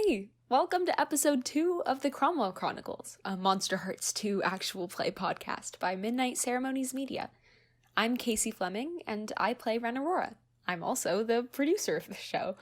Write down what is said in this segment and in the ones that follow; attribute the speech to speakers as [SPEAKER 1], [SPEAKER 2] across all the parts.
[SPEAKER 1] Hey, welcome to episode 2 of the Cromwell Chronicles, a Monster Hearts 2 actual play podcast by Midnight Ceremonies Media. I'm Casey Fleming, and I play Wrenn Aurora. I'm also the producer of the show.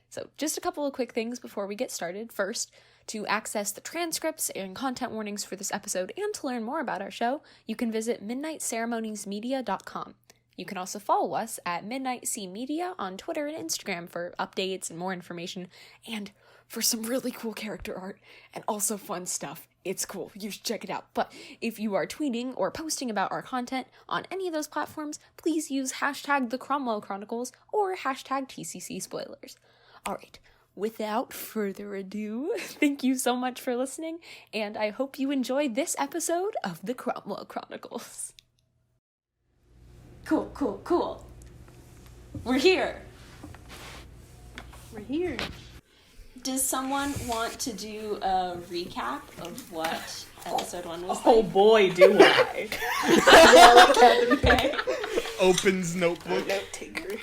[SPEAKER 1] So just a couple of quick things before we get started. First, to access the transcripts and content warnings for this episode and to learn more about our show, you can visit midnightceremoniesmedia.com. You can also follow us at Midnight C Media on Twitter and Instagram for updates and more information, and for some really cool character art and also fun stuff. It's cool. You should check it out. But if you are tweeting or posting about our content on any of those platforms, please use hashtag the Cromwell Chronicles or hashtag TCC Spoilers. All right. Without further ado, thank you so much for listening, and I hope you enjoyed this episode of the Cromwell Chronicles. Cool. We're here. Does someone want to do a recap of what episode 1 was
[SPEAKER 2] Oh
[SPEAKER 1] like?
[SPEAKER 2] boy, do I.
[SPEAKER 1] Okay.
[SPEAKER 3] Opens notebook.
[SPEAKER 2] Note taker.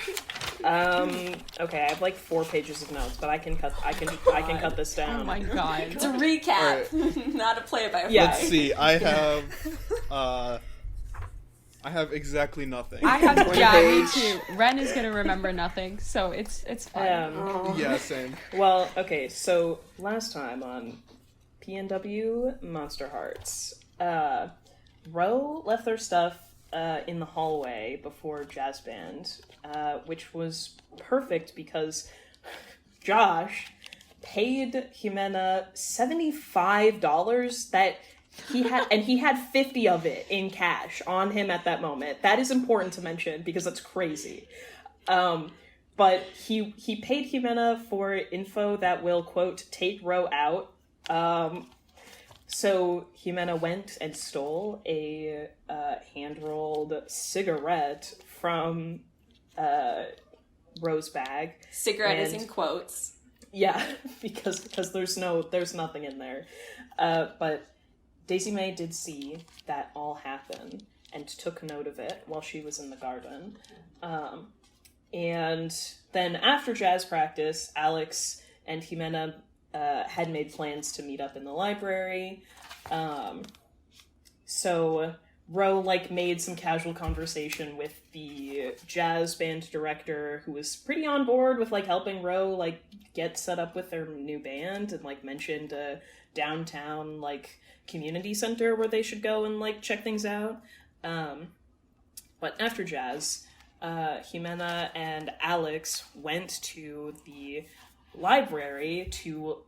[SPEAKER 2] Okay, I have like 4 pages of notes, but I can cut this down.
[SPEAKER 1] Oh my god. It's a recap, not a play-by-play.
[SPEAKER 2] Yeah.
[SPEAKER 3] Let's see. I have exactly nothing.
[SPEAKER 1] I have,
[SPEAKER 2] One
[SPEAKER 1] yeah, me
[SPEAKER 2] page.
[SPEAKER 1] too. Ren is gonna remember nothing, so it's fine.
[SPEAKER 3] Yeah, same.
[SPEAKER 2] Well, okay, so last time on PNW Monster Hearts, Ro left their stuff in the hallway before jazz band, which was perfect because Josh paid Ximena $75 that he had 50 of it in cash on him at that moment. That is important to mention because that's crazy. But he paid Ximena for info that will, quote, take Ro out. So Ximena went and stole a hand-rolled cigarette from Ro's bag.
[SPEAKER 1] Cigarette is in quotes.
[SPEAKER 2] Yeah, because there's nothing in there. But Daisy May did see that all happen and took note of it while she was in the garden. And then after jazz practice, Alex and Ximena had made plans to meet up in the library. So Ro made some casual conversation with the jazz band director, who was pretty on board with helping Ro get set up with their new band, and mentioned a downtown community center where they should go and check things out. But after jazz, Ximena and Alex went to the library to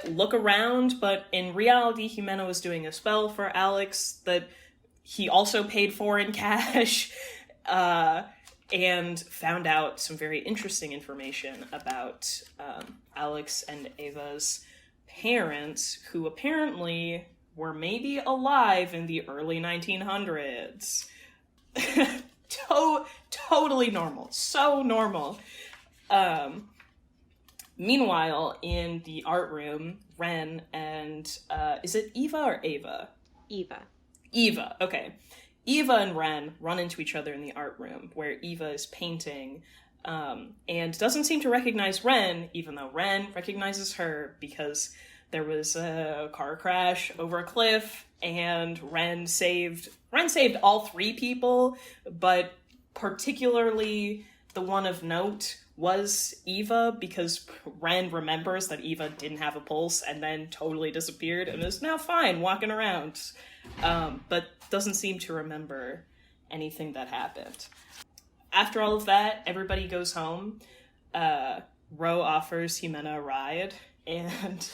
[SPEAKER 2] look around, but in reality, Ximena was doing a spell for Alex that he also paid for in cash, and found out some very interesting information about Alex and Ava's parents, who apparently were maybe alive in the early 1900s. Totally normal. So normal. Meanwhile, in the art room, Wrenn and, is it Eva or Ava? Eva, okay. Eva and Wrenn run into each other in the art room, where Eva is painting, and doesn't seem to recognize Wrenn, even though Wrenn recognizes her, because there was a car crash over a cliff, and Wrenn saved all 3 people, but particularly the one of note was Eva, because Wrenn remembers that Eva didn't have a pulse and then totally disappeared and is now fine walking around, but doesn't seem to remember anything that happened. After all of that, everybody goes home. Ro offers Ximena a ride and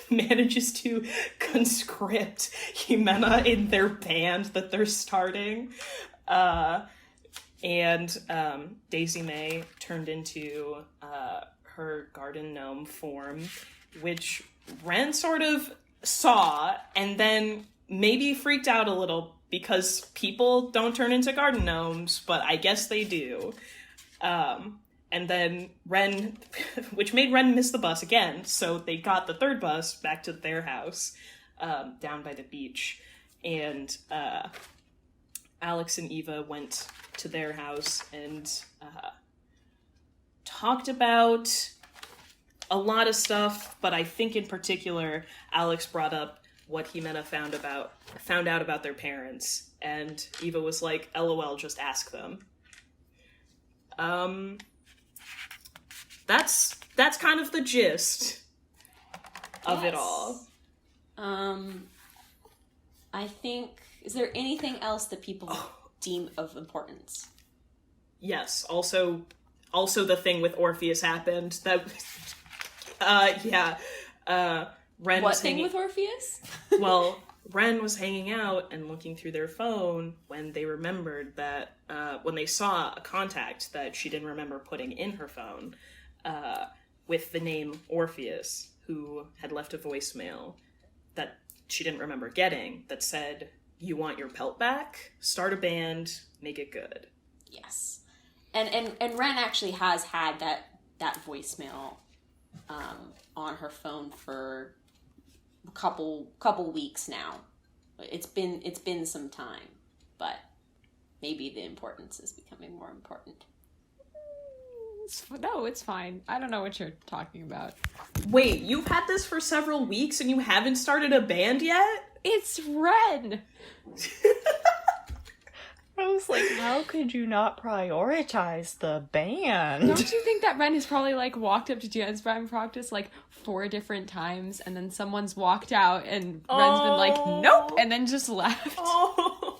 [SPEAKER 2] manages to conscript Ximena in their band that they're starting. And Daisy May turned into her garden gnome form, which Wrenn sort of saw and then maybe freaked out a little, because people don't turn into garden gnomes, but I guess they do. And then Wrenn, which made Wrenn miss the bus again, so they got the 3rd bus back to their house down by the beach. And Alex and Eva went to their house and talked about a lot of stuff, but I think in particular, Alex brought up what Ximena found out about their parents, and Eva was like, "LOL, just ask them." That's kind of the gist of it all.
[SPEAKER 1] I think, is there anything else that people deem of importance?
[SPEAKER 2] Yes. Also the thing with Orpheus happened. That, Wrenn
[SPEAKER 1] what
[SPEAKER 2] was
[SPEAKER 1] thing with Orpheus?
[SPEAKER 2] Well, Wrenn was hanging out and looking through their phone when they remembered that, when they saw a contact that she didn't remember putting in her phone, with the name Orpheus, who had left a voicemail that she didn't remember getting that said, "You want your pelt back? Start a band, make it good."
[SPEAKER 1] Yes. And Wrenn actually has had that voicemail on her phone for a couple weeks now. It's been some time, but maybe the importance is becoming more important.
[SPEAKER 4] No, it's fine. I don't know what you're talking about.
[SPEAKER 2] Wait, you've had this for several weeks and you haven't started a band yet?
[SPEAKER 4] It's Wrenn!
[SPEAKER 5] I was like, how could you not prioritize the band?
[SPEAKER 4] Don't you think that Wrenn has probably, like, walked up to jazz band practice, like, 4 different times, and then someone's walked out, and Wren's been like, nope, and then just left?
[SPEAKER 2] Oh.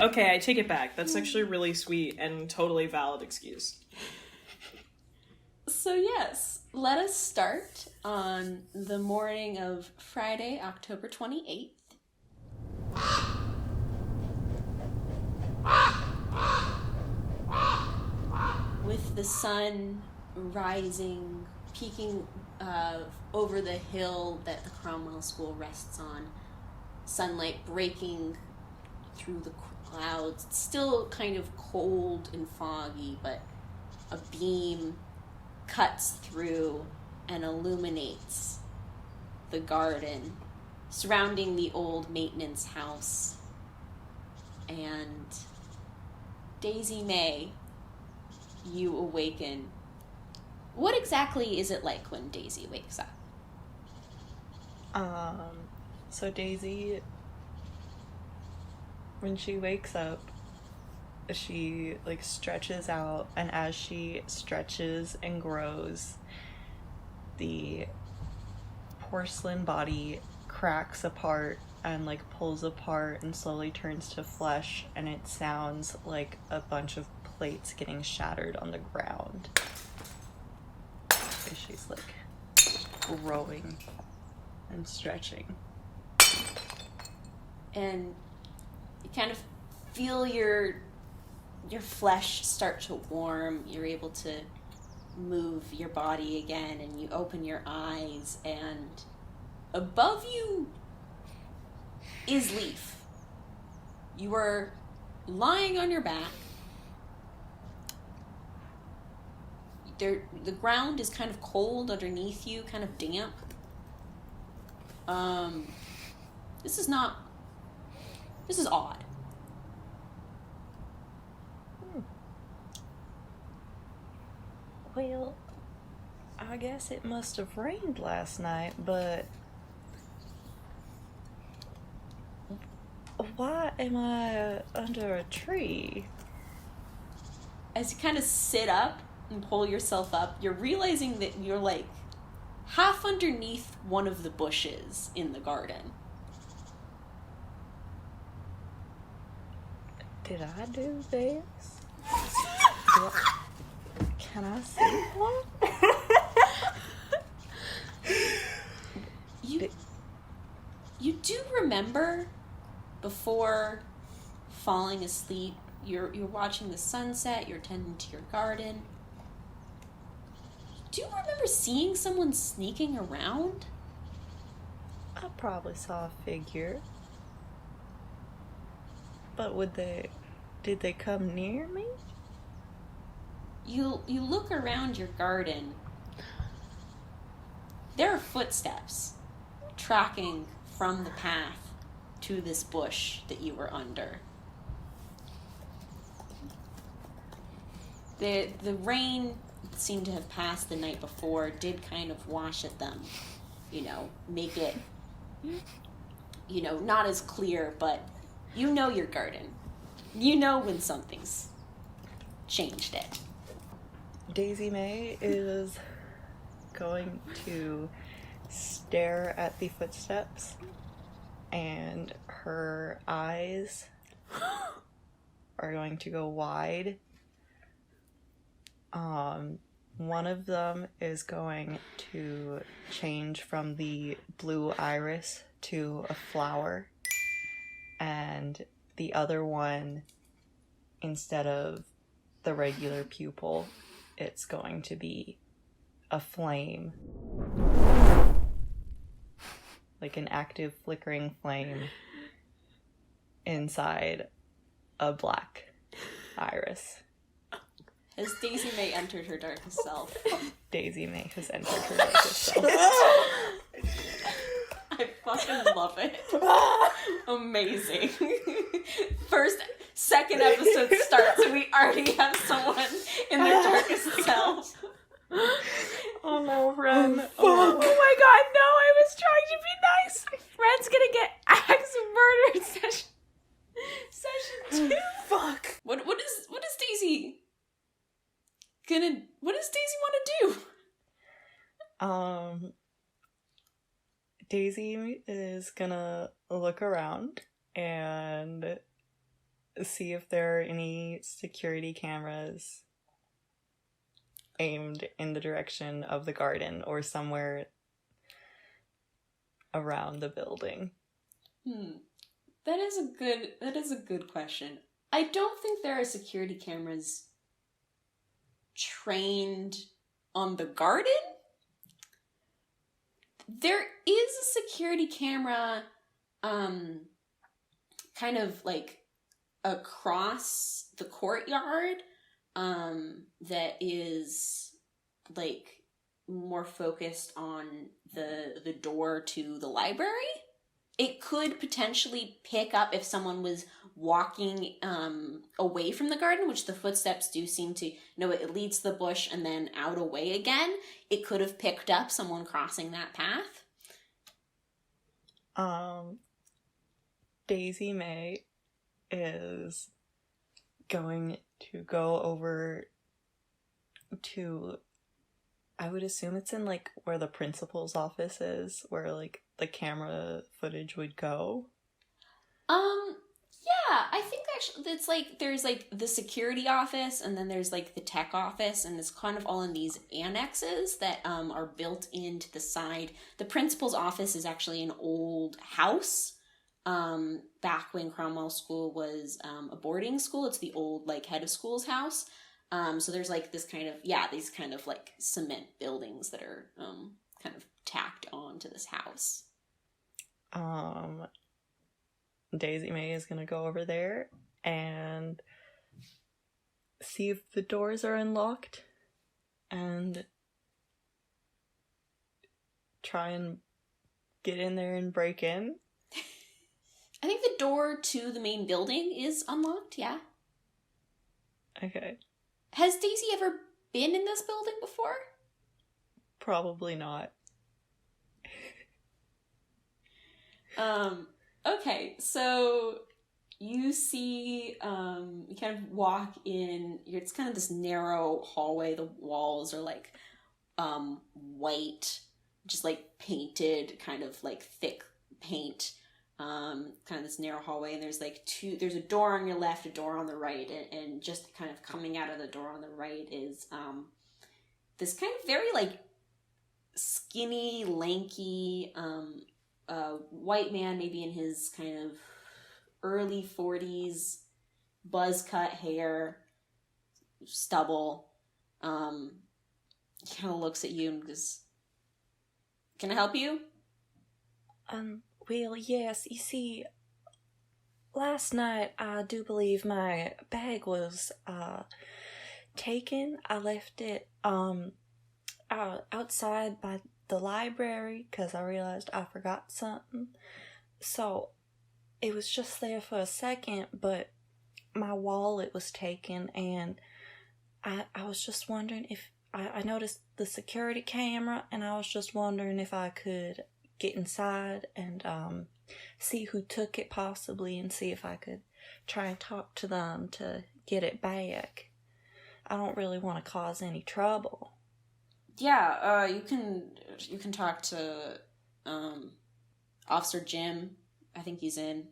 [SPEAKER 2] Okay, I take it back. That's actually really sweet and totally valid excuse.
[SPEAKER 1] So yes, let us start on the morning of Friday, October 28th. With the sun rising, peeking over the hill that the Cromwell School rests on, sunlight breaking through the clouds. It's still kind of cold and foggy, but a beam cuts through and illuminates the garden surrounding the old maintenance house. And Daisy May, you awaken. What exactly is it like when Daisy wakes up?
[SPEAKER 5] So Daisy, when she wakes up, she like stretches out, and as she stretches and grows, the porcelain body cracks apart and like pulls apart and slowly turns to flesh, and it sounds like a bunch of plates getting shattered on the ground. So she's like growing and stretching.
[SPEAKER 1] And you kind of feel your flesh start to warm. You're able to move your body again, and you open your eyes, and above you is Leaf. You are lying on your back. The ground is kind of cold underneath you, kind of damp. This is odd.
[SPEAKER 5] Well, I guess it must have rained last night, but why am I under a tree?
[SPEAKER 1] As you kind of sit up and pull yourself up, you're realizing that you're like half underneath one of the bushes in the garden.
[SPEAKER 5] Did I do this? Can I see one?
[SPEAKER 1] You do remember before falling asleep, you're watching the sunset, you're tending to your garden. Do you remember seeing someone sneaking around?
[SPEAKER 5] I probably saw a figure. But did they come near me?
[SPEAKER 1] You look around your garden. There are footsteps tracking from the path to this bush that you were under. The rain
[SPEAKER 6] seemed to have passed the night before did kind of wash at them, make it, not as clear, but your garden. You know when something's changed it.
[SPEAKER 5] Daisy May is going to stare at the footsteps, and her eyes are going to go wide. One of them is going to change from the blue iris to a flower, and the other one, instead of the regular pupil, it's going to be a flame. Like an active flickering flame inside a black iris.
[SPEAKER 6] Has Daisy May entered her darkest self?
[SPEAKER 5] Daisy May has entered her darkest self.
[SPEAKER 6] I fucking love it. Amazing. Second episode starts and we already have someone in their darkest self.
[SPEAKER 5] Oh no, Wrenn.
[SPEAKER 4] Oh my god, no, I was trying to be nice. Wren's gonna get axe murdered session 2.
[SPEAKER 6] Fuck. What does Daisy want to do?
[SPEAKER 5] Daisy is gonna look around and see if there are any security cameras aimed in the direction of the garden or somewhere around the building.
[SPEAKER 6] That is a good question. I don't think there are security cameras trained on the garden. There is a security camera kind of like across the courtyard that is like more focused on the door to the library. It could potentially pick up if someone was walking away from the garden, which the footsteps do seem to, it leads to the bush and then out away again. It could have picked up someone crossing that path.
[SPEAKER 5] Daisy May is going to go over to, I would assume it's in like where the principal's office is, where like the camera footage would go.
[SPEAKER 6] Yeah, I think actually it's like there's like the security office and then there's like the tech office, and it's kind of all in these annexes that are built into the side. The principal's office is actually an old house. Back when Cromwell School was a boarding school, it's the old like head of school's house. So there's like this kind of, these kind of like cement buildings that are kind of tacked on to this house.
[SPEAKER 5] Daisy May is gonna go over there and see if the doors are unlocked and try and get in there and break in.
[SPEAKER 6] I think the door to the main building is unlocked, yeah.
[SPEAKER 5] Okay.
[SPEAKER 6] Has Daisy ever been in this building before?
[SPEAKER 5] Probably not.
[SPEAKER 6] Okay, so you see, you kind of walk in, it's kind of this narrow hallway, the walls are like, white, just like painted, kind of like thick paint, kind of this narrow hallway, and there's like there's a door on your left, a door on the right, and just kind of coming out of the door on the right is, this kind of very like skinny, lanky, white man, maybe in his kind of early 40s, buzz cut hair, stubble. He kind of looks at you and goes, "Can I help you?"
[SPEAKER 5] Well, yes, you see, last night I do believe my bag was, taken. I left it, outside by the library because I realized I forgot something. So it was just there for a second, but my wallet was taken, and I was just wondering if I noticed the security camera, and I was just wondering if I could get inside and see who took it possibly, and see if I could try and talk to them to get it back. I don't really want to cause any trouble.
[SPEAKER 6] Yeah, you can talk to Officer Jim. I think he's in.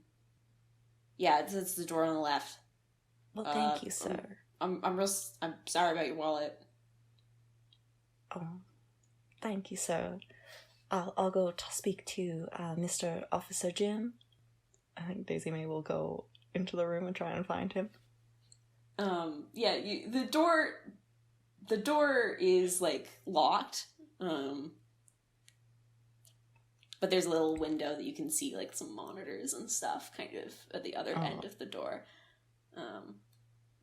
[SPEAKER 6] Yeah, it's the door on the left.
[SPEAKER 5] Well, thank you, sir.
[SPEAKER 6] I'm sorry about your wallet.
[SPEAKER 5] Oh, thank you, sir. I'll go speak to Mr. Officer Jim. I think Daisy May will go into the room and try and find him.
[SPEAKER 6] Yeah, the door is like locked. But there's a little window that you can see like some monitors and stuff kind of at the other end of the door.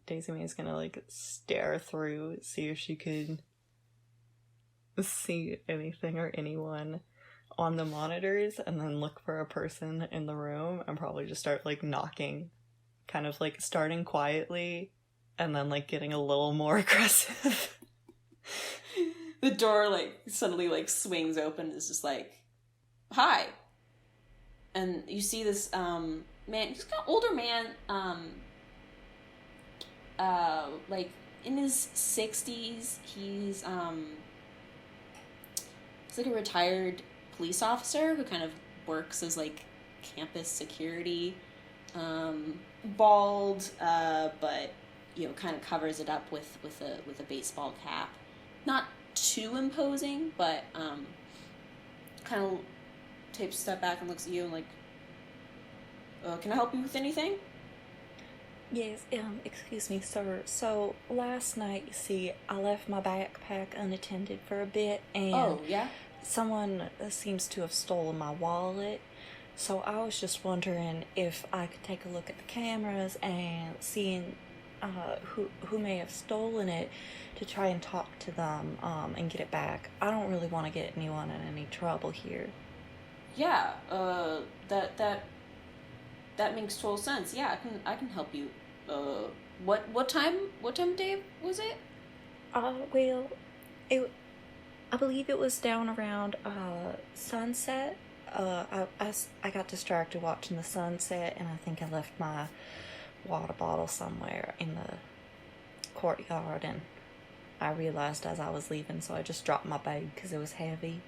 [SPEAKER 5] Daisy May is gonna like stare through, see if she could see anything or anyone on the monitors, and then look for a person in the room and probably just start like knocking, kind of like starting quietly and then like getting a little more aggressive.
[SPEAKER 6] The door like suddenly like swings open. It's just like, hi. And you see this man, he's kind of older man, like in his 60s. He's like a retired police officer who kind of works as like campus security. Bald, but kind of covers it up with a baseball cap. Not too imposing, but kind of takes a step back and looks at you and like, can I help you with anything?
[SPEAKER 5] Yes, excuse me, sir. So, last night, you see, I left my backpack unattended for a bit, and
[SPEAKER 6] Oh, yeah?
[SPEAKER 5] someone seems to have stolen my wallet. So I was just wondering if I could take a look at the cameras and seeing who may have stolen it to try and talk to them and get it back. I don't really want to get anyone in any trouble here.
[SPEAKER 6] Yeah, that makes total sense. Yeah, I can help you. What time of day was it?
[SPEAKER 5] Well, I believe it was down around sunset. I got distracted watching the sunset, and I think I left my water bottle somewhere in the courtyard, and I realized as I was leaving, so I just dropped my bag because it was heavy.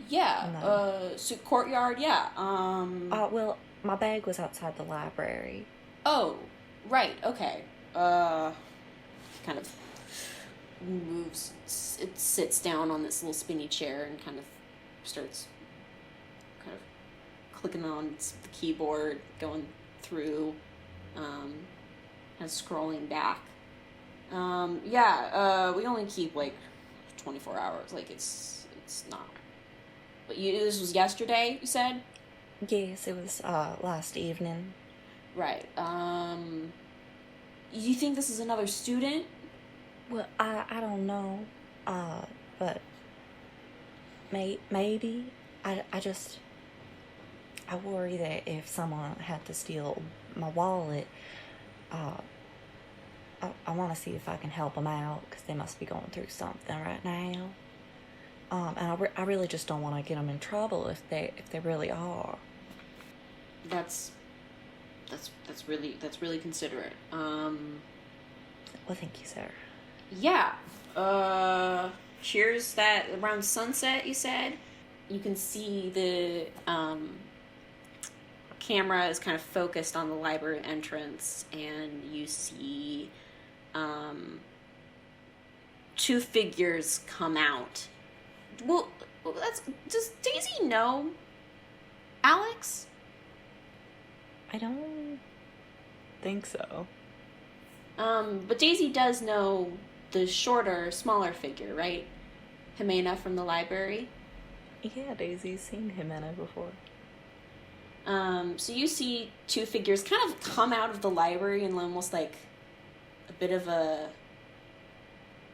[SPEAKER 6] Yeah, so courtyard, yeah.
[SPEAKER 5] Well, my bag was outside the library.
[SPEAKER 6] Oh, right, okay. Kind of moves, it sits down on this little spinny chair and kind of starts kind of clicking on the keyboard, going through, kind of scrolling back. We only keep like 24 hours, like it's not. But this was yesterday, you said?
[SPEAKER 5] Yes, it was last evening.
[SPEAKER 6] Right. You think this is another student?
[SPEAKER 5] Well, I don't know, but maybe. I worry that if someone had to steal my wallet, I want to see if I can help them out, because they must be going through something right now. And I really just don't want to get them in trouble if they really are.
[SPEAKER 6] That's really considerate.
[SPEAKER 5] Well, thank you, sir.
[SPEAKER 6] Yeah. Cheers. That around sunset, you said. You can see the camera is kind of focused on the library entrance, and you see two figures come out. Well, does Daisy know Alex?
[SPEAKER 5] I don't think so.
[SPEAKER 6] But Daisy does know the shorter, smaller figure, right? Ximena from the library.
[SPEAKER 5] Yeah, Daisy's seen Ximena before.
[SPEAKER 6] So you see two figures kind of come out of the library in almost like a bit of a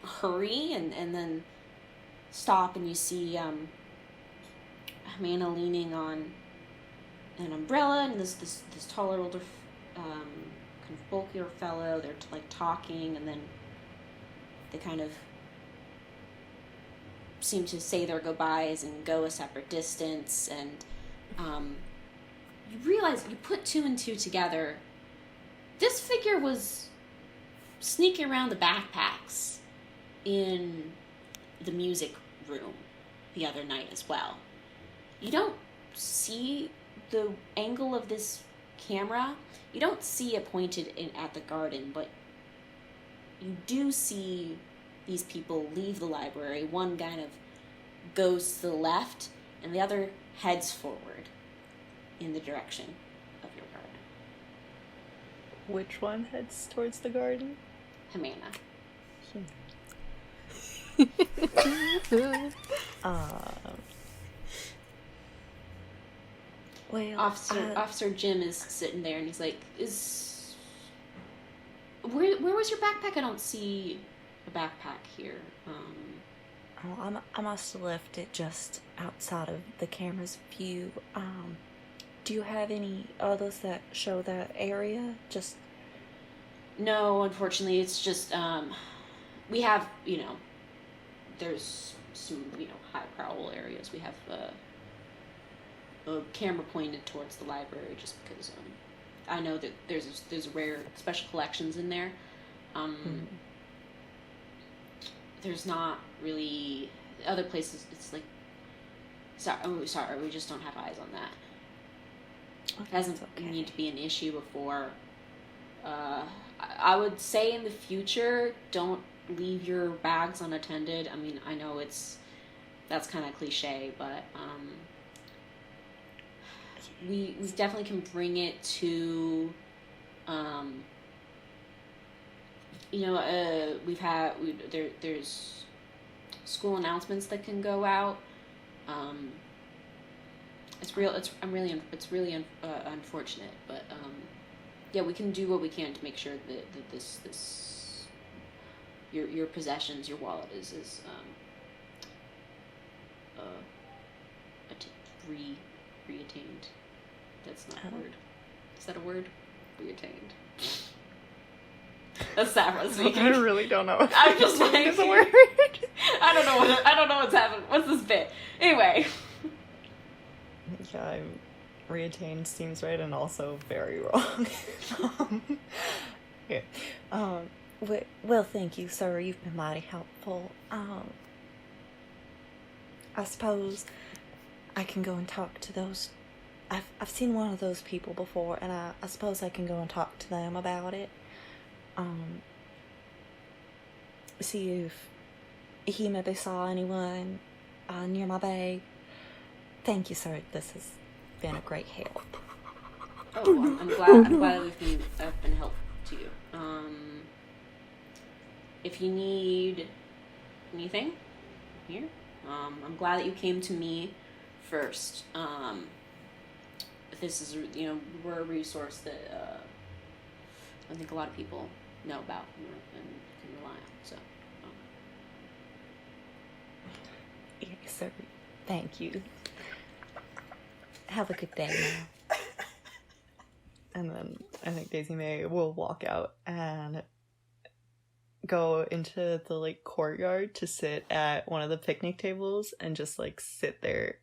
[SPEAKER 6] hurry, and then stop, and you see Ximena leaning on an umbrella, and this taller, older, kind of bulkier fellow. They're like talking, and then They kind of seem to say their goodbyes and go a separate distance, and you realize, you put two and two together. This figure was sneaking around the backpacks in the music room the other night as well. You don't see the angle of this camera. You don't see it pointed at the garden, but you do see these people leave the library. One kind of goes to the left, and the other heads forward in the direction of your garden.
[SPEAKER 5] Which one heads towards the garden?
[SPEAKER 6] Ximena.
[SPEAKER 5] Well,
[SPEAKER 6] Officer Jim is sitting there, and he's like, where was your backpack? I don't see a backpack here.
[SPEAKER 5] I must have left it just outside of the camera's view. Do you have any others that show that area? Just...
[SPEAKER 6] No, unfortunately, it's just, we have, there's some, high prowl areas. We have a camera pointed towards the library just because I know that there's rare special collections in there. There's not really other places. It's like, sorry, we just don't have eyes on that. It hasn't need to be an issue before. I would say in the future, don't leave your bags unattended. I mean, I know that's kind of cliche, but we definitely can bring it to, there's school announcements that can go out. It's really unfortunate, but yeah, we can do what we can to make sure that this your possessions, your wallet is reattained. That's not a word. Is that a word? Reattained. That's Saffron speaking.
[SPEAKER 5] I really don't know.
[SPEAKER 6] I'm just like,
[SPEAKER 5] it's a word.
[SPEAKER 6] I don't know what's happening. What's this bit? Anyway.
[SPEAKER 5] Yeah, reattained seems right and also very wrong. Okay. Well, thank you, sir. You've been mighty helpful. I suppose I can go and talk to those. I've seen one of those people before, and I suppose I can go and talk to them about it. See if he maybe saw anyone near my bag. Thank you, sir. This has been a great help.
[SPEAKER 6] Oh, well, I'm glad I've been helpful to you. If you need anything, I'm here. I'm glad that you came to me first. This is, we're a resource that I think a lot of people know about and can rely on. So,
[SPEAKER 5] Yes, sir. Thank you. Have a good day now. And then I think Daisy May will walk out and go into the courtyard to sit at one of the picnic tables and just sit there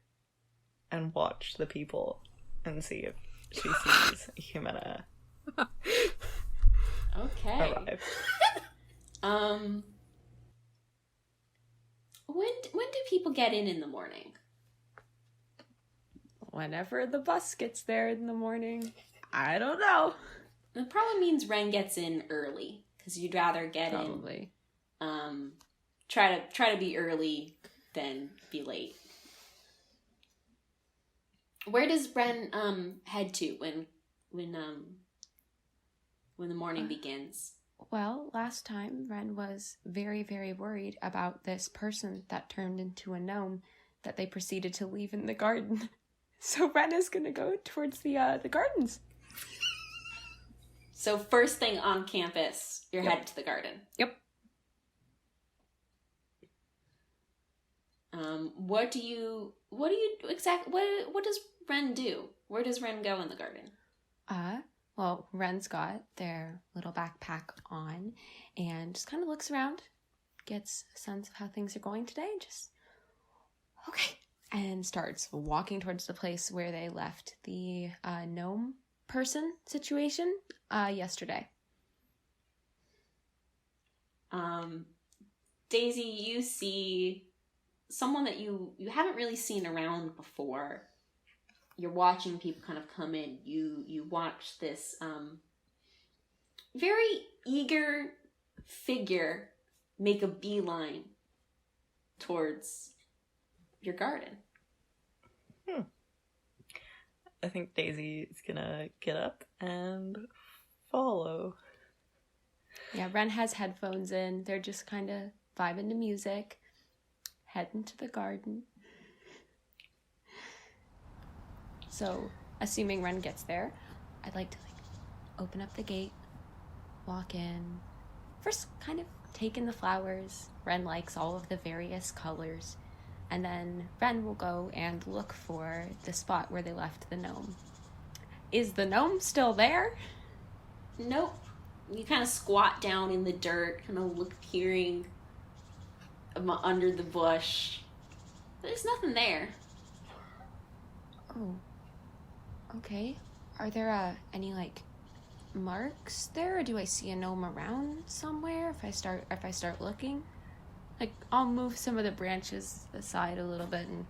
[SPEAKER 5] and watch the people and see if she sees Ximena
[SPEAKER 6] okay.
[SPEAKER 5] arrive.
[SPEAKER 6] When do people get in the morning?
[SPEAKER 4] Whenever the bus gets there in the morning. I don't know.
[SPEAKER 6] It probably means Wrenn gets in early because you'd rather get
[SPEAKER 4] Probably.
[SPEAKER 6] in. Try to be early than be late. Where does Wrenn head to when the morning begins?
[SPEAKER 4] Well, last time Wrenn was very, very worried about this person that turned into a gnome that they proceeded to leave in the garden. So Wrenn is going to go towards the gardens.
[SPEAKER 6] So first thing on campus, you're headed to the garden.
[SPEAKER 4] Yep.
[SPEAKER 6] What does Wrenn do? Where does Wrenn go in the garden?
[SPEAKER 4] Well, Wren's got their little backpack on and just kind of looks around, gets a sense of how things are going today, just, okay, and starts walking towards the place where they left the gnome person situation yesterday.
[SPEAKER 6] Daisy, you see someone that you haven't really seen around before. You're watching people kind of come in. You watch this very eager figure make a beeline towards your garden.
[SPEAKER 5] I think Daisy is gonna get up and follow.
[SPEAKER 4] Yeah, Wrenn has headphones in. They're just kind of vibing to music, heading to the garden. So, assuming Wrenn gets there, I'd like to open up the gate, walk in. First, kind of take in the flowers. Wrenn likes all of the various colors. And then Wrenn will go and look for the spot where they left the gnome. Is the gnome still there?
[SPEAKER 6] Nope. You kind of squat down in the dirt, kind of look peering under the bush. There's nothing there.
[SPEAKER 4] Oh. Okay. Are there any marks there, or do I see a gnome around somewhere if I start looking? I'll move some of the branches aside a little bit, and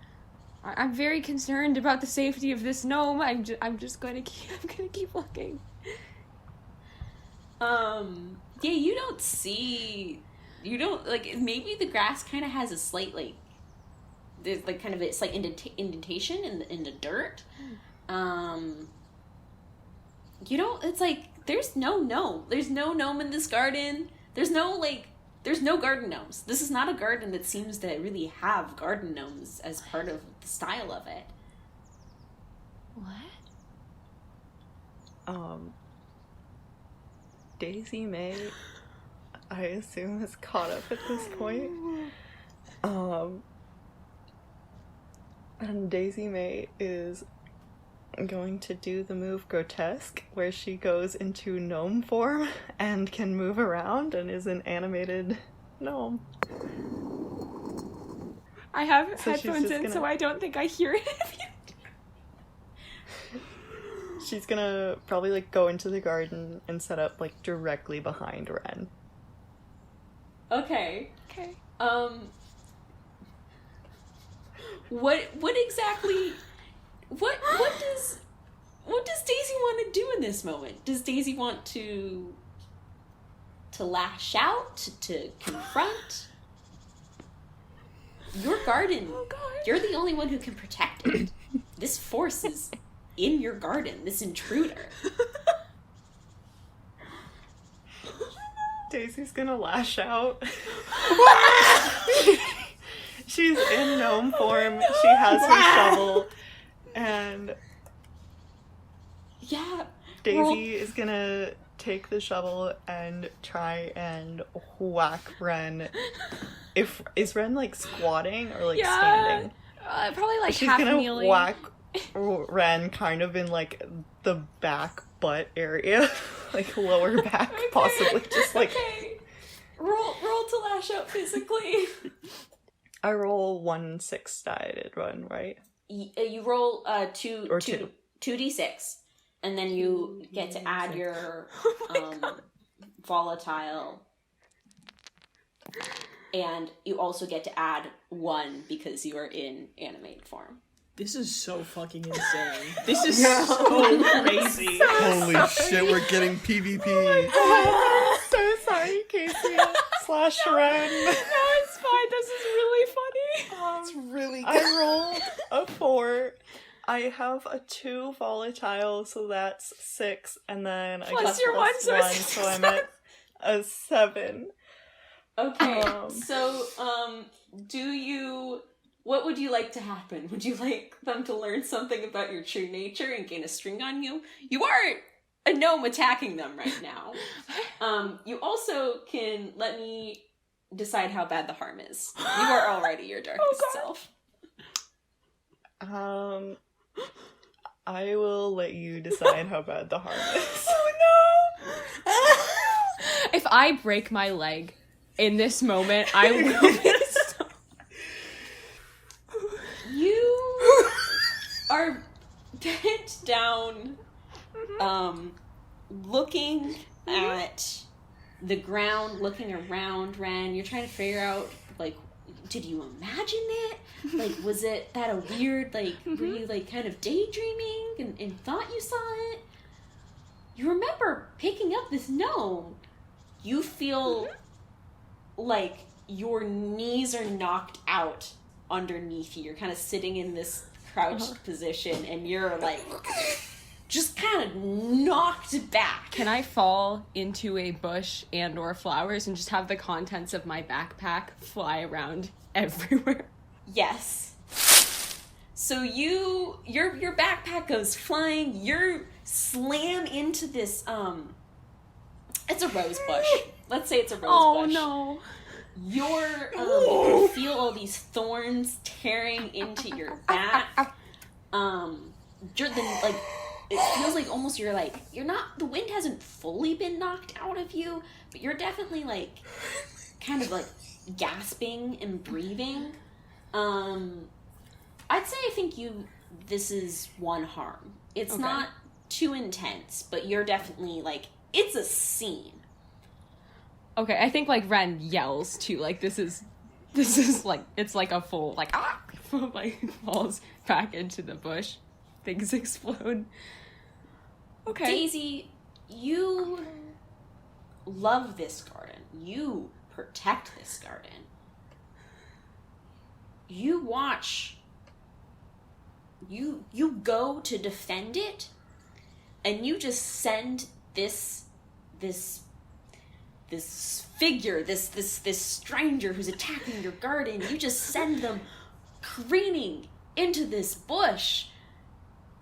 [SPEAKER 4] I'm very concerned about the safety of this gnome. I'm gonna keep looking.
[SPEAKER 6] Yeah, you don't maybe the grass kind of has a slight there's kind of a slight indentation in the dirt. You don't, it's there's no gnome. There's no gnome in this garden. There's no garden gnomes. This is not a garden that seems to really have garden gnomes as part of the style of it.
[SPEAKER 4] What?
[SPEAKER 5] Daisy May, I assume, is caught up at this point. And Daisy May is going to do the move Grotesque, where she goes into gnome form and can move around and is an animated gnome.
[SPEAKER 4] I have headphones in, so I don't think I hear it.
[SPEAKER 5] She's gonna probably go into the garden and set up directly behind Wrenn.
[SPEAKER 6] Okay.
[SPEAKER 4] Okay.
[SPEAKER 6] What exactly what does Daisy want to do in this moment? Does Daisy want to lash out, to confront? Your garden.
[SPEAKER 4] Oh God.
[SPEAKER 6] You're the only one who can protect it. This force is in your garden, this intruder.
[SPEAKER 5] Daisy's gonna lash out. She's in gnome form.
[SPEAKER 6] Oh, no.
[SPEAKER 5] She has her shovel, and
[SPEAKER 6] Yeah.
[SPEAKER 5] Daisy is gonna take the shovel and try and whack Wrenn. Is Wrenn squatting or standing?
[SPEAKER 4] Probably
[SPEAKER 5] She's
[SPEAKER 4] half
[SPEAKER 5] gonna
[SPEAKER 4] kneeling.
[SPEAKER 5] whack Wrenn kind of in the back butt area, lower back, possibly just
[SPEAKER 6] Okay. Roll to lash out physically.
[SPEAKER 5] I roll 1/6-sided one, right?
[SPEAKER 6] You roll 2d6, and then you get to add your volatile, and you also get to add 1 because you are in animated form.
[SPEAKER 2] This is so fucking insane. This is so crazy.
[SPEAKER 3] Holy shit, we're getting PvP.
[SPEAKER 5] So sorry, Casey. / Wrenn.
[SPEAKER 4] No, it's fine. This is really funny.
[SPEAKER 3] It's really
[SPEAKER 5] I rolled a 4. I have a 2 volatile, so that's 6, and then I
[SPEAKER 4] Plus
[SPEAKER 5] got
[SPEAKER 4] your 1, so it's
[SPEAKER 5] so I'm at a 7.
[SPEAKER 6] Okay, so, what would you like to happen? Would you like them to learn something about your true nature and gain a string on you? You aren't a gnome attacking them right now. You also can let me decide how bad the harm is. You are already your darkest self.
[SPEAKER 5] I will let you decide how bad the harm is.
[SPEAKER 4] Oh no! If I break my leg, in this moment, I will be so...
[SPEAKER 6] You are bent down, looking at the ground, looking around, Wrenn. You're trying to figure out, like, did you imagine it? Like, was it that a weird, like, were you, like, kind of daydreaming and thought you saw it? You remember picking up this gnome. You feel like your knees are knocked out underneath you. You're kind of sitting in this crouched position, and you're, like, just kind of knocked back.
[SPEAKER 4] Can I fall into a bush and or flowers and just have the contents of my backpack fly around everywhere?
[SPEAKER 6] Yes. So your backpack goes flying. You slam into this, it's a rose bush. Let's say it's a rose bush.
[SPEAKER 4] Oh, no.
[SPEAKER 6] You feel all these thorns tearing into your back. It feels like almost you're not, the wind hasn't fully been knocked out of you, but you're definitely, like, kind of, like, gasping and breathing. I'd say I think this is one harm. It's not too intense, but you're definitely, like, it's a scene.
[SPEAKER 4] Okay, I think, like, Wrenn yells, too. Like, this is, like, it's like a full, like, like, falls back into the bush. Things explode. Okay.
[SPEAKER 6] Daisy, you love this garden. You protect this garden. You watch. You go to defend it, and you just send this figure, this stranger who's attacking your garden, you just send them careening into this bush.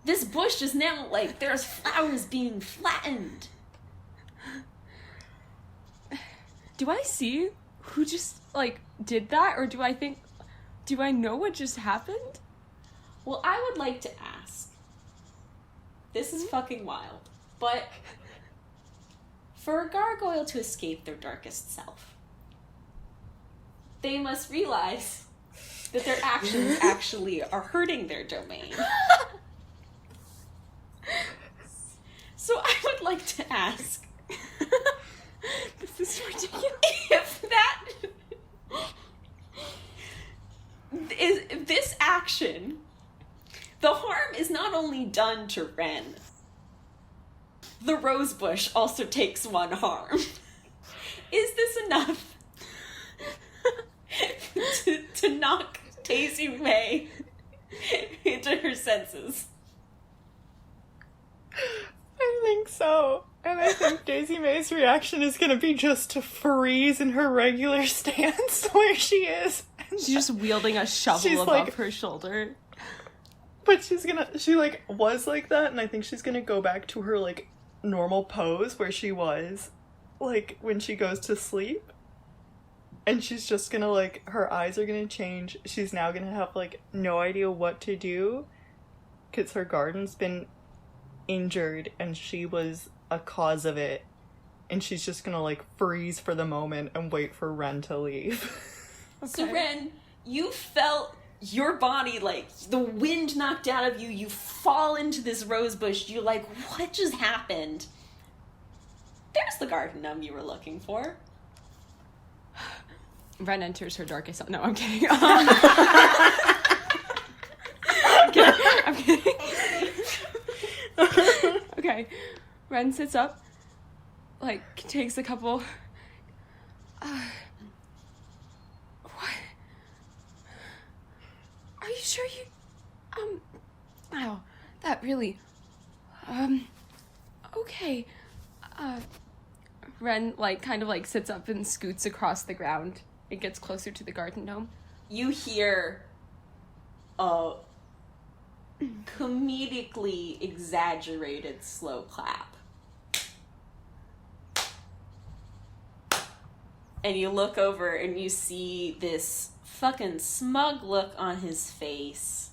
[SPEAKER 6] This bush is now, like, there's flowers being flattened.
[SPEAKER 4] Do I see who just, like, did that? Or do I know what just happened?
[SPEAKER 6] Well, I would like to ask. This is fucking wild. But for a gargoyle to escape their darkest self, they must realize that their actions actually are hurting their domain. So I would like to ask,
[SPEAKER 4] This is ridiculous.
[SPEAKER 6] If this action, the harm is not only done to Wrenn, the rosebush also takes one harm. Is this enough to knock Daisy May into her senses?
[SPEAKER 5] I think so. And I think Daisy May's reaction is going to be just to freeze in her regular stance where she is.
[SPEAKER 4] She's just wielding a shovel above her shoulder.
[SPEAKER 5] But she was like that, and I think she's going to go back to her, like, normal pose where she was, like, when she goes to sleep. And she's just going to, like, her eyes are going to change. She's now going to have, like, no idea what to do because her garden's been injured and she was a cause of it, and she's just gonna, like, freeze for the moment and wait for Wrenn to leave.
[SPEAKER 6] Okay. So Wrenn, you felt your body, like, the wind knocked out of you, you fall into this rose bush, you're like, what just happened? There's the garden gnome you were looking for.
[SPEAKER 4] Wrenn enters her darkest self. No, I'm kidding. I'm kidding. Okay. Wrenn sits up, like, takes a couple... what? Are you sure you... Wow, that really... Okay. Wrenn, like, kind of, like, sits up and scoots across the ground. It gets closer to the garden gnome.
[SPEAKER 6] You hear a comedically exaggerated slow clap. And you look over and you see this fucking smug look on his face.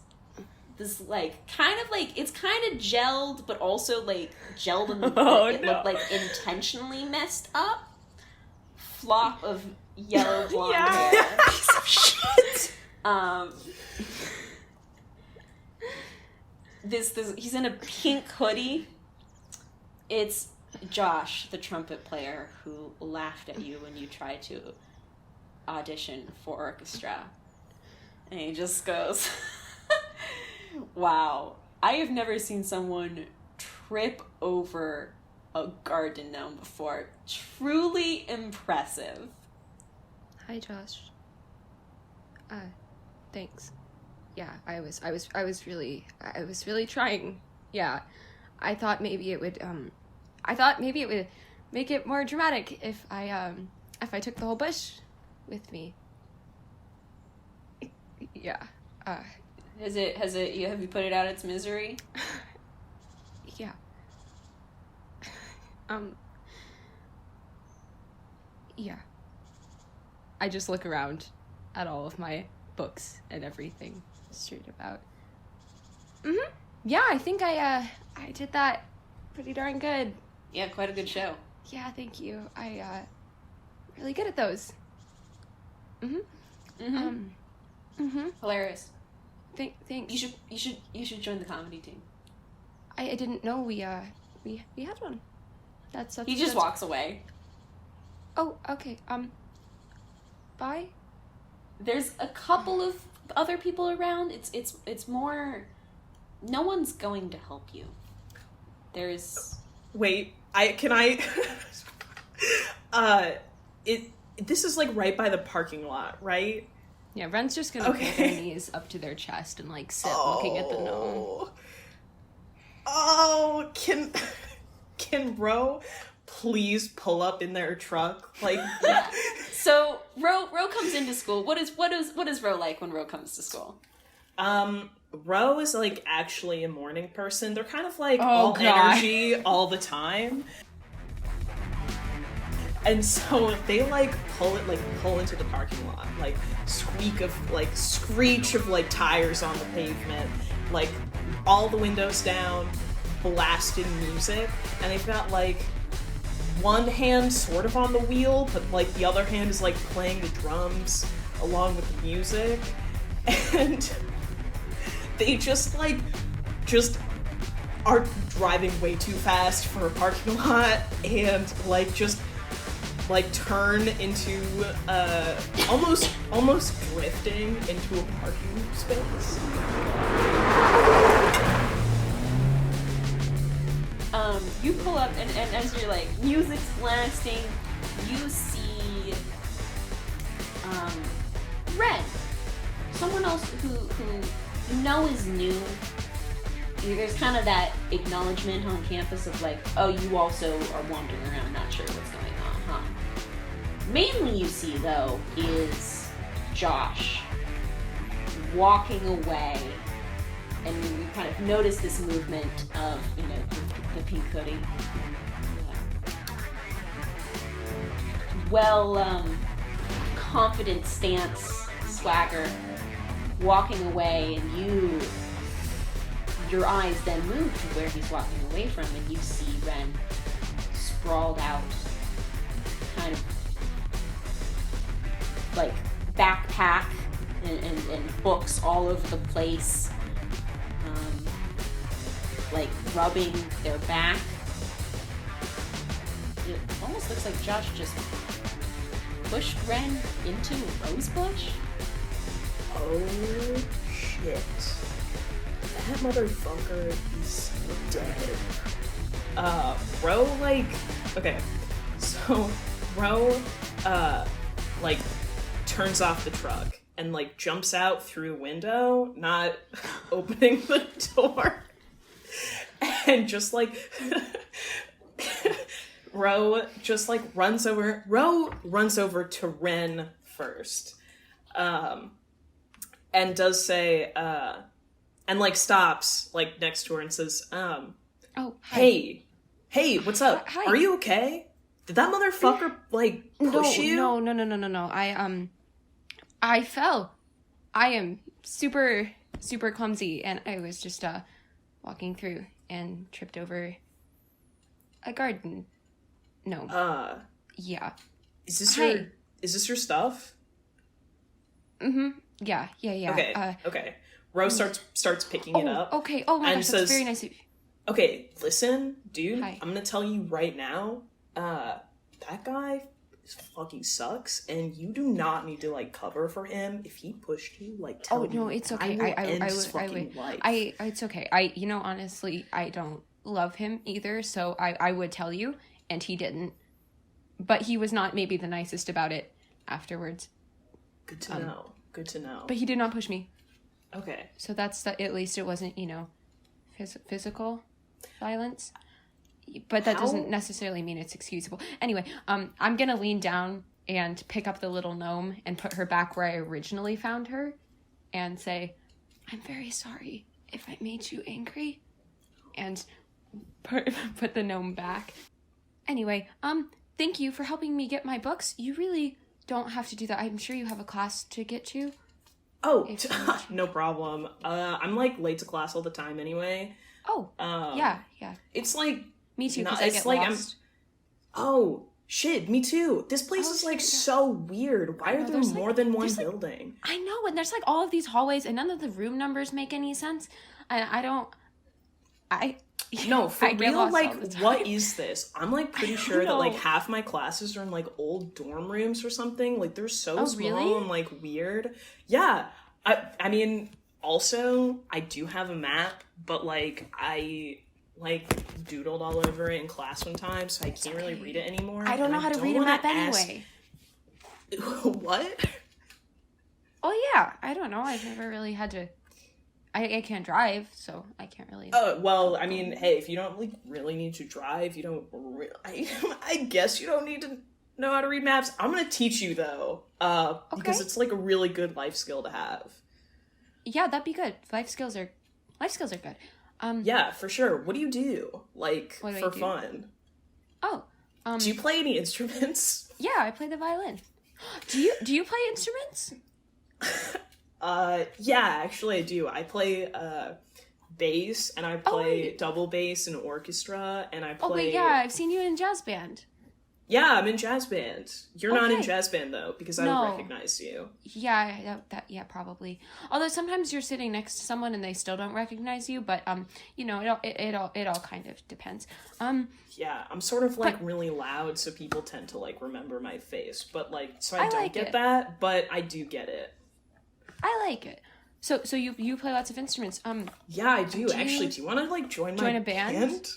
[SPEAKER 6] This, like, kind of, like, it's kind of gelled, but also, like, gelled in the looked, like, intentionally messed up flop of yellow blonde
[SPEAKER 5] Yeah.
[SPEAKER 6] hair.
[SPEAKER 2] Piece of shit.
[SPEAKER 6] This he's in a pink hoodie. It's Josh, the trumpet player, who laughed at you when you tried to audition for orchestra. And he just goes, wow, I have never seen someone trip over a garden gnome before. Truly impressive.
[SPEAKER 4] Hi, Josh. Thanks. Yeah, I was really trying. Yeah. I thought maybe it would make it more dramatic if I took the whole bush with me. Yeah.
[SPEAKER 6] Have you put it out its misery?
[SPEAKER 4] Yeah. Yeah. I just look around at all of my books and everything straight about. Yeah, I think I did that pretty darn good.
[SPEAKER 6] Yeah, quite a good show.
[SPEAKER 4] Yeah, thank you. Really good at those.
[SPEAKER 6] Hilarious.
[SPEAKER 4] Thanks.
[SPEAKER 6] You should join the comedy team.
[SPEAKER 4] I didn't know we had one. That's
[SPEAKER 6] He just walks away.
[SPEAKER 4] Oh, okay. Bye.
[SPEAKER 6] There's a couple of other people around. It's more. No one's going to help you. There's.
[SPEAKER 2] Wait, this is like right by the parking lot, right?
[SPEAKER 4] Yeah, Wren's just gonna put their knees up to their chest and like sit looking at the gnome.
[SPEAKER 2] Oh, can Ro please pull up in their truck? Like,
[SPEAKER 6] So Ro comes into school. What is Ro like when Ro comes to school?
[SPEAKER 2] Ro is like actually a morning person. They're kind of like
[SPEAKER 4] God.
[SPEAKER 2] energy all the time. And so they pull into the parking lot, like screech of like tires on the pavement, like all the windows down, blasting music, and they've got like one hand sort of on the wheel, but like the other hand is like playing the drums along with the music, and they just are driving way too fast for a parking lot, and like turn into almost drifting into a parking space.
[SPEAKER 6] You pull up and as you're like music's blasting, you see Wrenn. Someone else who you know is new. There's kind of that acknowledgement on campus of like, oh, you also are wandering around, not sure what's going on, huh? Mainly you see, though, is Josh walking away, and you kind of notice this movement of, the pink hoodie. Confident stance, swagger, walking away, and your eyes then move to where he's walking away from, and you see Wrenn sprawled out, kind of like backpack and books all over the place, like rubbing their back. It almost looks like Josh just pushed Wrenn into a rose bush.
[SPEAKER 2] Oh shit. That motherfucker is dead. Ro, okay. So, Ro, turns off the truck and, jumps out through a window, not opening the door. And just, Ro just, runs over to Wrenn first. And does say, and stops next to her and says,
[SPEAKER 4] oh,
[SPEAKER 2] hi. Hey, what's up?
[SPEAKER 4] Hi.
[SPEAKER 2] Are you okay? Did that motherfucker push you?
[SPEAKER 4] No. I fell. I am super clumsy, and I was just walking through and tripped over a garden gnome.
[SPEAKER 2] Yeah.
[SPEAKER 4] Yeah.
[SPEAKER 2] Is this
[SPEAKER 4] Hi.
[SPEAKER 2] your is this your stuff?
[SPEAKER 4] Mm-hmm. Yeah.
[SPEAKER 2] Okay. Okay. Rose starts picking it up.
[SPEAKER 4] Okay. Oh my gosh, that's very nice of you.
[SPEAKER 2] Okay, listen, dude.
[SPEAKER 4] Hi.
[SPEAKER 2] I'm gonna tell you right now. That guy fucking sucks, and you do not need to like cover for him. If he pushed you, like, tell me.
[SPEAKER 4] No, it's okay. I would.
[SPEAKER 2] Life.
[SPEAKER 4] It's okay. Honestly, I don't love him either, so I would tell you, and he didn't. But he was not maybe the nicest about it afterwards.
[SPEAKER 2] Good to know. Good to know.
[SPEAKER 4] But he did not push me.
[SPEAKER 2] Okay.
[SPEAKER 4] So that's at least it wasn't, physical violence. But that doesn't necessarily mean it's excusable. Anyway, I'm gonna lean down and pick up the little gnome and put her back where I originally found her and say, I'm very sorry if I made you angry. And put the gnome back. Anyway, thank you for helping me get my books. You really don't have to do that. I'm sure you have a class to get to.
[SPEAKER 2] Oh, no problem. I'm like late to class all the time anyway.
[SPEAKER 4] Oh, yeah.
[SPEAKER 2] It's like...
[SPEAKER 4] Me too, because I get lost.
[SPEAKER 2] Oh, shit, me too. This place is like so weird. Why are there more than one building?
[SPEAKER 4] I know, and there's like all of these hallways, and none of the room numbers make any sense. And
[SPEAKER 2] No, for real, like, what is this? I'm like pretty sure that like half my classes are in like old dorm rooms or something. Like they're so small and like weird. Yeah, I mean, also I do have a map, but like I doodled all over it in class one time, so I can't really read it anymore.
[SPEAKER 4] I don't know how to read a map anyway.
[SPEAKER 2] What?
[SPEAKER 4] Oh yeah, I don't know. I've never really had to. I can't drive, so I can't really.
[SPEAKER 2] Oh well, I mean, hey, if you don't like really need to drive, you don't. I guess you don't need to know how to read maps. I'm gonna teach you though, because it's like a really good life skill to have.
[SPEAKER 4] Yeah, that'd be good. Life skills are good.
[SPEAKER 2] Yeah, for sure. What do you do? Like,
[SPEAKER 4] for
[SPEAKER 2] fun?
[SPEAKER 4] Oh.
[SPEAKER 2] Do you play any instruments?
[SPEAKER 4] Yeah, I play the violin. Do you play instruments?
[SPEAKER 2] Yeah, actually I do. I play, bass, and I play double bass in orchestra, and I play...
[SPEAKER 4] Oh, wait, yeah, I've seen you in jazz band.
[SPEAKER 2] Yeah, I'm in jazz band. You're not in jazz band, though, because I don't recognize you.
[SPEAKER 4] Yeah, yeah, probably. Although sometimes you're sitting next to someone and they still don't recognize you, but, it all kind of depends.
[SPEAKER 2] Yeah, I'm sort of, like, really loud, so people tend to, like, remember my face. But, like, so I don't get that, but I do get it.
[SPEAKER 4] I like it. So you play lots of instruments.
[SPEAKER 2] Yeah, I do. Actually, do you want to, like, join a band?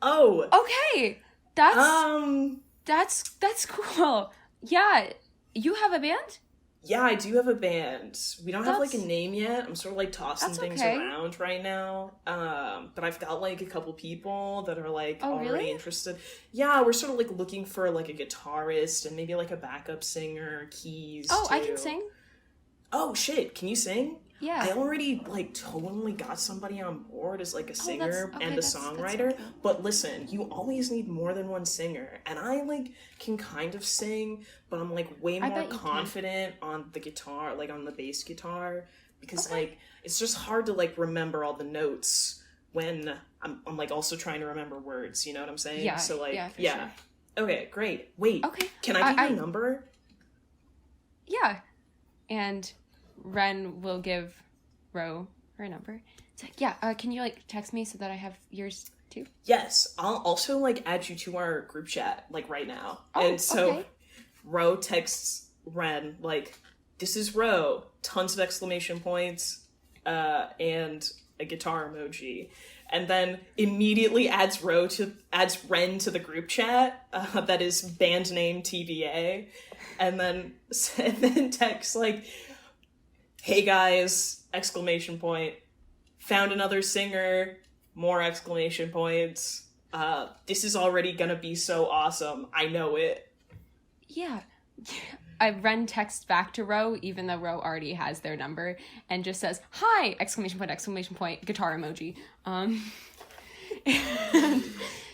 [SPEAKER 2] Oh.
[SPEAKER 4] Okay. That's cool. Yeah. You have a band?
[SPEAKER 2] Yeah, I do have a band. We don't have, like, a name yet. I'm sort of, like, tossing things around right now. But I've got, like, a couple people that are, like, already interested. Yeah, we're sort of, like, looking for, like, a guitarist and maybe, like, a backup singer, keys,
[SPEAKER 4] Oh,
[SPEAKER 2] too.
[SPEAKER 4] I can sing.
[SPEAKER 2] Oh, shit. Can you sing?
[SPEAKER 4] Yeah.
[SPEAKER 2] I already, like, totally got somebody on board as, like, a singer and a songwriter. That's but listen, you always need more than one singer. And I, like, can kind of sing, but I'm, like, way more confident on the guitar, like, on the bass guitar. Because, like, it's just hard to, like, remember all the notes when I'm like, also trying to remember words. You know what I'm saying?
[SPEAKER 4] Yeah.
[SPEAKER 2] So, like,
[SPEAKER 4] Sure.
[SPEAKER 2] Okay, great. Wait.
[SPEAKER 4] Okay.
[SPEAKER 2] Can I give you a number?
[SPEAKER 4] Yeah. And Wrenn will give Ro her number. It's like, yeah, can you, like, text me so that I have yours, too?
[SPEAKER 2] Yes. I'll also, like, add you to our group chat, like, right now. And so Ro texts Wrenn, like, this is Ro, tons of exclamation points, and a guitar emoji. And then immediately adds Wrenn to the group chat, that is band name TBA. And then texts, like, hey guys, exclamation point, found another singer, more exclamation points, this is already gonna be so awesome, I know it.
[SPEAKER 4] Yeah. Wrenn texts back to Ro, even though Ro already has their number, and just says, hi, exclamation point, guitar emoji, and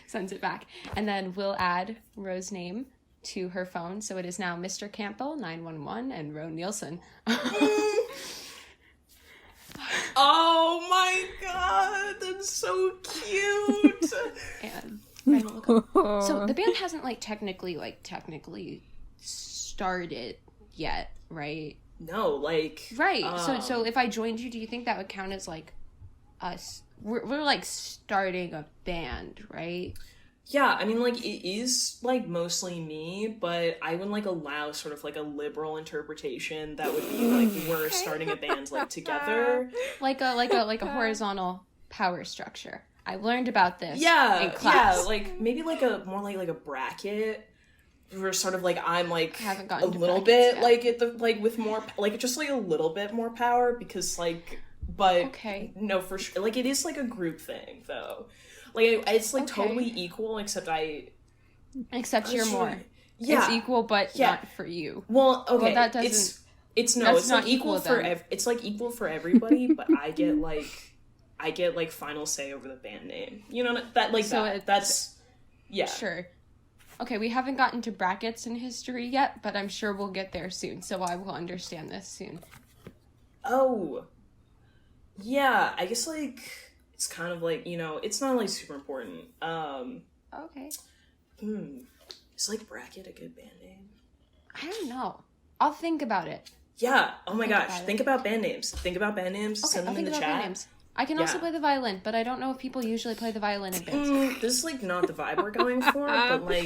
[SPEAKER 4] sends it back. And then we'll add Ro's name to her phone, so it is now Mr. Campbell 911 and Ro Nielsen.
[SPEAKER 2] Oh my god, that's so cute.
[SPEAKER 4] And Ren will look up. So the band hasn't technically started yet, right?
[SPEAKER 2] No,
[SPEAKER 4] right. So if I joined you, do you think that would count as us? We're starting a band, right?
[SPEAKER 2] Yeah, I mean, it is, mostly me, but I wouldn't, allow sort of, a liberal interpretation that would be, we're starting a band, together.
[SPEAKER 4] Like a horizontal power structure. I learned about this in class.
[SPEAKER 2] Yeah, maybe, more like a bracket, where sort of, I'm,
[SPEAKER 4] I haven't
[SPEAKER 2] a
[SPEAKER 4] gotten
[SPEAKER 2] little bit, at the, with more, just, a little bit more power, because, but,
[SPEAKER 4] okay.
[SPEAKER 2] No, for sure, it is, a group thing, though. It's totally equal, except
[SPEAKER 4] you're more.
[SPEAKER 2] Yeah,
[SPEAKER 4] it's equal, but not for you.
[SPEAKER 2] Well, okay,
[SPEAKER 4] well, that doesn't.
[SPEAKER 2] It's not equal for it's equal for everybody, but I get final say over the band name. You know that that's yeah.
[SPEAKER 4] Sure. Okay, we haven't gotten to brackets in history yet, but I'm sure we'll get there soon. So I will understand this soon.
[SPEAKER 2] Oh. Yeah, I guess it's kind of it's not super important.
[SPEAKER 4] Okay.
[SPEAKER 2] Is bracket a good band name?
[SPEAKER 4] I don't know. I'll think about it.
[SPEAKER 2] Yeah. Oh my gosh. Think about band names. Think about band names.
[SPEAKER 4] Okay,
[SPEAKER 2] Send them in the chat.
[SPEAKER 4] I can also play the violin, but I don't know if people usually play the violin in bands.
[SPEAKER 2] This is not the vibe we're going for, but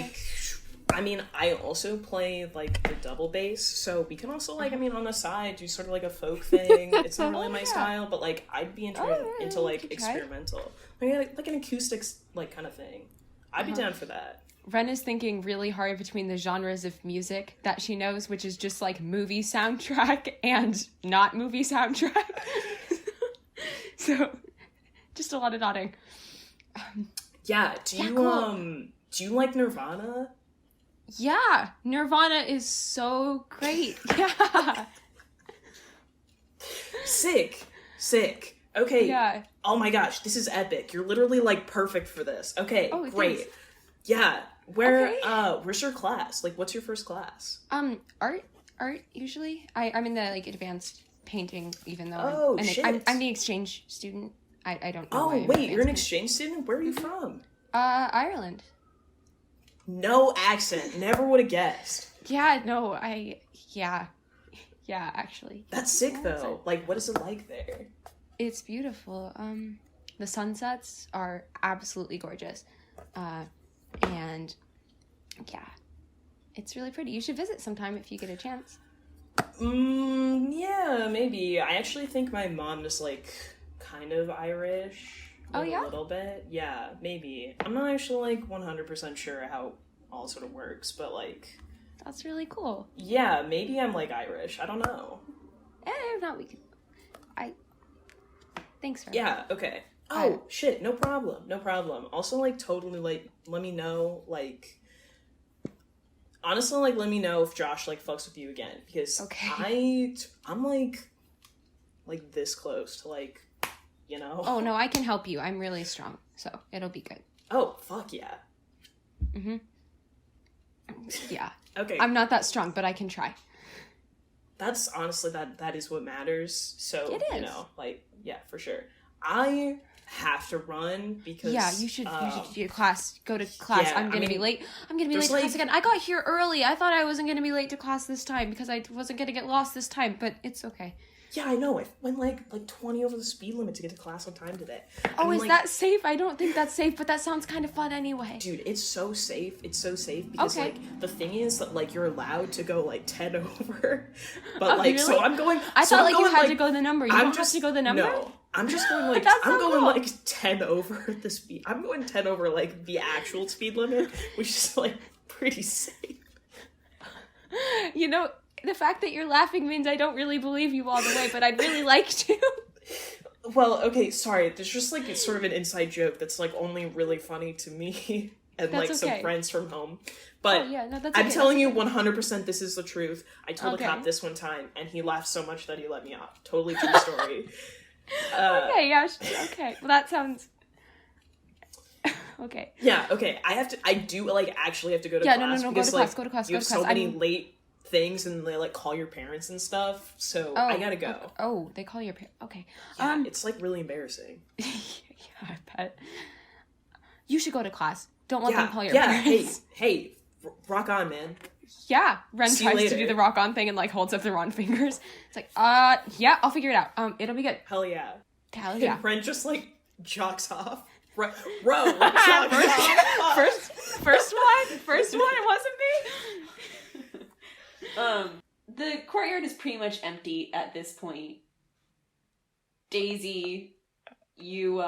[SPEAKER 2] I mean, I also play the double bass, so we can also I mean, on the side do sort of a folk thing. It's not really my style, but I'd be into experimental, like an acoustics kind of thing. I'd be down for that.
[SPEAKER 4] Wrenn is thinking really hard between the genres of music that she knows, which is just movie soundtrack and not movie soundtrack. So, just a lot of nodding.
[SPEAKER 2] Yeah. Do you like Nirvana?
[SPEAKER 4] Yeah, Nirvana is so great. Yeah.
[SPEAKER 2] Sick. Okay.
[SPEAKER 4] Yeah.
[SPEAKER 2] Oh my gosh, this is epic. You're literally great for this. Okay, great.
[SPEAKER 4] Thanks.
[SPEAKER 2] Yeah. Where's your class? What's your first class?
[SPEAKER 4] Art usually. I'm in the advanced painting, even though I'm the exchange student. I don't know.
[SPEAKER 2] Oh wait, you're an exchange student? Where are you from?
[SPEAKER 4] Ireland.
[SPEAKER 2] No accent. Never would have guessed.
[SPEAKER 4] Yeah, no, yeah, actually.
[SPEAKER 2] That's sick though. What is it like there?
[SPEAKER 4] It's beautiful. The sunsets are absolutely gorgeous. And yeah, it's really pretty. You should visit sometime if you get a chance.
[SPEAKER 2] Yeah, maybe. I actually think my mom is kind of Irish.
[SPEAKER 4] Oh yeah?
[SPEAKER 2] A little bit. Yeah, maybe. I'm not actually 100% sure how all sort of works, but
[SPEAKER 4] that's really cool.
[SPEAKER 2] Yeah, maybe I'm Irish. I don't know.
[SPEAKER 4] If not, we can. Thanks for
[SPEAKER 2] Yeah, okay. Oh, shit, no problem. Also, totally, let me know, honestly, let me know if Josh, fucks with you again, because I'm, this close to, you know?
[SPEAKER 4] Oh, no, I can help you. I'm really strong, so it'll be good.
[SPEAKER 2] Oh, fuck yeah.
[SPEAKER 4] Mm-hmm. Yeah.
[SPEAKER 2] Okay.
[SPEAKER 4] I'm not that strong, but I can try.
[SPEAKER 2] That's honestly, that is what matters, so,
[SPEAKER 4] it is.
[SPEAKER 2] You know, yeah, for sure. I have to run because
[SPEAKER 4] you should do class. Go to class.
[SPEAKER 2] Yeah,
[SPEAKER 4] I'm gonna be late. I'm gonna be late to class again. I got here early. I thought I wasn't gonna be late to class this time because I wasn't gonna get lost this time. But it's okay.
[SPEAKER 2] Yeah, I know. I went 20 over the speed limit to get to class on time today.
[SPEAKER 4] Oh, is that safe? I don't think that's safe, but that sounds kind of fun anyway.
[SPEAKER 2] Dude, it's so safe. It's so safe because the thing is that you're allowed to go 10 over. But
[SPEAKER 4] really?
[SPEAKER 2] So I'm going.
[SPEAKER 4] I thought you had to go the number. You don't have to go the number.
[SPEAKER 2] No, I'm just going I'm going 10 over the speed. I'm going 10 over the actual speed limit, which is pretty safe.
[SPEAKER 4] You know, the fact that you're laughing means I don't really believe you all the way, but I'd really like to.
[SPEAKER 2] Well, okay, sorry. There's just it's sort of an inside joke that's only really funny to me and some friends from home. But I'm telling you 100% this is the truth. I told a cop this one time and he laughed so much that he let me off. Totally true story.
[SPEAKER 4] Okay, yeah, okay. Well, that sounds okay.
[SPEAKER 2] Yeah, okay. I do actually have to go to class.
[SPEAKER 4] No,
[SPEAKER 2] because,
[SPEAKER 4] go to class.
[SPEAKER 2] You have so many late things and they call your parents and stuff, so I gotta go.
[SPEAKER 4] Oh, they call your parents. Okay.
[SPEAKER 2] Yeah, it's really embarrassing.
[SPEAKER 4] Yeah, I bet. You should go to class. Don't let them call your
[SPEAKER 2] Yeah,
[SPEAKER 4] parents.
[SPEAKER 2] hey, rock on, man.
[SPEAKER 4] Yeah, Wrenn
[SPEAKER 2] See you
[SPEAKER 4] tries to
[SPEAKER 2] later.
[SPEAKER 4] do the rock on thing and like holds up the wrong fingers. It's like, yeah, I'll figure it out. It'll be good.
[SPEAKER 2] Hell yeah.
[SPEAKER 4] Hell yeah.
[SPEAKER 2] And Wrenn just like jogs off. Row, jogs off.
[SPEAKER 4] First one, it wasn't me.
[SPEAKER 6] The courtyard is pretty much empty at this point. Daisy, you,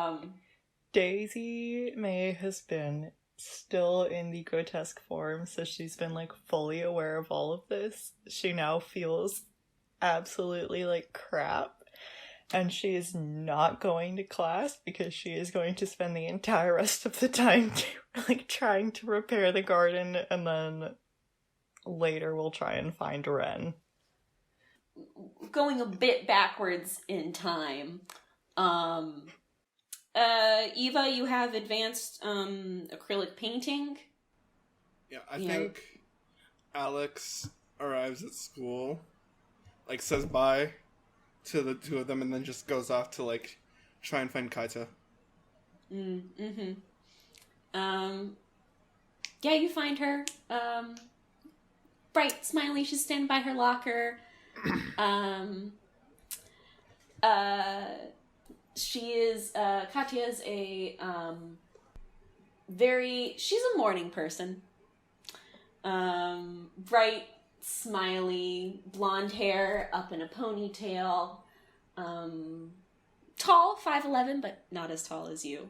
[SPEAKER 5] Daisy May has been still in the grotesque form, so she's been like fully aware of all of this. She now feels absolutely like crap, and she is not going to class because she is going to spend the entire rest of the time like trying to repair the garden, and then later we'll try and find Wrenn.
[SPEAKER 6] going a bit backwards in time. Eva, you have advanced acrylic painting.
[SPEAKER 3] Yeah, I think Alex arrives at school, like says bye to the two of them, and then just goes off to like try and find Kaita.
[SPEAKER 6] Yeah, you find her. Bright, smiley. She's standing by her locker. She is, Katya's she's a morning person. Bright, smiley, blonde hair up in a ponytail. Tall, 5'11", but not as tall as you.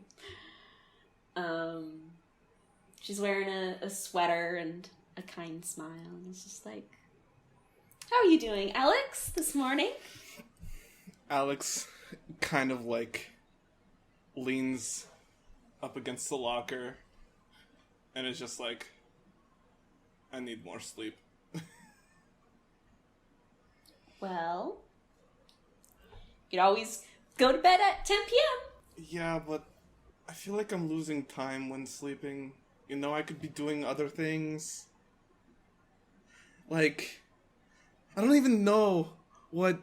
[SPEAKER 6] She's wearing a sweater and a kind smile, and it's just like, how are you doing, Alex, this morning?
[SPEAKER 3] Alex kind of like leans up against the locker and is just like, I need more sleep.
[SPEAKER 6] Well, you could always go to bed at 10 p.m.
[SPEAKER 3] Yeah, but I feel like I'm losing time when sleeping. You know, I could be doing other things. Like, I don't even know what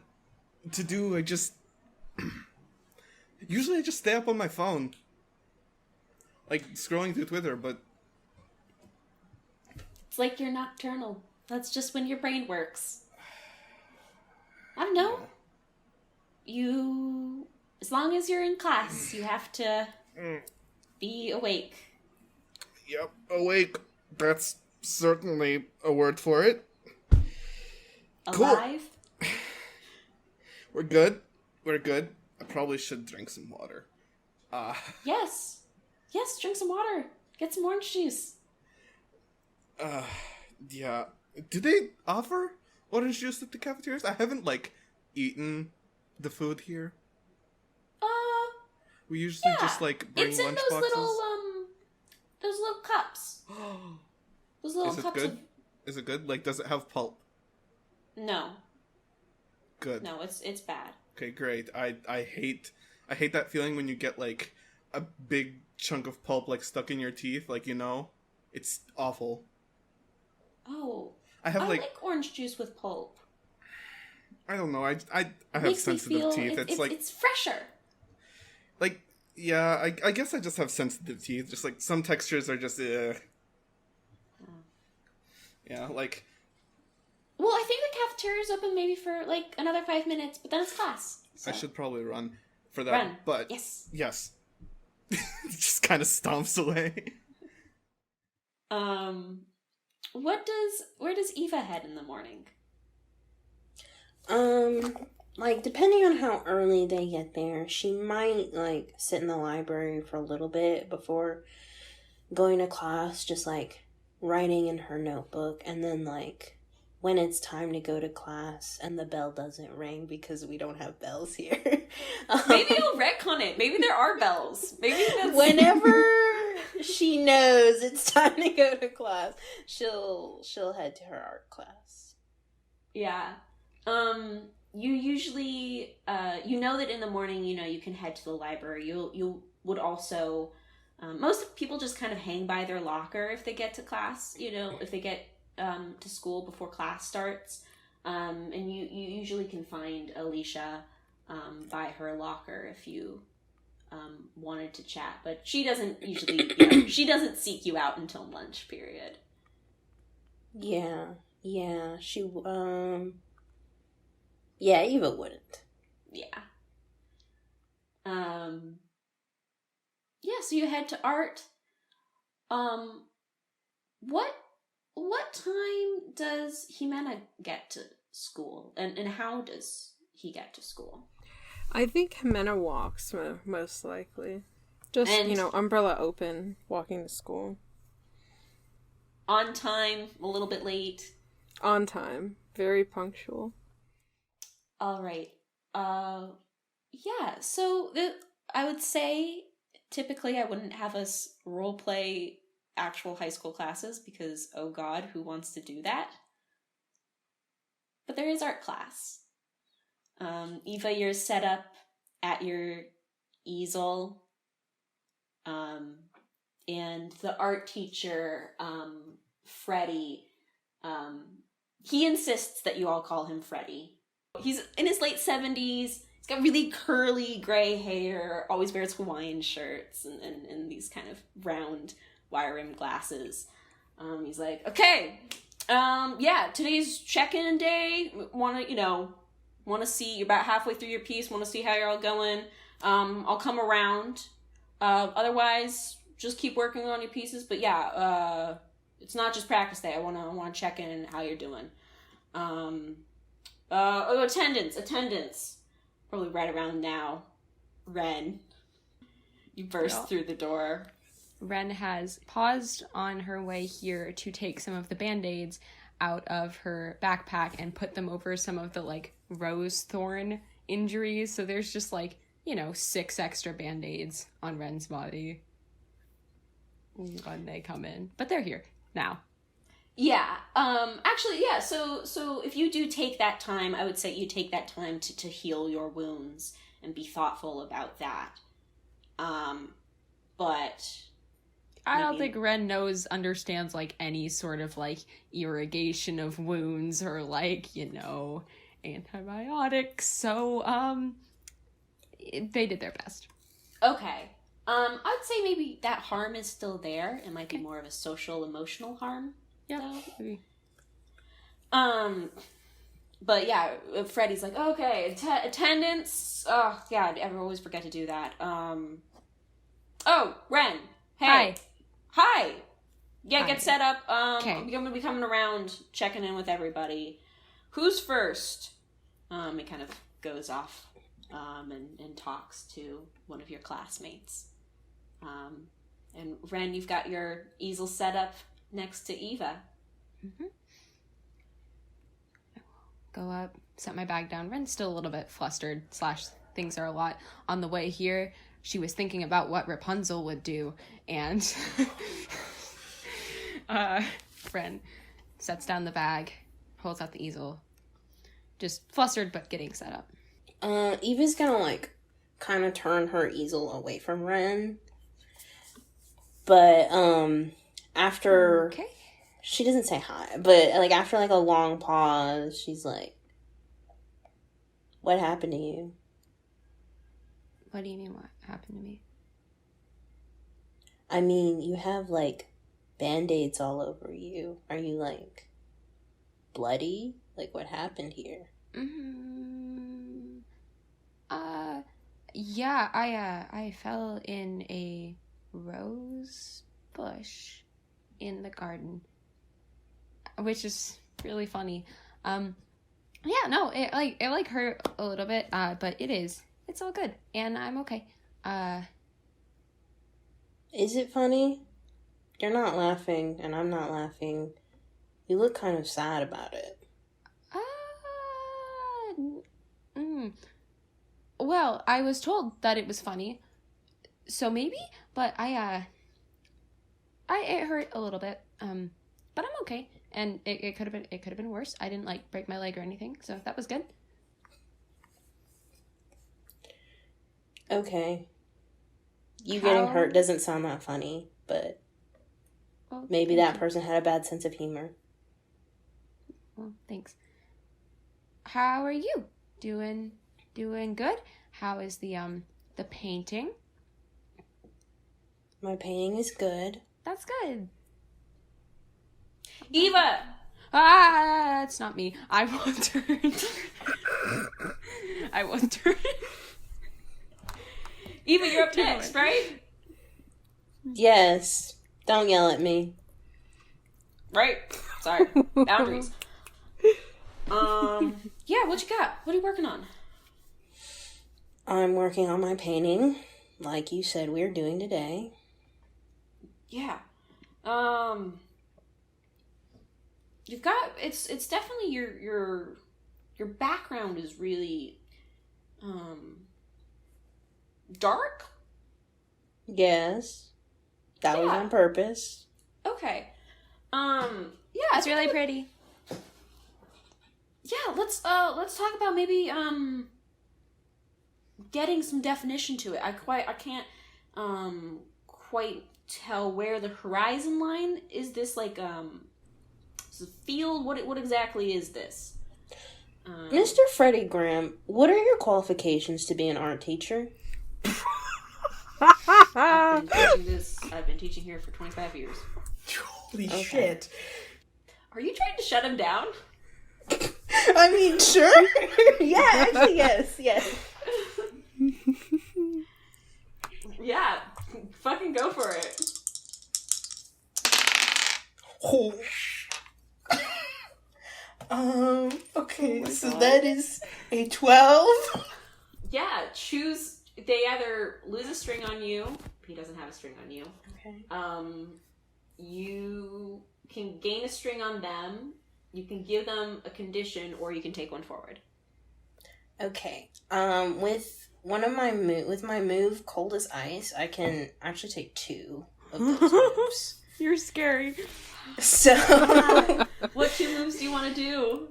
[SPEAKER 3] to do. Usually I just stay up on my phone. Like, scrolling through Twitter, but...
[SPEAKER 6] It's like you're nocturnal. That's just when your brain works. I don't know. You... As long as you're in class, you have to be awake.
[SPEAKER 3] Yep, awake. That's certainly a word for it.
[SPEAKER 6] Alive?
[SPEAKER 3] Cool. We're good. We're good. I probably should drink some water.
[SPEAKER 6] Yes. Yes, drink some water. Get some orange juice.
[SPEAKER 3] Yeah. Do they offer orange juice at the cafeterias? I haven't, like, eaten the food here. We usually just, like, bring
[SPEAKER 6] it's in
[SPEAKER 3] lunch
[SPEAKER 6] those
[SPEAKER 3] boxes.
[SPEAKER 6] those little cups. Those little
[SPEAKER 3] Is it
[SPEAKER 6] cups
[SPEAKER 3] good? Is it good? Like, does it have pulp?
[SPEAKER 6] No.
[SPEAKER 3] Good.
[SPEAKER 6] No, it's bad.
[SPEAKER 3] Okay, great. I hate that feeling when you get, like, a big chunk of pulp, like, stuck in your teeth. Like, you know? It's awful.
[SPEAKER 6] Oh.
[SPEAKER 3] I like
[SPEAKER 6] orange juice with pulp.
[SPEAKER 3] I don't know. I have
[SPEAKER 6] Makes me
[SPEAKER 3] sensitive
[SPEAKER 6] feel
[SPEAKER 3] teeth. It's like
[SPEAKER 6] it's fresher.
[SPEAKER 3] like yeah. I guess I just have sensitive teeth. Just like some textures are just yeah. Like.
[SPEAKER 6] Well, I think the cafeteria's open maybe for like another 5 minutes, but then it's class. So.
[SPEAKER 3] I should probably run for that.
[SPEAKER 6] Run.
[SPEAKER 3] But yes. Just kind of stomps away.
[SPEAKER 6] Where does Eva head in the morning?
[SPEAKER 7] Like, depending on how early they get there, she might, like, sit in the library for a little bit before going to class, just, like, writing in her notebook, and then, like, when it's time to go to class and the bell doesn't ring because we don't have bells here.
[SPEAKER 6] Maybe you'll retcon it. Maybe there are bells. Maybe that's...
[SPEAKER 7] Whenever she knows it's time to go to class, she'll head to her art class.
[SPEAKER 6] Yeah. You usually, you know that in the morning, you know, you can head to the library. You would also, most people just kind of hang by their locker if they get to class, you know, if they get to school before class starts. And you usually can find Alicia by her locker if you wanted to chat, but she doesn't usually, she doesn't seek you out until lunch period.
[SPEAKER 7] Yeah, she, yeah, Eva wouldn't.
[SPEAKER 6] Yeah. Yeah, so you head to art. What time does Ximena get to school? And how does he get to school?
[SPEAKER 8] I think Ximena walks, most likely. Just, umbrella open, walking to school.
[SPEAKER 6] On time, a little bit late?
[SPEAKER 8] On time. Very punctual.
[SPEAKER 6] All right. Yeah, so I would say typically I wouldn't have us role play actual high school classes because, oh god, who wants to do that? But there is art class. Eva, you're set up at your easel. And the art teacher, Freddie, he insists that you all call him Freddie. He's in his late 70s. He's got really curly gray hair, always wears Hawaiian shirts and these kind of round wire-rimmed glasses. He's like, okay, yeah, today's check-in day. Want to see, you're about halfway through your piece, want to see how you're all going. I'll come around. Otherwise, just keep working on your pieces. But yeah, it's not just practice day. I want to check in how you're doing. Attendance. Probably right around now. Wrenn. You burst through the door.
[SPEAKER 4] Wrenn has paused on her way here to take some of the Band-Aids out of her backpack and put them over some of the, rose thorn injuries. So there's just, 6 extra Band-Aids on Wren's body when they come in. But they're here now.
[SPEAKER 6] Yeah. Actually, yeah. So if you do take that time, I would say you take that time to heal your wounds and be thoughtful about that. But
[SPEAKER 4] I don't think Wrenn understands any sort of irrigation of wounds or antibiotics. So they did their best.
[SPEAKER 6] Okay. I'd say maybe that harm is still there. It might be more of a social, emotional harm.
[SPEAKER 4] Yeah. Maybe.
[SPEAKER 6] But yeah, Freddie's like, okay, attendance. Oh god, I always forget to do that. Oh, Wrenn. Hey. Hi. Yeah,
[SPEAKER 4] Hi.
[SPEAKER 6] Get set up.
[SPEAKER 4] Okay.
[SPEAKER 6] I'm gonna be coming around, checking in with everybody. Who's first? It kind of goes off, and talks to one of your classmates. And Wrenn, you've got your easel set up next to Eva.
[SPEAKER 4] Mm-hmm. Go up, set my bag down. Wren's still a little bit flustered, / things are a lot. On the way here, she was thinking about what Rapunzel would do, and Wrenn sets down the bag, holds out the easel. Just flustered, but getting set up.
[SPEAKER 7] Eva's gonna, kind of turn her easel away from Wrenn. But, after...
[SPEAKER 4] Okay.
[SPEAKER 7] She doesn't say hi, but, after, a long pause, she's like, what happened to you?
[SPEAKER 4] What do you mean, what happened to me?
[SPEAKER 7] I mean, you have, Band-Aids all over you. Are you, bloody? What happened here?
[SPEAKER 4] Yeah, I fell in a rose bush in the garden, which is really funny. Yeah, no, it hurt a little bit, but it's all good, and I'm okay.
[SPEAKER 7] Is it funny? You're not laughing, and I'm not laughing. You look kind of sad about it.
[SPEAKER 4] Well, I was told that it was funny, so maybe, but it hurt a little bit, but I'm okay, and it could have been worse. I didn't break my leg or anything, so that was good.
[SPEAKER 7] Okay. You getting hurt doesn't sound that funny, but maybe that person had a bad sense of humor.
[SPEAKER 4] Well, thanks. How are you? Doing good? How is the painting?
[SPEAKER 7] My painting is good.
[SPEAKER 4] That's good.
[SPEAKER 1] Eva! Ah, it's not me. I will turn. I will turn. Eva, you're up next, right?
[SPEAKER 7] Yes. Don't yell at me.
[SPEAKER 1] Right. Sorry. Boundaries. Yeah, what you got? What are you working on?
[SPEAKER 7] I'm working on my painting, like you said we're doing today.
[SPEAKER 1] Yeah. You've got it's definitely your background is really dark.
[SPEAKER 7] Yes. That was on purpose.
[SPEAKER 1] Okay. Yeah,
[SPEAKER 4] It's really pretty.
[SPEAKER 1] Yeah, let's talk about maybe getting some definition to it. I can't quite tell where the horizon line is. This like is a field? What exactly is this?
[SPEAKER 7] Mr. Freddie Graham, what are your qualifications to be an art teacher?
[SPEAKER 1] I've been teaching here for 25 years.
[SPEAKER 2] Holy shit.
[SPEAKER 1] Are you trying to shut him down?
[SPEAKER 7] I mean, sure. Yeah, actually, yes.
[SPEAKER 1] Yeah, fucking go for it.
[SPEAKER 2] Okay, so that is a 12.
[SPEAKER 1] Yeah, choose. They either lose a string on you. He doesn't have a string on you.
[SPEAKER 7] Okay.
[SPEAKER 1] You can gain a string on them. You can give them a condition, or you can take one forward.
[SPEAKER 7] Okay. With my move, Cold as Ice, I can actually take 2 of those moves.
[SPEAKER 4] You're scary.
[SPEAKER 7] So,
[SPEAKER 1] What 2 moves do you want to do?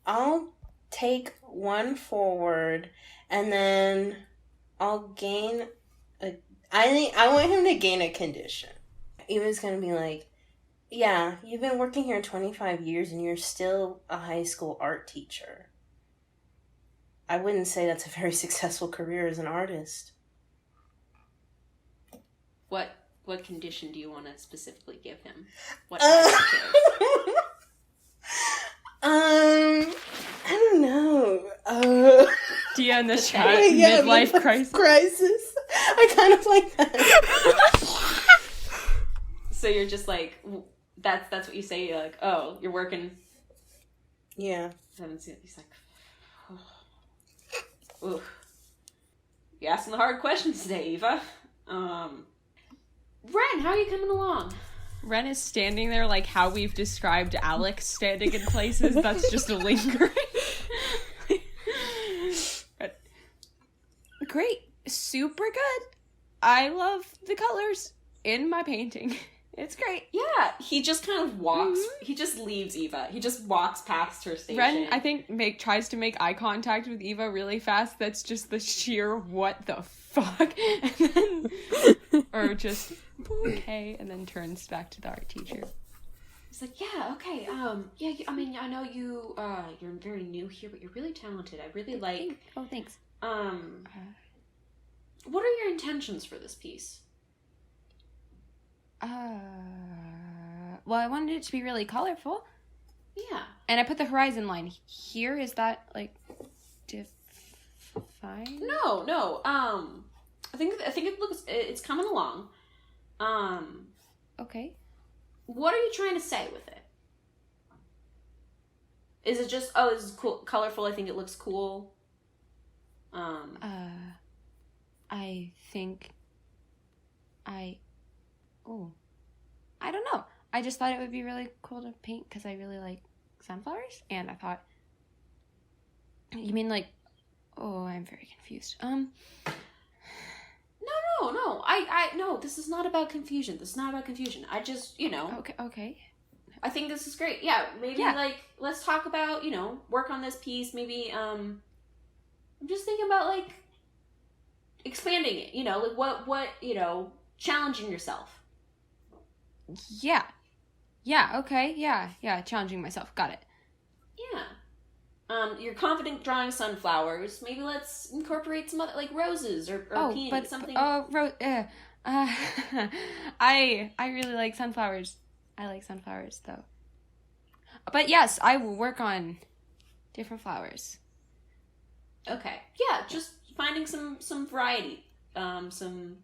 [SPEAKER 7] I'll take 1 forward, and then I'll gain I want him to gain a condition. He was gonna be like, yeah, you've been working here 25 years and you're still a high school art teacher. I wouldn't say that's a very successful career as an artist.
[SPEAKER 1] What condition do you want to specifically give him? What adjective?
[SPEAKER 7] I don't know.
[SPEAKER 4] Do you in the chat? Midlife crisis.
[SPEAKER 7] I kind of like that.
[SPEAKER 1] So you're just like, that's what you say. You're like, oh, you're working.
[SPEAKER 7] Yeah.
[SPEAKER 1] I haven't seen it. He's like, oh. Ooh. You're asking the hard questions today, Eva. Wrenn, how are you coming along?
[SPEAKER 4] Wrenn is standing there like how we've described Alex standing in places. That's just a lingering. Great. Super good. I love the colors in my painting. It's great.
[SPEAKER 1] Yeah, he just kind of walks. Mm-hmm. He just leaves Eva. He just walks past her station.
[SPEAKER 4] Wrenn, I think, tries to make eye contact with Eva really fast. That's just the sheer what the fuck. And then, or just, okay, and then turns back to the art teacher.
[SPEAKER 1] He's like, yeah, okay, yeah, I mean, I know you're very new here, but you're really talented. I really like...
[SPEAKER 4] Oh, thanks.
[SPEAKER 1] What are your intentions for this piece?
[SPEAKER 4] Well, I wanted it to be really colorful.
[SPEAKER 1] Yeah.
[SPEAKER 4] And I put the horizon line here. Is that, like, defined?
[SPEAKER 1] No. I think it's coming along.
[SPEAKER 4] Okay.
[SPEAKER 1] What are you trying to say with it? Is it just, oh, this is cool, colorful, I think it looks cool?
[SPEAKER 4] I think I don't know. I just thought it would be really cool to paint because I really like sunflowers, and I thought, you mean like, oh, I'm very confused.
[SPEAKER 1] No. No, this is not about confusion. I just,
[SPEAKER 4] Okay.
[SPEAKER 1] I think this is great. Yeah, maybe, like, let's talk about, work on this piece. Maybe, I'm just thinking about, like, expanding it, like, what, challenging yourself.
[SPEAKER 4] Yeah, okay, yeah, challenging myself. Got it.
[SPEAKER 1] Yeah.
[SPEAKER 6] You're confident drawing sunflowers. Maybe let's incorporate some other, like roses or peonies, something.
[SPEAKER 4] I really like sunflowers. I like sunflowers, though. But yes, I will work on different flowers.
[SPEAKER 6] Okay. Yeah, just finding some variety. Some...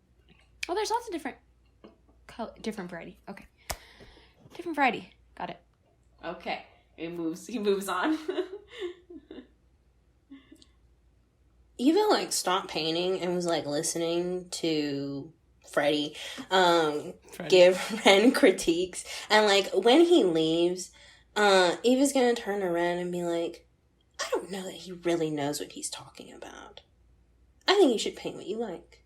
[SPEAKER 4] Well, there's lots of different variety. Okay. Different variety. Got it.
[SPEAKER 6] Okay. He moves on.
[SPEAKER 7] Eva, like, stopped painting and was, like, listening to Freddie give Wrenn critiques. And, like, when he leaves, Eva's gonna turn around and be like, I don't know that he really knows what he's talking about. I think you should paint what you like.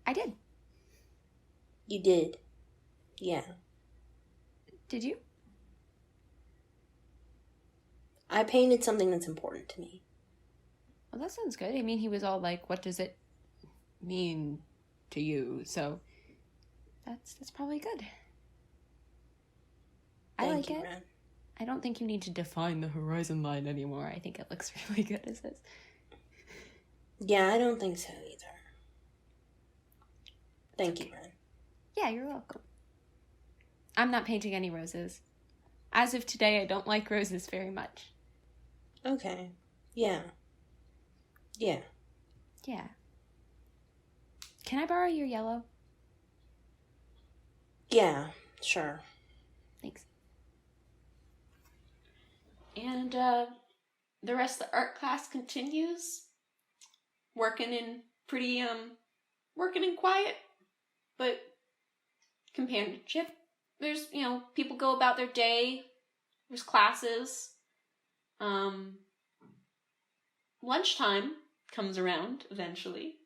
[SPEAKER 4] I did.
[SPEAKER 7] You did. Yeah.
[SPEAKER 4] Did you?
[SPEAKER 7] I painted something that's important to me.
[SPEAKER 4] Well, that sounds good. I mean, he was all like, what does it mean to you? So that's probably good. I like it.
[SPEAKER 7] Wrenn.
[SPEAKER 4] I don't think you need to define the horizon line anymore. I think it looks really good as is.
[SPEAKER 7] Yeah, I don't think so either. Thank you, Wrenn.
[SPEAKER 4] Yeah, you're welcome. I'm not painting any roses. As of today, I don't like roses very much.
[SPEAKER 7] Okay. Yeah. Yeah.
[SPEAKER 4] Yeah. Can I borrow your yellow?
[SPEAKER 7] Yeah, sure.
[SPEAKER 4] Thanks.
[SPEAKER 6] And the rest of the art class continues. Working in quiet, but companionship. There's, people go about their day. There's classes. Lunchtime comes around eventually.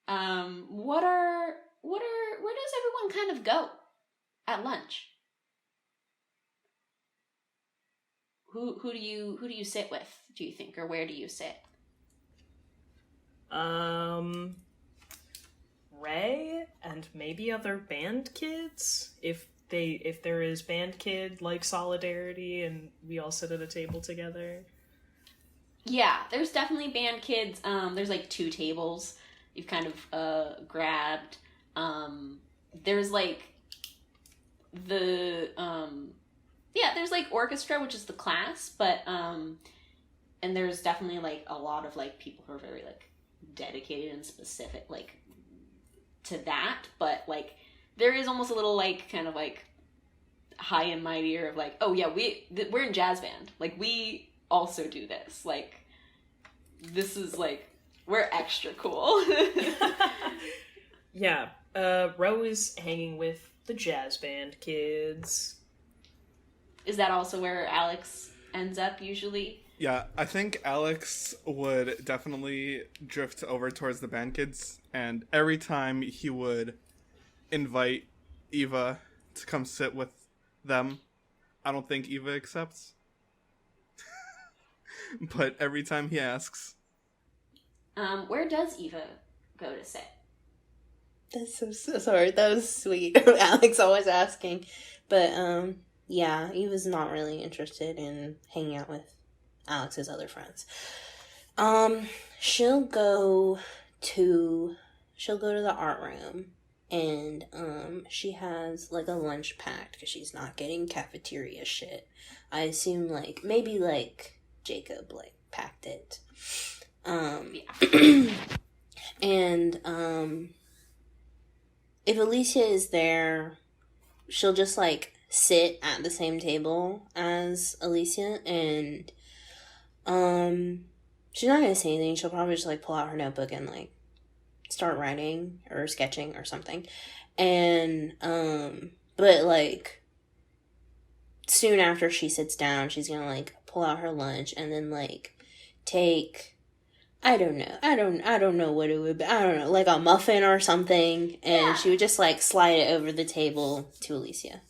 [SPEAKER 6] Where does everyone kind of go at lunch? Who do you sit with, do you think, or where do you sit?
[SPEAKER 2] Ray and maybe other band kids, if there is band kid like solidarity and we all sit at a table together.
[SPEAKER 6] Yeah, there's definitely band kids. There's like 2 tables you've kind of grabbed. There's like there's like orchestra, which is the class, but and there's definitely like a lot of like people who are very like dedicated and specific like to that, but like there is almost a little like kind of like high and mightier of like, oh yeah, we're in jazz band, like we also do this, like this is like we're extra cool.
[SPEAKER 2] Yeah, Ro is hanging with the jazz band kids.
[SPEAKER 6] Is that also where Alex ends up usually?
[SPEAKER 3] Yeah, I think Alex would definitely drift over towards the band kids, and every time he would invite Eva to come sit with them, I don't think Eva accepts. But every time he asks.
[SPEAKER 6] Where does Eva go to sit?
[SPEAKER 7] That's so sorry. That was sweet. Alex always asking. But, yeah, Eva's not really interested in hanging out with Alex's other friends. She'll go to the art room, and she has like a lunch packed because she's not getting cafeteria shit. I assume like maybe like Jacob like packed it. And if Alicia is there, she'll just like sit at the same table as Alicia, and she's not gonna say anything. She'll probably just like pull out her notebook and like start writing or sketching or something. And but like soon after she sits down, she's gonna like pull out her lunch and then like take I don't know what it would be. I don't know, like a muffin or something, and she would just like slide it over the table to Alicia.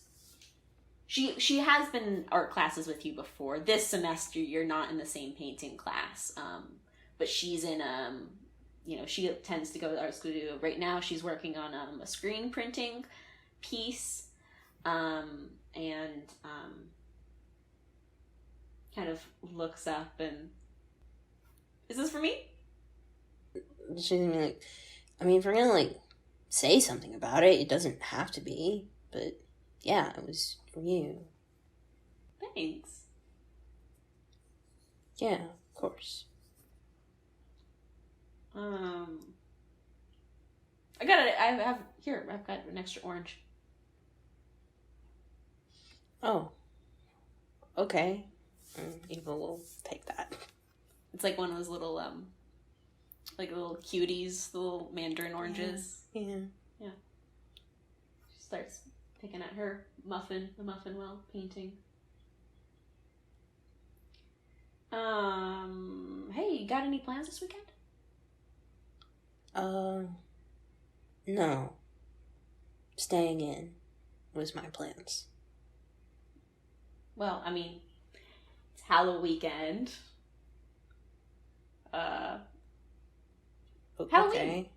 [SPEAKER 6] She has been in art classes with you before. This semester, you're not in the same painting class, but she's in she tends to go to the art studio. Right now, she's working on a screen printing piece, and kind of looks up and... Is this for me?
[SPEAKER 7] She's gonna be like, I mean, if we're gonna, like, say something about it, it doesn't have to be, but yeah, it was for you.
[SPEAKER 6] Thanks.
[SPEAKER 7] Yeah, of course.
[SPEAKER 6] I got it. I've got an extra orange.
[SPEAKER 7] Oh. Okay. Eva will take that.
[SPEAKER 6] It's like one of those little, like little cuties, the little mandarin oranges.
[SPEAKER 7] Yeah.
[SPEAKER 6] She starts picking at her muffin, the muffin well, painting. Hey, got any plans this weekend?
[SPEAKER 7] No. Staying in was my plans.
[SPEAKER 6] Well, I mean, it's Halloween weekend.
[SPEAKER 7] Okay.
[SPEAKER 6] Halloween.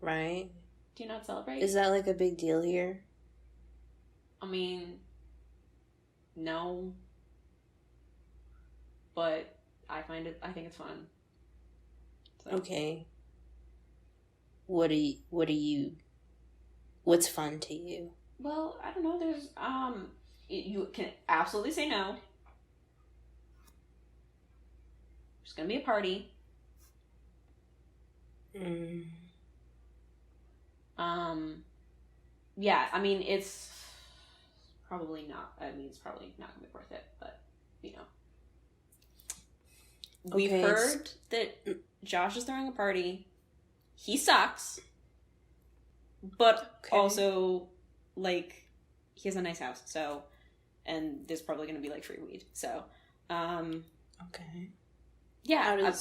[SPEAKER 7] Right.
[SPEAKER 6] Do you not celebrate?
[SPEAKER 7] Is that like a big deal here?
[SPEAKER 6] I mean, no. But I think it's fun. So.
[SPEAKER 7] Okay. What's fun to you?
[SPEAKER 6] Well, I don't know. There's you can absolutely say no. There's gonna be a party. Yeah, I mean it's probably not gonna be worth it, but you know. We've heard that Josh is throwing a party. He sucks. But also, like, he has a nice house, so, and there's probably going to be, like, free weed, so,
[SPEAKER 7] Okay.
[SPEAKER 6] Yeah.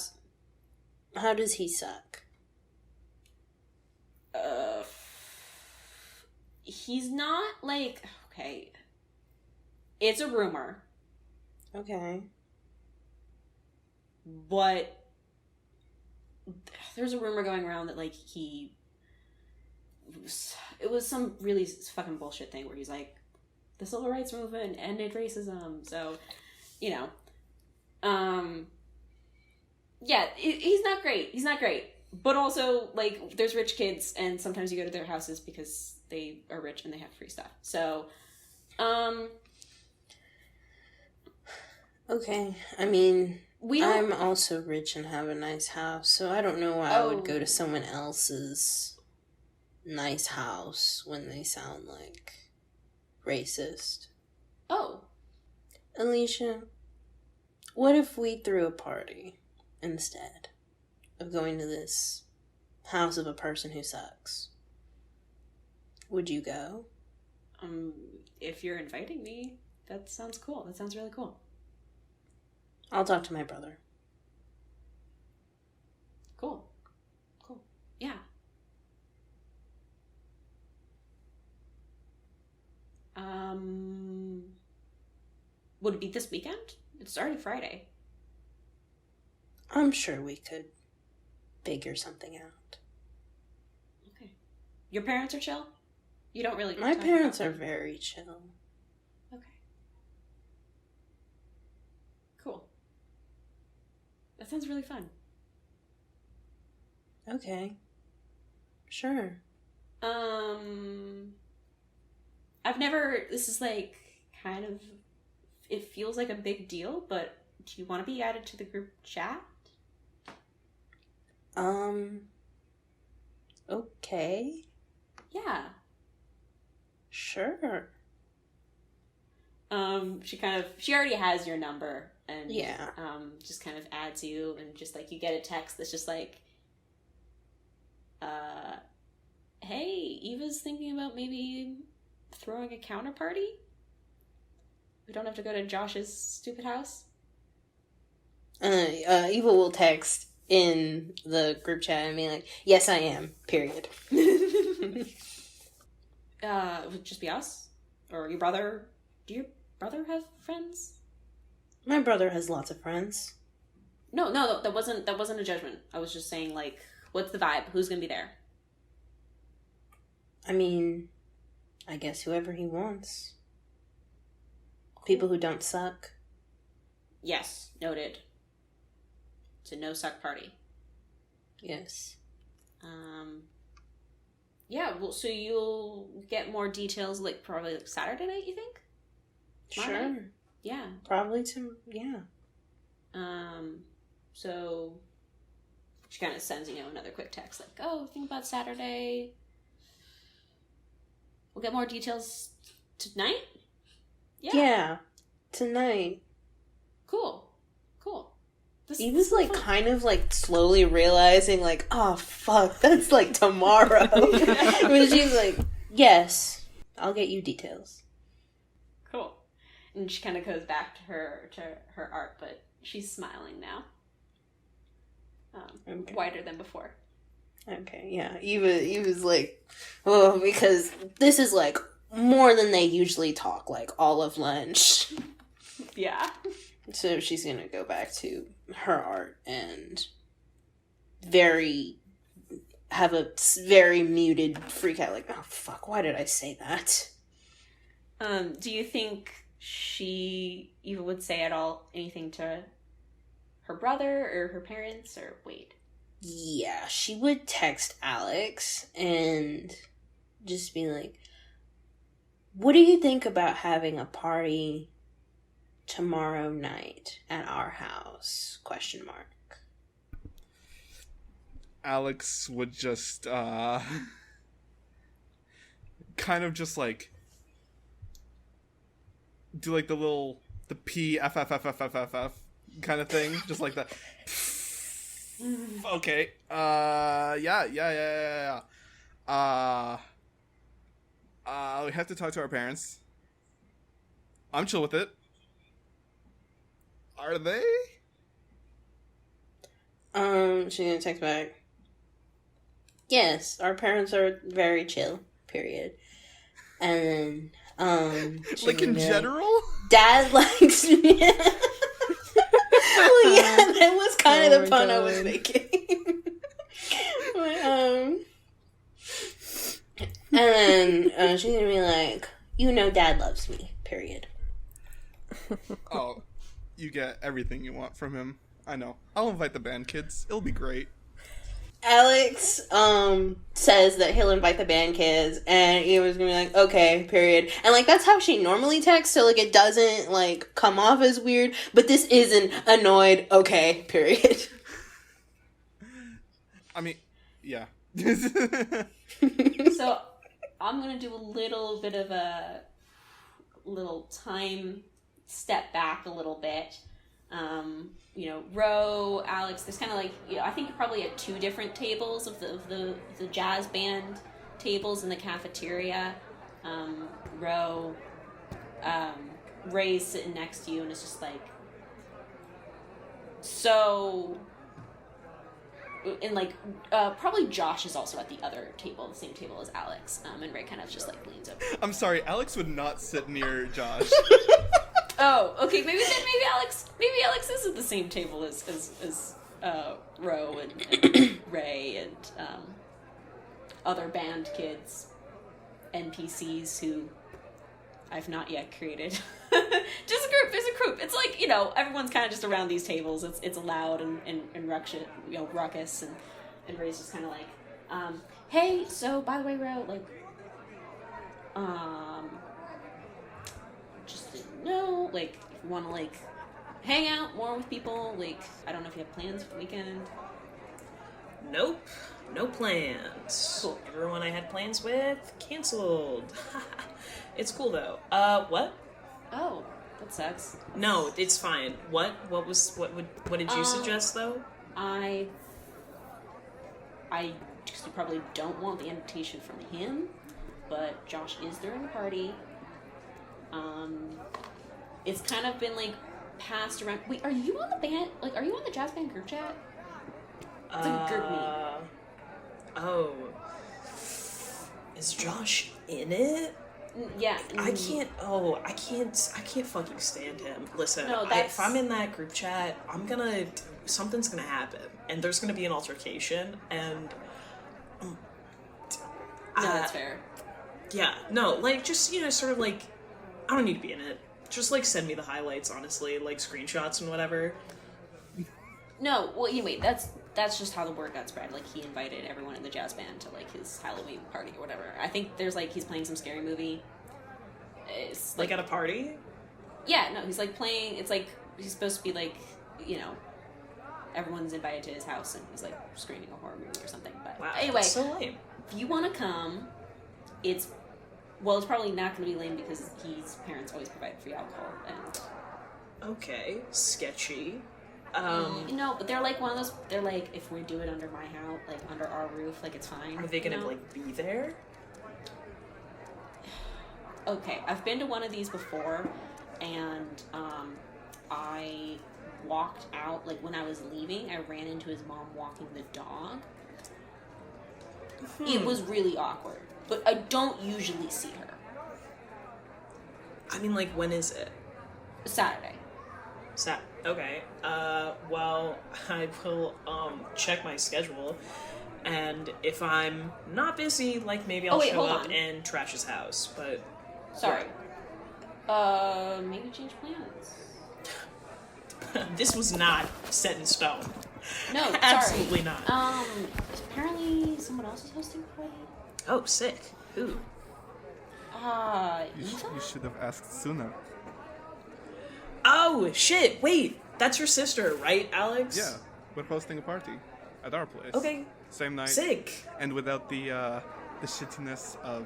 [SPEAKER 7] How does he suck?
[SPEAKER 6] He's not, like, okay, it's a rumor.
[SPEAKER 7] Okay.
[SPEAKER 6] But there's a rumor going around that, like, it was some really fucking bullshit thing where he's like, the civil rights movement ended racism, so, you know, yeah, he's not great, but also, like, there's rich kids, and sometimes you go to their houses because they are rich and they have free stuff, so,
[SPEAKER 7] Okay, I mean, I'm also rich and have a nice house, so I don't know why I would go to someone else's nice house when they sound like racist.
[SPEAKER 6] Oh.
[SPEAKER 7] Alicia, what if we threw a party instead of going to this house of a person who sucks? Would you go?
[SPEAKER 6] If you're inviting me, that sounds cool. That sounds really cool.
[SPEAKER 7] I'll talk to my brother.
[SPEAKER 6] Cool. Yeah. Would it be this weekend? It's already Friday.
[SPEAKER 7] I'm sure we could figure something out.
[SPEAKER 6] Okay. Your parents are chill? You don't really...
[SPEAKER 7] My parents are very chill.
[SPEAKER 6] Okay. Cool. That sounds really fun.
[SPEAKER 7] Okay. Sure.
[SPEAKER 6] This is like kind of, it feels like a big deal, but do you want to be added to the group chat?
[SPEAKER 7] Okay.
[SPEAKER 6] Yeah.
[SPEAKER 7] Sure.
[SPEAKER 6] She already has your number and
[SPEAKER 7] yeah.
[SPEAKER 6] Just kind of adds you and just like you get a text that's just like, hey, Eva's thinking about maybe throwing a counter party? We don't have to go to Josh's stupid house?
[SPEAKER 7] Eva will text in the group chat and be like, yes, I am, period.
[SPEAKER 6] Would it just be us? Or your brother? Do your brother have friends?
[SPEAKER 7] My brother has lots of friends.
[SPEAKER 6] No, that wasn't a judgment. I was just saying, like, what's the vibe? Who's gonna be there?
[SPEAKER 7] I mean, I guess whoever he wants. Cool. People who don't suck.
[SPEAKER 6] Yes, noted. It's a no-suck party.
[SPEAKER 7] Yes.
[SPEAKER 6] Yeah, well, so you'll get more details, like, probably like Saturday night, you think? Tomorrow
[SPEAKER 7] Sure.
[SPEAKER 6] night? Yeah.
[SPEAKER 7] Probably yeah.
[SPEAKER 6] So she kind of sends, another quick text, like, oh, think about Saturday. We'll get more details tonight?
[SPEAKER 7] Yeah. Tonight.
[SPEAKER 6] Cool.
[SPEAKER 7] He was, like, kind of, like, slowly realizing, like, oh, fuck, that's, like, tomorrow. But she's like, yes, I'll get you details.
[SPEAKER 6] Cool. And she kind of goes back to her art, but she's smiling now.
[SPEAKER 7] Okay.
[SPEAKER 6] Wider than before.
[SPEAKER 7] Okay, yeah. Eva's like, oh, because this is, like, more than they usually talk, like, all of lunch.
[SPEAKER 6] Yeah.
[SPEAKER 7] So she's gonna go back to her art and have a very muted freak out, like, oh, fuck, why did I say that?
[SPEAKER 6] Do you think Eva would say at all anything to her brother or her parents, or wait?
[SPEAKER 7] Yeah, she would text Alex and just be like, what do you think about having a party tomorrow night at our house? ?
[SPEAKER 3] Alex would just, kind of just, like, do, like, the PFFFFFF kind of thing, just like that. Okay, yeah. We have to talk to our parents. I'm chill with it. Are they?
[SPEAKER 7] She's gonna text back, yes, our parents are very chill, period. And then,
[SPEAKER 3] like, in general?
[SPEAKER 7] Dad likes me. Well, yeah, that was kind of the pun I was making. But, and then she's gonna be like, Dad loves me, period.
[SPEAKER 3] Oh, you get everything you want from him. I know. I'll invite the band kids. It'll be great.
[SPEAKER 7] Alex says that he'll invite the band kids, and Eva's gonna be like, okay, period. And, like, that's how she normally texts, so, like, it doesn't, like, come off as weird, but this is an annoyed, okay, period.
[SPEAKER 3] I mean, yeah.
[SPEAKER 6] So I'm gonna do a little bit of a little time step back a little bit. Ro, Alex, there's kind of like, I think you're probably at two different tables of the jazz band tables in the cafeteria. Ro, Ray's sitting next to you, and it's just like, so, and like, probably Josh is also at the other table, the same table as Alex, and Ray kind of just like leans over.
[SPEAKER 3] I'm sorry, Alex would not sit near Josh.
[SPEAKER 6] Oh, okay. Maybe Alex is at the same table as Ro and Ray and other band kids, NPCs who I've not yet created. Just a group. There's a group. It's like, everyone's kind of just around these tables. It's loud and ruckus, and Ray's just kind of like, hey, so by the way, Ro, like, just didn't know, like, if you want to, like, hang out more with people, like, I don't know if you have plans for the weekend.
[SPEAKER 2] Nope, no plans.
[SPEAKER 6] Cool.
[SPEAKER 2] Everyone I had plans with canceled. It's cool though. What?
[SPEAKER 6] Oh, that sucks.
[SPEAKER 2] No, it's fine. What did you suggest though?
[SPEAKER 6] I just probably don't want the invitation from him, but Josh is throwing a party. It's kind of been like passed around. Wait, are you on the band? Like, are you on the jazz band group chat? It's like a group meet.
[SPEAKER 2] Oh, is Josh in it?
[SPEAKER 6] Yeah.
[SPEAKER 2] I can't fucking stand him. Listen,
[SPEAKER 6] No,
[SPEAKER 2] if I'm in that group chat, something's gonna happen, and there's gonna be an altercation, and
[SPEAKER 6] No, that's fair.
[SPEAKER 2] yeah, no, like, just, sort of like, I don't need to be in it. Just, like, send me the highlights, honestly, like, screenshots and whatever.
[SPEAKER 6] No, well, anyway, that's just how the word got spread. Like, he invited everyone in the jazz band to, like, his Halloween party or whatever. I think there's, like, he's playing some scary movie. It's,
[SPEAKER 2] Like, at a party?
[SPEAKER 6] Yeah, no, he's, like, playing, it's, like, he's supposed to be, like, you know, everyone's invited to his house and he's, like, screening a horror movie or something. But
[SPEAKER 2] Wow,
[SPEAKER 6] anyway,
[SPEAKER 2] that's so lame.
[SPEAKER 6] if you want to come, it's probably not going to be lame because his parents always provide free alcohol. And
[SPEAKER 2] Okay, sketchy.
[SPEAKER 6] no, but they're like one of those. They're like, if we do it under my house, like under our roof, like it's fine.
[SPEAKER 2] Are they gonna,
[SPEAKER 6] you know?
[SPEAKER 2] like, be there?
[SPEAKER 6] Okay, I've been to one of these before, and I walked out. Like when I was leaving, I ran into his mom walking the dog. It was really awkward, but I don't usually see her.
[SPEAKER 2] I mean, like, when is it?
[SPEAKER 6] Saturday.
[SPEAKER 2] Okay. Well, I will, check my schedule, and if I'm not busy, like, maybe I'll show up and trash his house, but...
[SPEAKER 6] Sorry. Maybe change plans.
[SPEAKER 2] This was not set in stone.
[SPEAKER 6] No, sorry.
[SPEAKER 2] Absolutely not.
[SPEAKER 6] Apparently someone else is hosting a party.
[SPEAKER 2] Oh, sick. Who?
[SPEAKER 3] You should have asked sooner.
[SPEAKER 2] Oh, shit, wait! That's your sister, right, Alex?
[SPEAKER 3] Yeah, we're hosting a party at our place.
[SPEAKER 2] Okay.
[SPEAKER 3] Same night.
[SPEAKER 2] Sick!
[SPEAKER 3] And without the shittiness of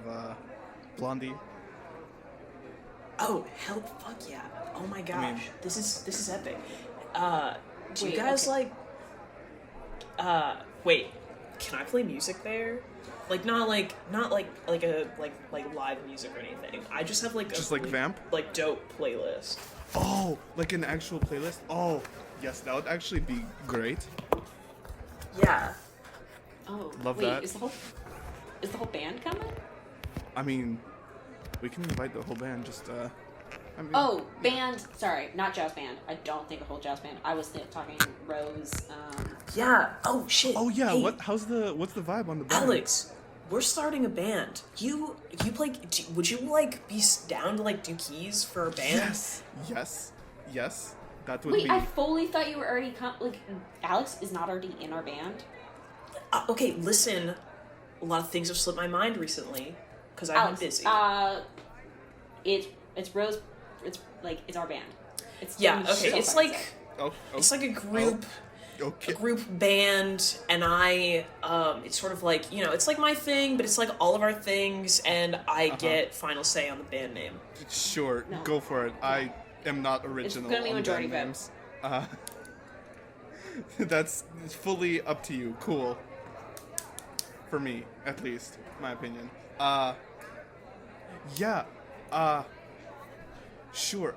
[SPEAKER 3] Blondie.
[SPEAKER 2] Oh, hell, fuck yeah. Oh my gosh.
[SPEAKER 3] I mean,
[SPEAKER 2] this is epic. Do you
[SPEAKER 6] Wait,
[SPEAKER 2] guys,
[SPEAKER 6] okay.
[SPEAKER 2] wait, can I play music there? Like, not like a live music or anything. I just have, like, a...
[SPEAKER 3] Just like Vamp?
[SPEAKER 2] Like, dope playlist.
[SPEAKER 3] Oh, like an actual playlist? Oh, yes, that would actually be great.
[SPEAKER 2] Yeah.
[SPEAKER 6] Oh,
[SPEAKER 3] Love
[SPEAKER 6] wait,
[SPEAKER 3] that.
[SPEAKER 6] is the whole band coming?
[SPEAKER 3] I mean, we can invite the whole band, just, I mean...
[SPEAKER 6] Oh, band. Sorry, not jazz band. I don't think a whole jazz band. I was talking Rose.
[SPEAKER 2] Yeah. Oh, shit.
[SPEAKER 3] Oh, yeah,
[SPEAKER 2] Hey,
[SPEAKER 3] what's the vibe on the band?
[SPEAKER 2] Alex, we're starting a band. You play... Would you, like, be down to, like, do keys for a band?
[SPEAKER 3] Yes. That would
[SPEAKER 6] Wait,
[SPEAKER 3] be...
[SPEAKER 6] I fully thought you were already like Alex is not already in our band.
[SPEAKER 2] Okay, listen. A lot of things have slipped my mind recently because I've been busy.
[SPEAKER 6] It's Rose. It's like it's our band. It's
[SPEAKER 2] Yeah. Okay.
[SPEAKER 6] so
[SPEAKER 2] It's
[SPEAKER 6] fucking
[SPEAKER 2] like
[SPEAKER 6] sick.
[SPEAKER 2] it's like a group.
[SPEAKER 3] Okay.
[SPEAKER 2] A group band, and I, it's sort of like, you know, it's like my thing, but it's like all of our things, and I get final say on the band name.
[SPEAKER 3] Sure,
[SPEAKER 6] No.
[SPEAKER 3] go for it. I am not original
[SPEAKER 6] gonna be
[SPEAKER 3] on
[SPEAKER 6] majority
[SPEAKER 3] band
[SPEAKER 6] vote.
[SPEAKER 3] names. That's fully up to you. Cool. For me, at least, my opinion. Yeah. Sure.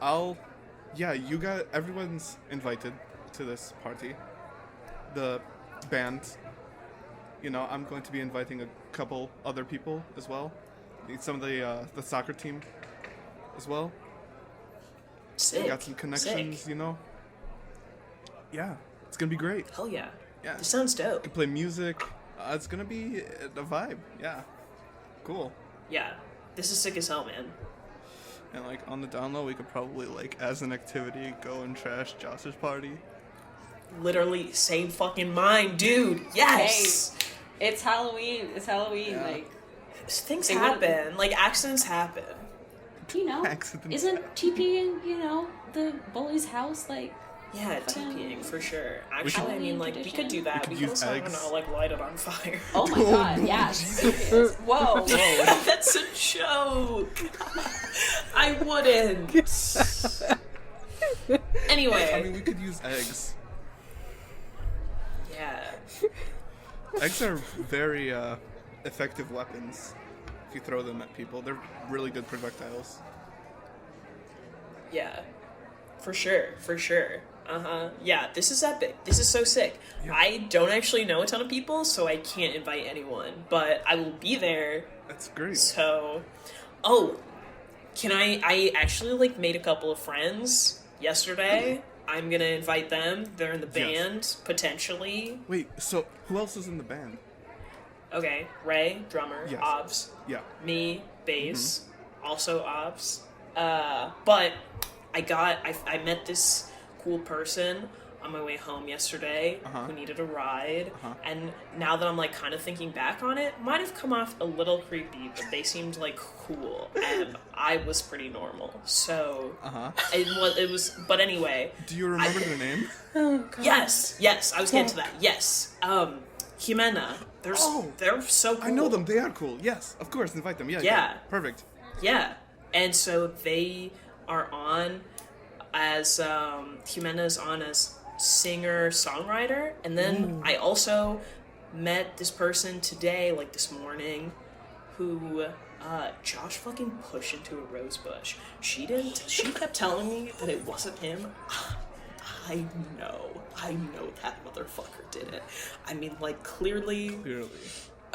[SPEAKER 3] I'll. Yeah, you got everyone's invited to this party. The band. You know, I'm going to be inviting a couple other people as well. Some of the soccer team as well.
[SPEAKER 2] Sick.
[SPEAKER 3] Got some connections,
[SPEAKER 2] Sick.
[SPEAKER 3] you know. Yeah, it's gonna be great.
[SPEAKER 2] Hell yeah.
[SPEAKER 3] Yeah,
[SPEAKER 2] This sounds dope.
[SPEAKER 3] can play music. It's gonna be a vibe. Yeah, cool.
[SPEAKER 2] Yeah. This is sick as hell, man.
[SPEAKER 3] And like on the down low, we could probably like as an activity go and trash Josh's party.
[SPEAKER 2] Literally, same fucking mind, dude. Yes.
[SPEAKER 6] Hey, it's Halloween. It's Halloween.
[SPEAKER 3] Yeah.
[SPEAKER 6] Like
[SPEAKER 2] Things
[SPEAKER 6] They
[SPEAKER 2] happen. Like, accidents happen.
[SPEAKER 6] you know,
[SPEAKER 3] Accidents
[SPEAKER 6] isn't TPing the bully's house like?
[SPEAKER 2] Yeah,
[SPEAKER 6] Fucking-
[SPEAKER 2] TPing for sure. Actually, I
[SPEAKER 6] Halloween
[SPEAKER 2] mean, like, we could do that.
[SPEAKER 3] We
[SPEAKER 2] We
[SPEAKER 3] could
[SPEAKER 2] could
[SPEAKER 3] use
[SPEAKER 2] also, I don't
[SPEAKER 3] eggs.
[SPEAKER 2] know, like, light it on fire.
[SPEAKER 6] Oh my god! Yeah. serious. Whoa.
[SPEAKER 2] That's a joke. I wouldn't. Anyway.
[SPEAKER 3] I mean, we could use eggs.
[SPEAKER 2] Yeah.
[SPEAKER 3] Eggs are very effective weapons. If you throw them at people, they're really good projectiles.
[SPEAKER 2] Yeah. For sure. For sure. Uh-huh. Yeah, this is epic. This is so sick.
[SPEAKER 3] Yeah.
[SPEAKER 2] I don't actually know a ton of people, so I can't invite anyone. But I will be there.
[SPEAKER 3] That's great.
[SPEAKER 2] So... Oh! I actually, like, made a couple of friends yesterday. I'm gonna invite them. They're in the band,
[SPEAKER 3] Yes.
[SPEAKER 2] potentially.
[SPEAKER 3] Wait, so who else is in the band?
[SPEAKER 2] Okay, Ray, drummer,
[SPEAKER 3] Yes.
[SPEAKER 2] Obs.
[SPEAKER 3] Yeah.
[SPEAKER 2] Me, bass, also Obs. But I met this cool person on my way home yesterday who needed a ride, and now that I'm like kind of thinking back on it, might have come off a little creepy, but they seemed like cool, and I was pretty normal, so it was. But anyway,
[SPEAKER 3] do you remember their name?
[SPEAKER 2] Oh, God. Yes, I was getting to that. Yes, Ximena. They're so cool.
[SPEAKER 3] I know them. They are cool. Yes, of course. Invite them. Yeah. Perfect.
[SPEAKER 2] Yeah, and so they are on as Ximena's on as singer-songwriter, and then I also met this person today, like this morning, who Josh fucking pushed into a rose bush. She kept telling me that it wasn't him. I know that motherfucker did it. I mean, like, clearly.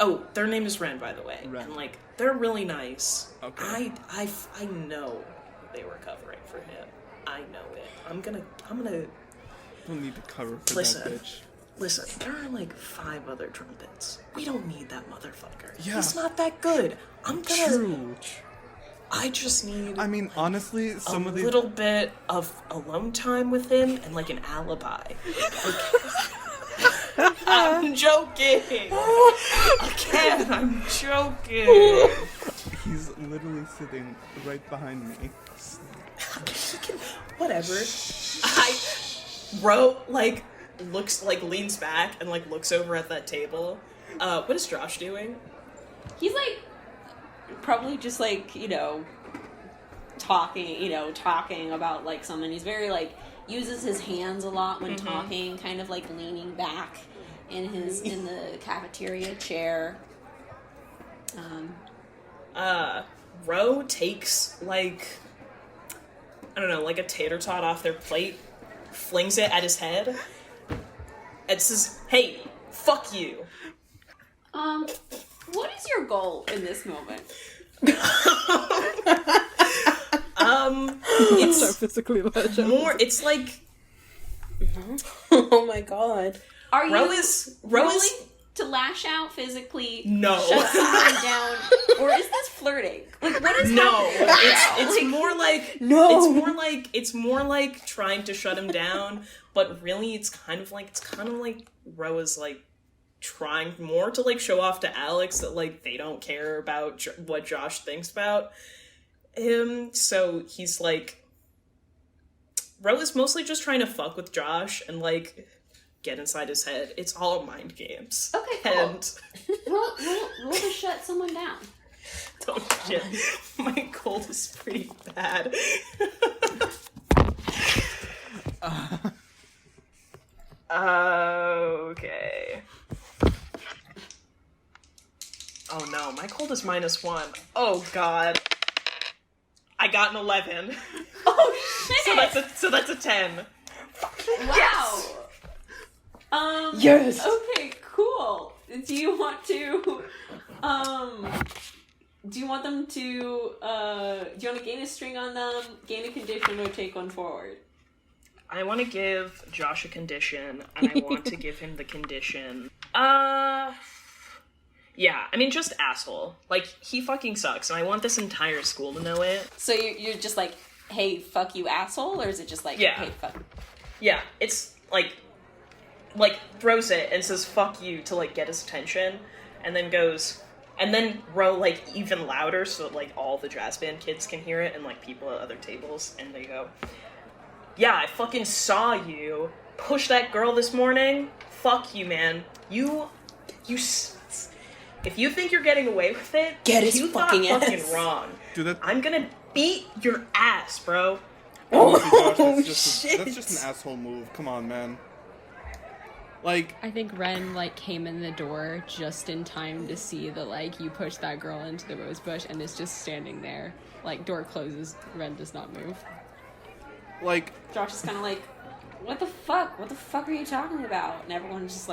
[SPEAKER 2] Oh, their name is Wrenn, by the way.
[SPEAKER 3] Wrenn.
[SPEAKER 2] And, like, they're really nice.
[SPEAKER 3] Okay.
[SPEAKER 2] I know they were covering for him. I know it. I'm gonna
[SPEAKER 3] Don't need to cover for
[SPEAKER 2] Listen.
[SPEAKER 3] that bitch.
[SPEAKER 2] Listen, there are like 5 other trumpets. We don't need that motherfucker.
[SPEAKER 3] Yeah.
[SPEAKER 2] He's not that good.
[SPEAKER 3] True.
[SPEAKER 2] I just need
[SPEAKER 3] I mean, honestly,
[SPEAKER 2] a
[SPEAKER 3] some of the
[SPEAKER 2] little bit of alone time with him and like an alibi. I'm joking. Again, I'm joking.
[SPEAKER 3] He's literally sitting right behind me.
[SPEAKER 2] Whatever. Ro like looks like leans back and like looks over at that table. What is Josh doing?
[SPEAKER 6] He's like probably just like, talking about like something. He's very like uses his hands a lot when talking, kind of like leaning back in the cafeteria chair.
[SPEAKER 2] Ro takes like I don't know, like a tater tot off their plate, flings it at his head, and says, "Hey, fuck you."
[SPEAKER 6] What is your goal in this moment?
[SPEAKER 2] It's
[SPEAKER 8] so physically legit.
[SPEAKER 2] more. It's like
[SPEAKER 7] Oh my God.
[SPEAKER 6] Are you
[SPEAKER 2] Ro is
[SPEAKER 6] rolling to lash out physically?
[SPEAKER 2] No.
[SPEAKER 6] Shut someone down, or is this flirting? Like, what is
[SPEAKER 2] no.
[SPEAKER 6] happening right now?
[SPEAKER 2] It's more like
[SPEAKER 7] No.
[SPEAKER 2] It's more like trying to shut him down, but really it's kind of like Ro is like trying more to like show off to Alex that like they don't care about what Josh thinks about him. So he's like, Ro is mostly just trying to fuck with Josh and like get inside his head. It's all mind games.
[SPEAKER 6] Okay, cool.
[SPEAKER 2] And
[SPEAKER 6] roll to shut someone down.
[SPEAKER 2] oh shit, my cold is pretty bad. Okay. Oh no, my cold is -1. Oh god. I got an 11.
[SPEAKER 6] Oh shit!
[SPEAKER 2] So that's a 10.
[SPEAKER 6] Wow.
[SPEAKER 2] Yes!
[SPEAKER 7] Yes!
[SPEAKER 6] Okay, cool. Do you want them to, do you want to gain a string on them, gain a condition, or take one forward?
[SPEAKER 2] I want to give Josh a condition, and I want to give him the condition. Yeah, I mean, just asshole. Like, he fucking sucks, and I want this entire school to know it.
[SPEAKER 6] So you're just like, hey, fuck you, asshole? Or is it just like,
[SPEAKER 2] Yeah.
[SPEAKER 6] hey, fuck?
[SPEAKER 2] Yeah, it's like throws it and says fuck you to like get his attention, and then Ro like even louder so like all the jazz band kids can hear it and like people at other tables, and they go, yeah, I fucking saw you push that girl this morning. Fuck you, man. If you think you're getting away with it,
[SPEAKER 7] Get his
[SPEAKER 2] you
[SPEAKER 7] fucking
[SPEAKER 2] thought
[SPEAKER 7] ass.
[SPEAKER 2] fucking wrong.
[SPEAKER 3] Dude,
[SPEAKER 2] I'm gonna beat your ass, bro.
[SPEAKER 3] Honestly, Josh,
[SPEAKER 7] shit.
[SPEAKER 3] that's just an asshole move. Come on, man. Like,
[SPEAKER 4] I think Wrenn, came in the door just in time to see that, you pushed that girl into the rose bush and is just standing there. Door closes, Wrenn does not move.
[SPEAKER 6] Josh is kind of like, what the fuck? What the fuck are you talking about? And everyone just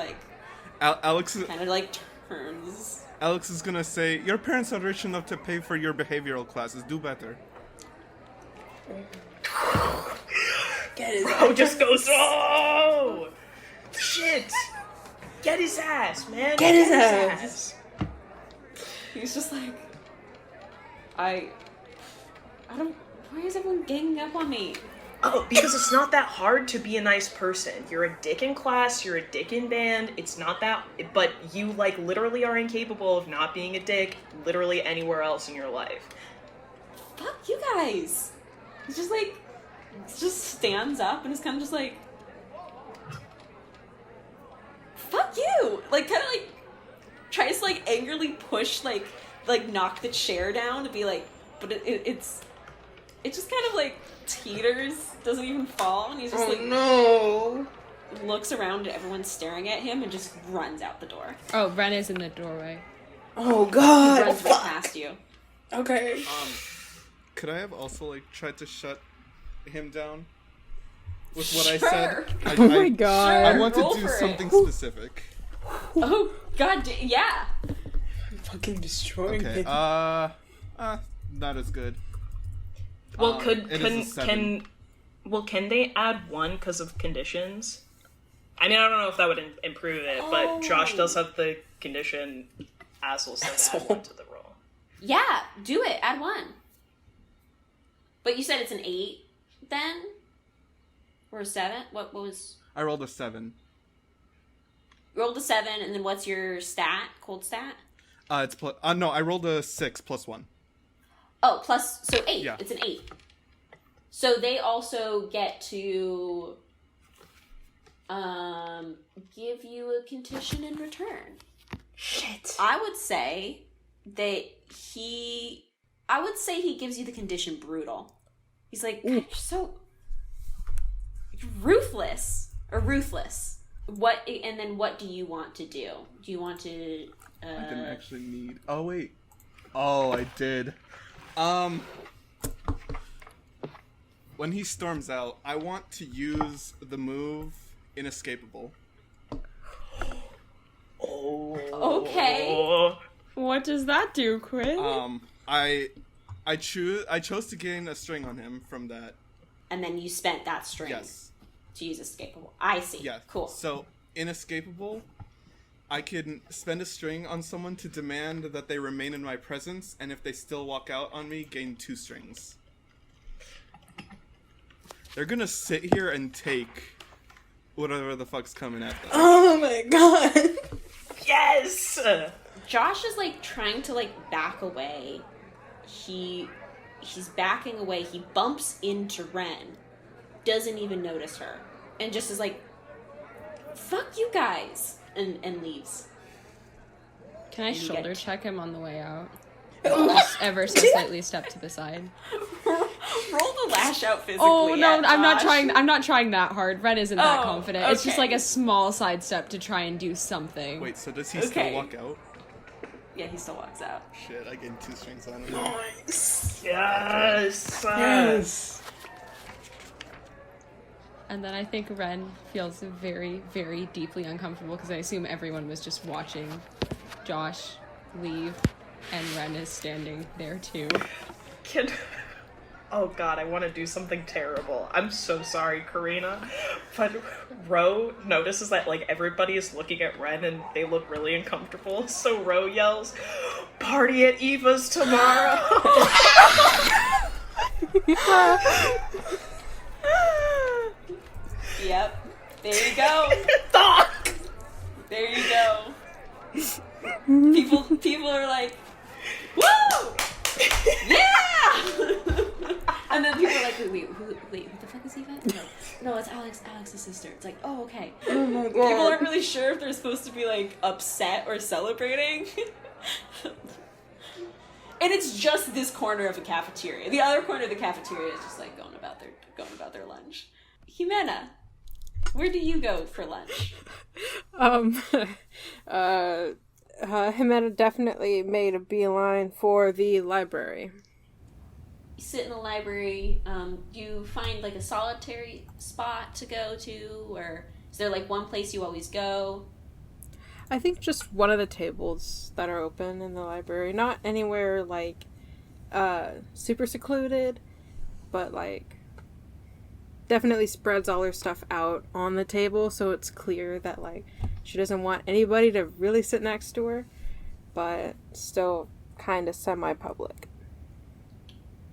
[SPEAKER 3] Alex
[SPEAKER 6] kind of turns.
[SPEAKER 3] Alex is gonna say, your parents are rich enough to pay for your behavioral classes. Do better.
[SPEAKER 6] Get his
[SPEAKER 2] Bro just goes, oh! Shit! Get his ass, man!
[SPEAKER 7] Get his ass.
[SPEAKER 6] He's just like, I don't Why is everyone ganging up on me?
[SPEAKER 2] Oh, because it's not that hard to be a nice person. You're a dick in class, you're a dick in band, it's not that, but you, like, literally are incapable of not being a dick literally anywhere else in your life.
[SPEAKER 6] Fuck you guys! He's just like, just stands up and is kind of just like, fuck you! Like, kind of like, tries to, like, angrily push, like knock the chair down to be like, but it's just kind of like teeters, doesn't even fall, and he's just
[SPEAKER 8] no.
[SPEAKER 6] Looks around at everyone staring at him and just runs out the door.
[SPEAKER 1] Oh, Wrenn is in the doorway.
[SPEAKER 8] Oh god.
[SPEAKER 6] He runs right past you.
[SPEAKER 8] Okay.
[SPEAKER 3] Could I have also, like, tried to shut him down with what I said?
[SPEAKER 8] Oh my god.
[SPEAKER 3] I want to
[SPEAKER 6] Roll
[SPEAKER 3] do
[SPEAKER 6] for it.
[SPEAKER 3] something specific.
[SPEAKER 6] Oh god, yeah.
[SPEAKER 8] Fucking destroying
[SPEAKER 3] Okay,
[SPEAKER 8] it.
[SPEAKER 3] not as good.
[SPEAKER 2] Well,
[SPEAKER 3] It is a 7.
[SPEAKER 2] can they add 1 because of conditions? I mean, I don't know if that would improve it, but Josh does have the condition asshole said add 1 to the roll.
[SPEAKER 6] Yeah, do it. Add 1. But you said it's an 8 then? Or a 7? What was...
[SPEAKER 3] I rolled a 7.
[SPEAKER 6] Rolled a 7, and then what's your stat? Cold stat?
[SPEAKER 3] It's plus. No, I rolled a 6 plus 1.
[SPEAKER 6] Oh, plus... So 8.
[SPEAKER 3] Yeah.
[SPEAKER 6] It's an 8. So they also get to... give you a condition in return.
[SPEAKER 8] Shit.
[SPEAKER 6] I would say he gives you the condition brutal. He's like, God, you're so ruthless. What, and then what do you want to do? Do you want to,
[SPEAKER 3] I didn't actually need... Oh, wait. Oh, I did. When he storms out, I want to use the move Inescapable.
[SPEAKER 6] okay.
[SPEAKER 1] What does that do, Quinn?
[SPEAKER 3] I chose to gain a string on him from that.
[SPEAKER 6] And then you spent that string
[SPEAKER 3] Yes.
[SPEAKER 6] to use escapable. I see.
[SPEAKER 3] Yeah.
[SPEAKER 6] Cool.
[SPEAKER 3] So, Inescapable, I can spend a string on someone to demand that they remain in my presence, and if they still walk out on me, gain 2 strings. They're gonna sit here and take whatever the fuck's coming at them.
[SPEAKER 8] Oh my god.
[SPEAKER 2] Yes!
[SPEAKER 6] Josh is like trying to like back away. He's backing away. He bumps into Wrenn. Doesn't even notice her. And just is like, fuck you guys. And leaves.
[SPEAKER 1] Can I
[SPEAKER 6] you
[SPEAKER 1] shoulder
[SPEAKER 6] get-
[SPEAKER 1] check him on the way out? Just ever so slightly step to the side.
[SPEAKER 6] Roll the lash out physically.
[SPEAKER 1] Oh no,
[SPEAKER 6] at
[SPEAKER 1] I'm not
[SPEAKER 6] Josh.
[SPEAKER 1] trying. I'm not trying that hard. Wrenn isn't that
[SPEAKER 6] Oh,
[SPEAKER 1] confident. It's just
[SPEAKER 6] okay.
[SPEAKER 1] like a small sidestep to try and do something.
[SPEAKER 3] Wait, so does he
[SPEAKER 6] Okay.
[SPEAKER 3] still walk out?
[SPEAKER 6] Yeah, he still walks out.
[SPEAKER 3] Shit, I gained 2 strings on him.
[SPEAKER 8] Nice.
[SPEAKER 2] Yes!
[SPEAKER 8] Yes.
[SPEAKER 1] And then I think Wrenn feels very, very deeply uncomfortable because I assume everyone was just watching Josh leave, and Wrenn is standing there too.
[SPEAKER 2] Oh god, I want to do something terrible. I'm so sorry, Karina. But Ro notices that, like, everybody is looking at Wrenn and they look really uncomfortable. So Ro yells, "Party at Eva's tomorrow!"
[SPEAKER 6] Yep. There you go.
[SPEAKER 2] Fuck!
[SPEAKER 6] There you go. People are like, woo! Yeah! And then people are like, wait, who the fuck is Eva? No, it's Alex's sister. It's like, oh, okay.
[SPEAKER 8] Oh my god.
[SPEAKER 6] People aren't really sure if they're supposed to be like upset or celebrating. And it's just this corner of the cafeteria. The other corner of the cafeteria is just like going about their lunch. Ximena, where do you go for lunch?
[SPEAKER 8] Ximena definitely made a beeline for the library.
[SPEAKER 6] You sit in the library. Do you find like a solitary spot to go to, or is there like one place you always go?
[SPEAKER 8] I think just one of the tables that are open in the library. Not anywhere like super secluded, but like definitely spreads all her stuff out on the table so it's clear that like she doesn't want anybody to really sit next to her, but still kind of semi-public.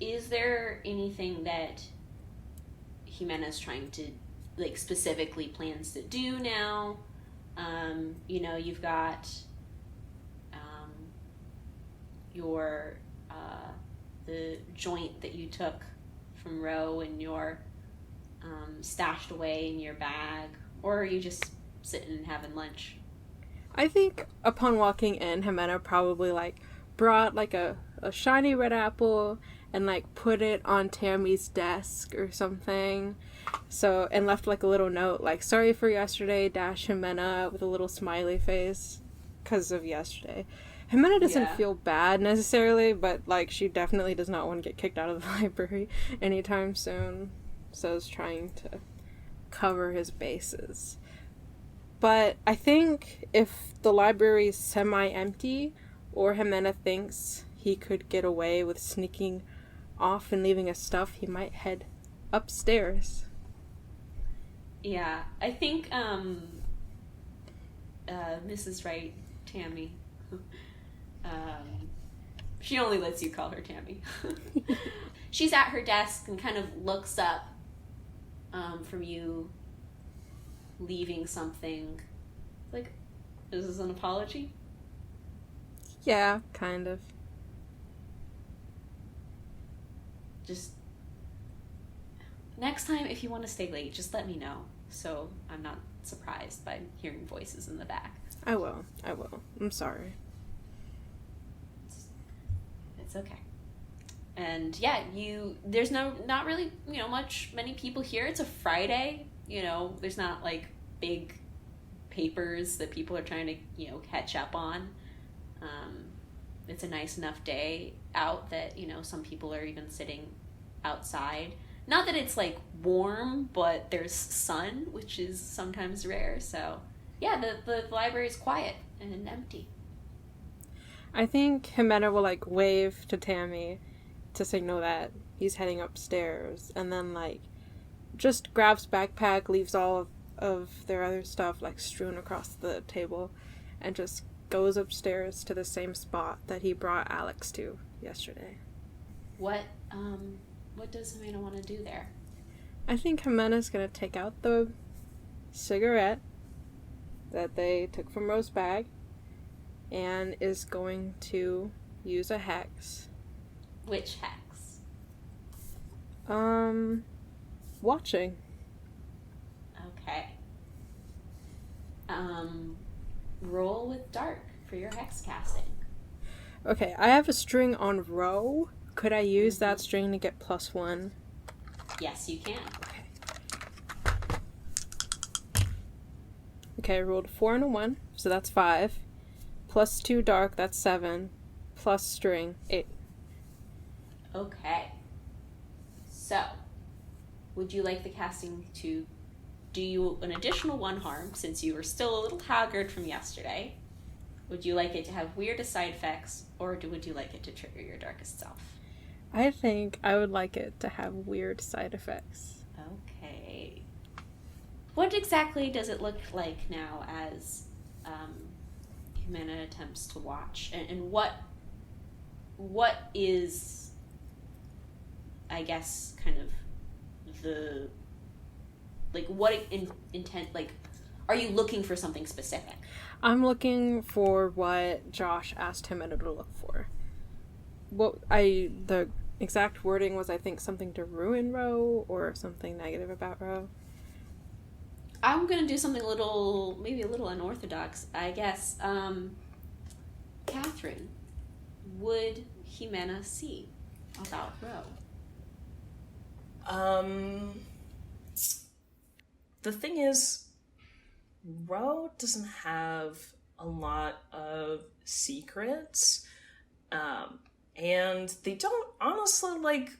[SPEAKER 6] is there anything that Ximena's trying to, like, specifically plans to do now? You know, you've got your the joint that you took from Roe and your stashed away in your bag, or are you just sitting and having lunch?
[SPEAKER 8] I think upon walking in, Ximena probably, like, brought, like, a shiny red apple and, like, put it on Tammy's desk or something. So, and left, like, a little note, like, sorry for yesterday, dash Ximena, with a little smiley face, because of yesterday. Ximena doesn't feel bad necessarily, but, like, she definitely does not want to get kicked out of the library anytime soon. So is trying to cover his bases. But I think if the library is semi-empty, or Ximena thinks he could get away with sneaking off and leaving his stuff, he might head upstairs.
[SPEAKER 6] Yeah, I think Mrs. Wright, Tammy, she only lets you call her Tammy. She's at her desk and kind of looks up from you leaving something. Like, is this an apology?
[SPEAKER 8] Yeah, kind of.
[SPEAKER 6] Just next time, if you want to stay late, just let me know, so I'm not surprised by hearing voices in the back.
[SPEAKER 8] I will. I'm sorry.
[SPEAKER 6] It's okay. And yeah, there's not really, many people here. It's a Friday, there's not like big papers that people are trying to, catch up on. It's a nice enough day out that, some people are even sitting outside. Not that it's like warm, but there's sun, which is sometimes rare. So yeah, the library is quiet and empty.
[SPEAKER 8] I think Ximena will, like, wave to Tammy to signal that he's heading upstairs, and then, like, just grabs backpack, leaves all of their other stuff, like, strewn across the table, and just goes upstairs to the same spot that he brought Alex to yesterday.
[SPEAKER 6] What does Ximena want to do there?
[SPEAKER 8] I think Ximena's gonna take out the cigarette that they took from Rose's bag and is going to use a hex.
[SPEAKER 6] Which hex?
[SPEAKER 8] Watching.
[SPEAKER 6] Okay. Roll with dark for your hex casting.
[SPEAKER 8] Okay, I have a string on row. Could I use that string to get +1?
[SPEAKER 6] Yes, you can.
[SPEAKER 8] Okay, I rolled a 4 and a 1, so that's 5. +2 dark, that's 7. Plus string, 8.
[SPEAKER 6] Okay. So, would you like the casting to do you an additional 1 harm, since you were still a little haggard from yesterday? Would you like it to have weird side effects, or would you like it to trigger your darkest self?
[SPEAKER 8] I think I would like it to have weird side effects.
[SPEAKER 6] Okay. What exactly does it look like now as Ximena attempts to watch? And what is, I guess, kind of the, like, what intent, like, are you looking for something specific?
[SPEAKER 8] I'm looking for what Josh asked Ximena to look for. The exact wording was, I think, something to ruin Roe or something negative about Roe.
[SPEAKER 6] I'm gonna do something maybe a little unorthodox, I guess. Catherine, would Ximena see about Roe?
[SPEAKER 2] The thing is, Roe doesn't have a lot of secrets, and they don't, honestly, like,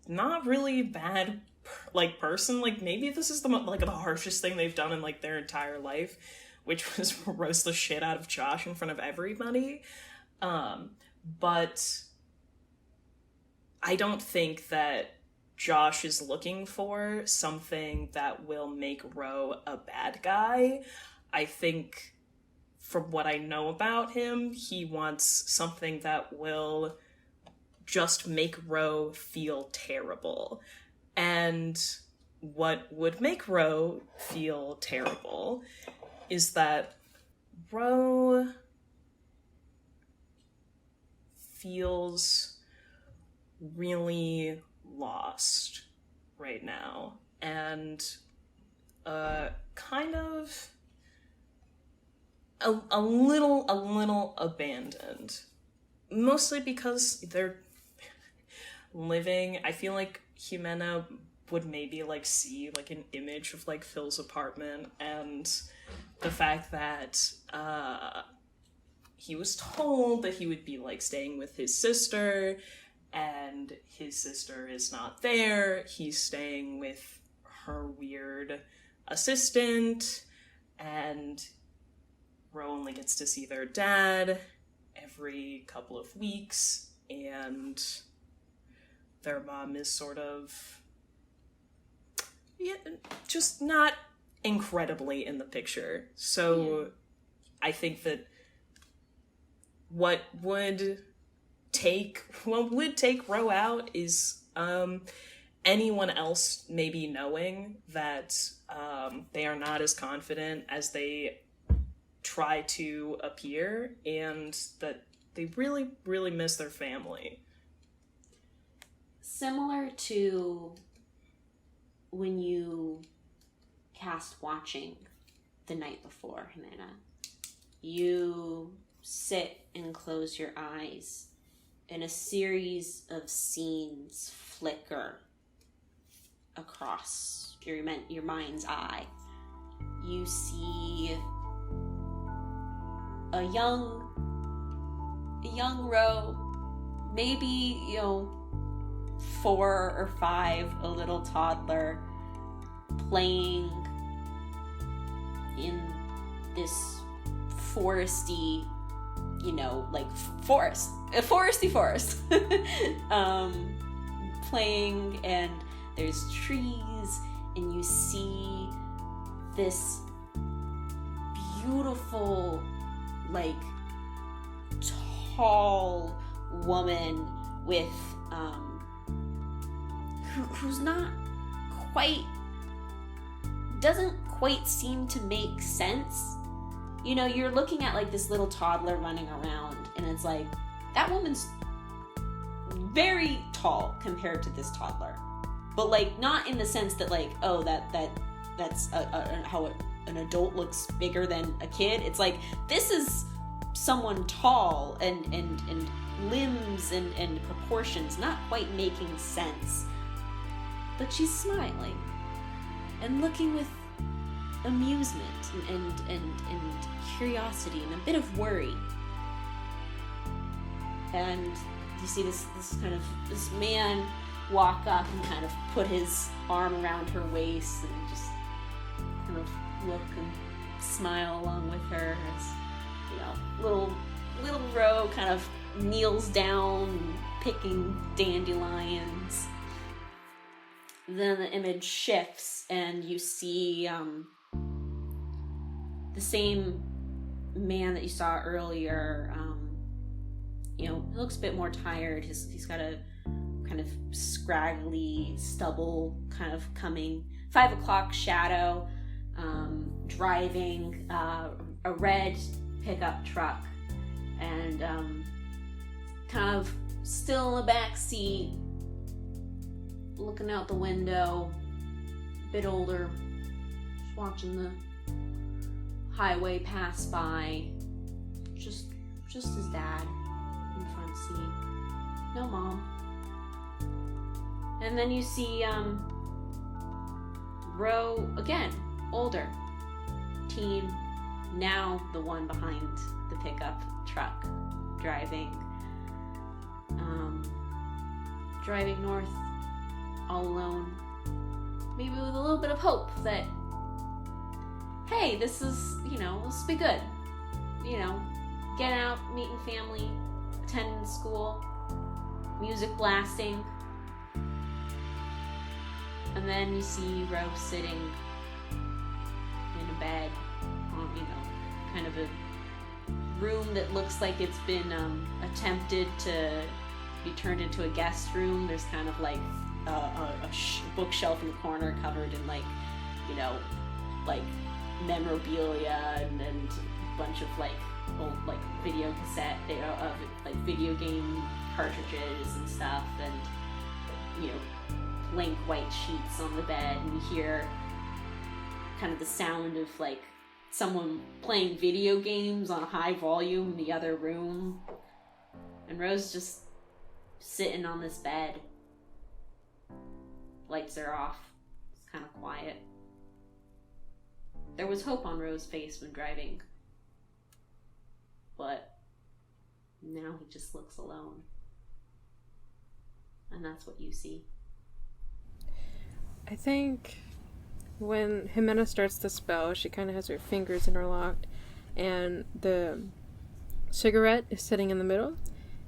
[SPEAKER 2] not really bad, like, person. Like, maybe this is the harshest thing they've done in, like, their entire life, which was roast the shit out of Josh in front of everybody. But I don't think that Josh is looking for something that will make Roe a bad guy. I think, from what I know about him, he wants something that will just make Ro feel terrible. And what would make Ro feel terrible is that Ro feels really lost right now, and kind of a little abandoned, mostly because they're living. I feel like Ximena would maybe like see like an image of like Phil's apartment, and the fact that he was told that he would be like staying with his sister, and his sister is not there. He's staying with her weird assistant, and Ro only gets to see their dad every couple of weeks, and their mom is sort of just not incredibly in the picture. So I think that what would take Ro out is anyone else maybe knowing that they are not as confident as they try to appear, and that they really, really miss their family.
[SPEAKER 6] Similar to when you cast Watching the night before, Ximena, you sit and close your eyes, and a series of scenes flicker across your mind's eye. You see a young Ro, maybe 4 or 5, a little toddler, playing in this foresty, foresty forest. Playing, and there's trees, and you see this beautiful, tall woman with who's not quite, doesn't quite seem to make sense. You're looking at this little toddler running around, and it's like, that woman's very tall compared to this toddler, but not in the sense that that's how an adult looks bigger than a kid. It's like, this is someone tall and limbs and proportions not quite making sense, but she's smiling and looking with amusement and curiosity and a bit of worry. And you see this man walk up and kind of put his arm around her waist and just kind of look and smile along with her as little Ro kind of kneels down picking dandelions. Then the image shifts, and you see the same man that you saw earlier. He looks a bit more tired. He's got a kind of scraggly stubble kind of coming. 5 o'clock shadow, driving a red pickup truck, and kind of still in the back seat, looking out the window, a bit older, just watching the highway pass by. Just his dad in the front seat. No mom. And then you see Ro again, older, teen, now the one behind the pickup truck, driving north all alone, maybe with a little bit of hope that, hey, this is, this will be good. Get out, meeting family, attending school, music blasting. And then you see Ro sitting in a bed on, kind of a room that looks like it's been attempted to be turned into a guest room. There's kind of like a bookshelf in the corner covered in like, you know, like memorabilia and a bunch of like old like video cassette, of like video game cartridges and stuff, and you know, blank white sheets on the bed, and you hear kind of the sound of like someone playing video games on a high volume in the other room, and Rose just sitting on this bed. Lights are off. It's kind of quiet. There was hope on Rose's face when driving, but now he just looks alone. And that's what you see.
[SPEAKER 8] I think when Ximena starts the spell, she kind of has her fingers interlocked, and the cigarette is sitting in the middle,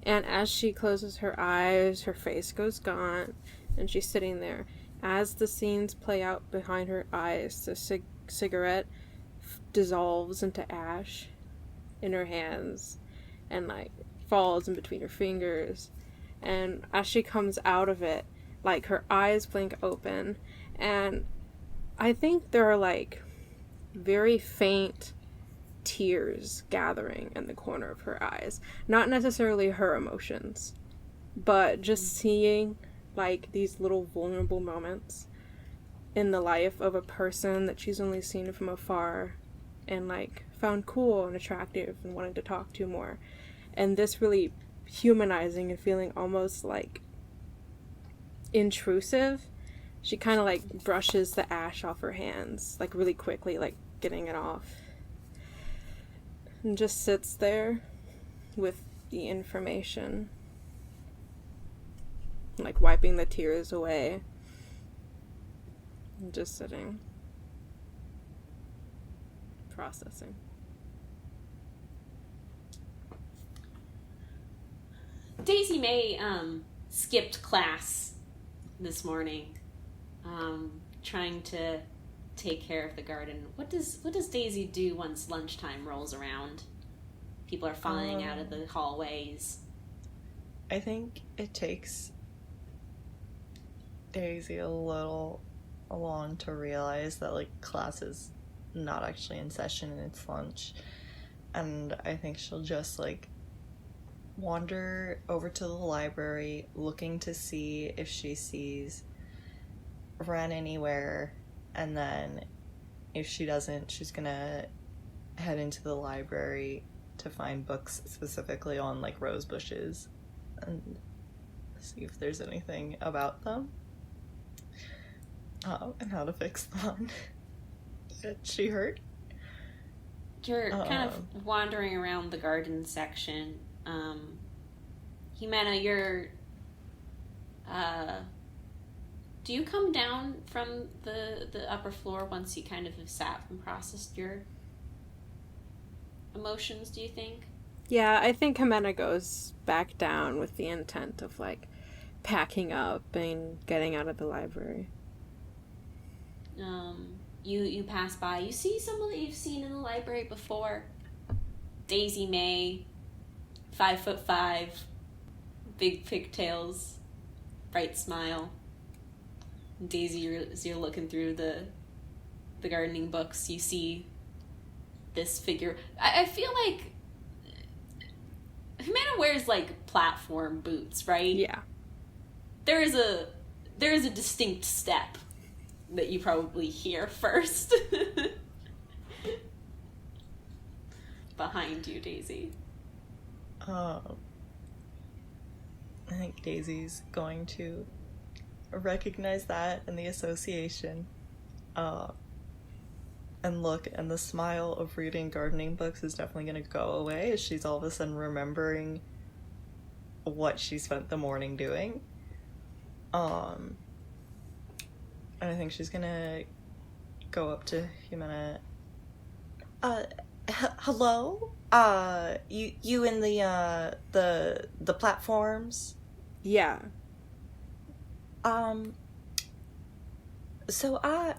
[SPEAKER 8] and as she closes her eyes, her face goes gaunt, and she's sitting there. As the scenes play out behind her eyes, the cigarette dissolves into ash in her hands and like falls in between her fingers, and as she comes out of it, like her eyes blink open, and I think there are like very faint tears gathering in the corner of her eyes. Not necessarily her emotions, but just seeing like these little vulnerable moments in the life of a person that she's only seen from afar and like found cool and attractive and wanted to talk to more. And this really humanizing and feeling almost like intrusive. She kind of like brushes the ash off her hands, like really quickly, like getting it off. And just sits there with the information, like wiping the tears away. And just sitting. Processing.
[SPEAKER 6] Daisy May skipped class this morning, trying to take care of the garden. What does Daisy do once lunchtime rolls around? People are filing out of the hallways.
[SPEAKER 5] I think it takes Daisy a little long to realize that like class is not actually in session and it's lunch, and I think she'll just like wander over to the library looking to see if she sees Wrenn anywhere, and then if she doesn't, she's gonna head into the library to find books specifically on like rose bushes and see if there's anything about them, and how to fix them. Did she hurt?
[SPEAKER 6] You're kind of wandering around the garden section. Ximena, you're do you come down from the upper floor once you kind of have sat and processed your emotions, do you think?
[SPEAKER 8] Yeah, I think Ximena goes back down with the intent of like packing up and getting out of the library.
[SPEAKER 6] You pass by, you see someone that you've seen in the library before. Daisy May, 5'5", big pigtails, bright smile. Daisy, as you're looking through the gardening books, you see this figure. I feel like Ximena wears like platform boots, right?
[SPEAKER 8] Yeah.
[SPEAKER 6] There is a distinct step that you probably hear first. Behind you, Daisy.
[SPEAKER 5] I think Daisy's going to recognize that and the association, and look, and the smile of reading gardening books is definitely going to go away as she's all of a sudden remembering what she spent the morning doing. And I think she's gonna go up to Ximena. Hello? You in the platforms?
[SPEAKER 8] Yeah.
[SPEAKER 5] So I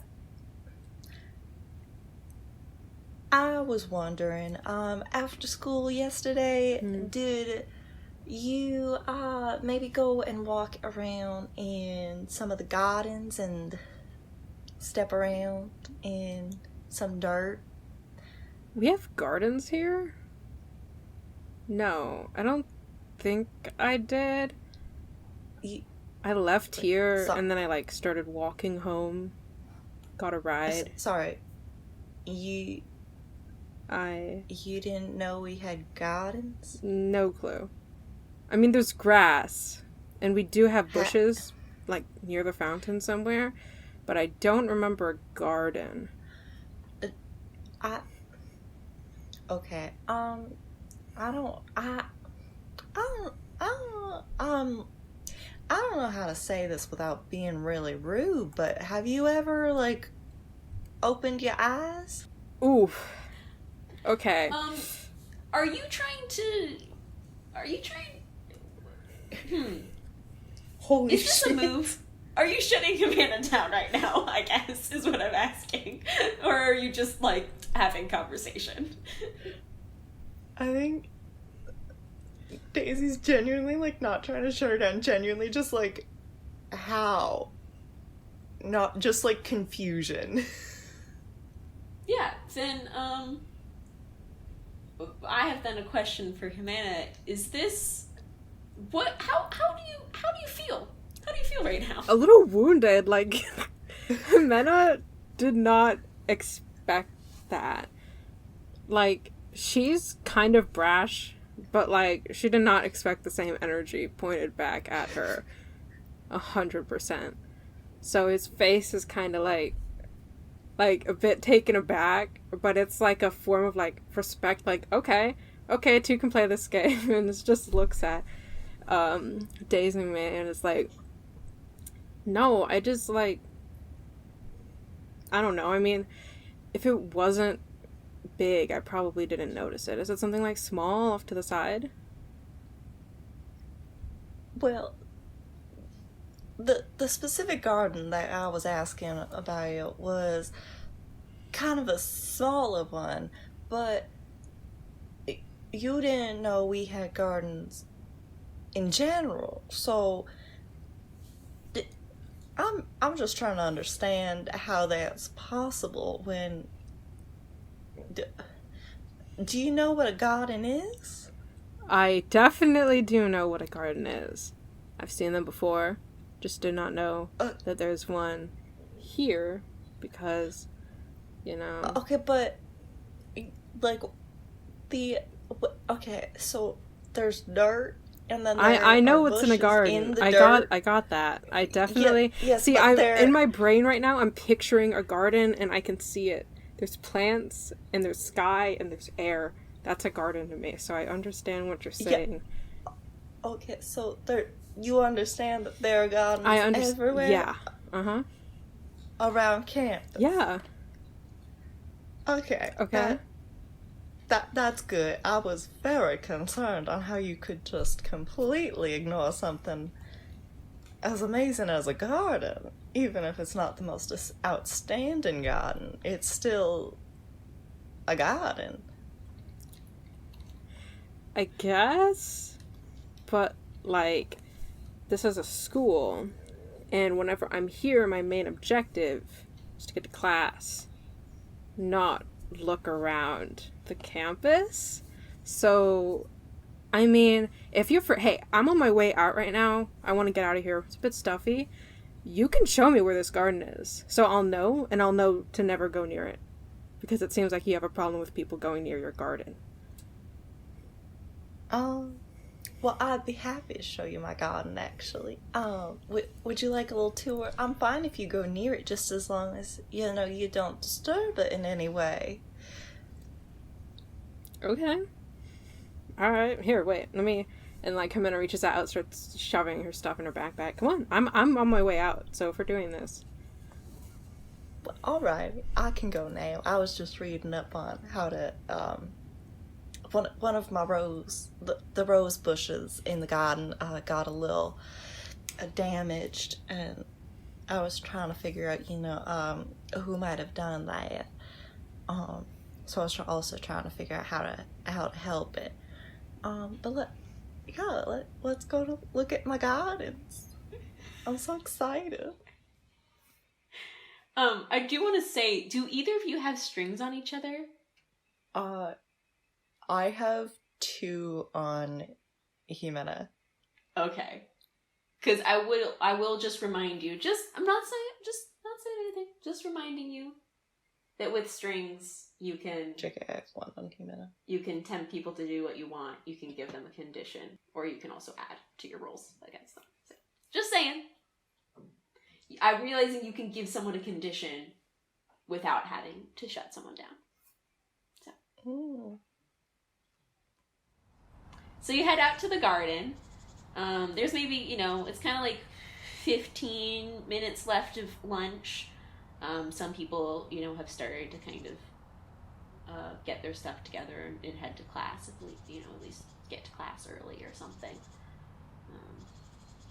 [SPEAKER 5] was wondering, after school yesterday, did you maybe go and walk around in some of the gardens and step around in some dirt.
[SPEAKER 8] We have gardens here? No, I don't think I did. I left here and then I started walking home. Got a ride.
[SPEAKER 5] Sorry. You didn't know we had gardens?
[SPEAKER 8] No clue. I mean, there's grass, and we do have bushes, near the fountain somewhere, but I don't remember a garden.
[SPEAKER 5] Okay. I don't know how to say this without being really rude, but have you ever, opened your eyes?
[SPEAKER 8] Oof. Okay.
[SPEAKER 6] Are you trying...
[SPEAKER 5] Holy
[SPEAKER 6] Is this a move? Are you shutting Ximena down right now, I guess, is what I'm asking? Or are you just, having conversation?
[SPEAKER 5] I think Daisy's genuinely, not trying to shut her down, genuinely just, how? Not just, confusion.
[SPEAKER 6] Yeah, then, I have then a question for Ximena. Is this... how do you feel? How do you feel right now?
[SPEAKER 8] A little wounded, Ximena did not expect that. She's kind of brash, but, she did not expect the same energy pointed back at her 100%. So his face is kind of, a bit taken aback, but it's, a form of, respect, okay, two can play this game, and it just looks at, Daisy Man, and it's no, I just, I don't know, I mean, if it wasn't big, I probably didn't notice it. Is it something, small off to the side?
[SPEAKER 5] Well, the specific garden that I was asking about was kind of a smaller one, but you didn't know we had gardens in general, so I'm just trying to understand how that's possible when... Do you know what a garden is?
[SPEAKER 8] I definitely do know what a garden is. I've seen them before. Just did not know that there's one here because,
[SPEAKER 5] Okay, but, okay, so there's dirt, and then
[SPEAKER 8] I know what's in a
[SPEAKER 5] bushes
[SPEAKER 8] garden.
[SPEAKER 5] in the
[SPEAKER 8] I
[SPEAKER 5] dirt.
[SPEAKER 8] got that. I definitely...
[SPEAKER 5] Yes,
[SPEAKER 8] see,
[SPEAKER 5] but
[SPEAKER 8] in my brain right now, I'm picturing a garden, and I can see it. There's plants, and there's sky, and there's air. That's a garden to me, so I understand what you're saying.
[SPEAKER 5] Yeah. Okay, so you understand that there are gardens everywhere?
[SPEAKER 8] Yeah. Uh-huh.
[SPEAKER 5] Around campus?
[SPEAKER 8] Yeah.
[SPEAKER 5] Okay. That's good. I was very concerned on how you could just completely ignore something as amazing as a garden. Even if it's not the most outstanding garden, it's still a garden.
[SPEAKER 8] I guess, but, this is a school, and whenever I'm here, my main objective is to get to class, not look around the campus. So, I mean, if you're hey, I'm on my way out right now, I want to get out of here, it's a bit stuffy, you can show me where this garden is, so I'll know, and I'll know to never go near it, because it seems like you have a problem with people going near your garden.
[SPEAKER 5] Well, I'd be happy to show you my garden, actually. Would you like a little tour? I'm fine if you go near it, just as long as, you don't disturb it in any way.
[SPEAKER 8] Okay. Alright, here, wait, let me... And, Ximena reaches out, starts shoving her stuff in her backpack. Come on, I'm on my way out, so if we're doing this.
[SPEAKER 5] Well, alright, I can go now. I was just reading up on how to, one of my the rose bushes in the garden got a little damaged, and I was trying to figure out, who might have done that. So I was also trying to figure out how to help it. But Yeah, let's go to look at my gardens. I'm so excited.
[SPEAKER 6] I do want to say, do either of you have strings on each other?
[SPEAKER 5] I have 2 on Ximena.
[SPEAKER 6] Okay. Because I will just remind you, I'm not saying anything, just reminding you that with strings, you can...
[SPEAKER 5] JK, I have 1 on Ximena.
[SPEAKER 6] You can tempt people to do what you want, you can give them a condition, or you can also add to your rolls against them. So, just saying. I'm realizing you can give someone a condition without having to shut someone down. So.
[SPEAKER 5] Ooh.
[SPEAKER 6] So you head out to the garden. There's maybe, it's kind of like 15 minutes left of lunch. Some people, have started to kind of get their stuff together and head to class, at least get to class early or something.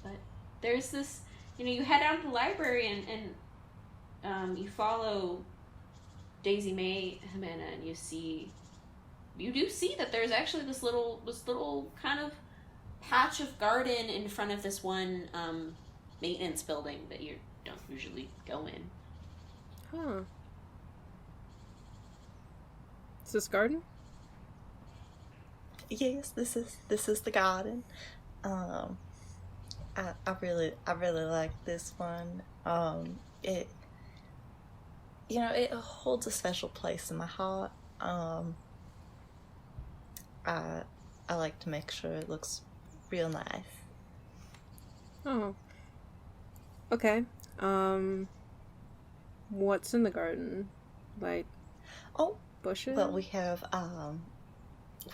[SPEAKER 6] But there's this, you head out to the library and you follow Daisy May Ximena, and you do see that there's actually this little kind of patch of garden in front of this one maintenance building that you don't usually go in.
[SPEAKER 8] Huh. Is this garden?
[SPEAKER 5] Yes, this is the garden. I really like this one. It holds a special place in my heart. I like to make sure it looks real nice.
[SPEAKER 8] Oh. Okay. What's in the garden? Like, bushes?
[SPEAKER 5] Well, we have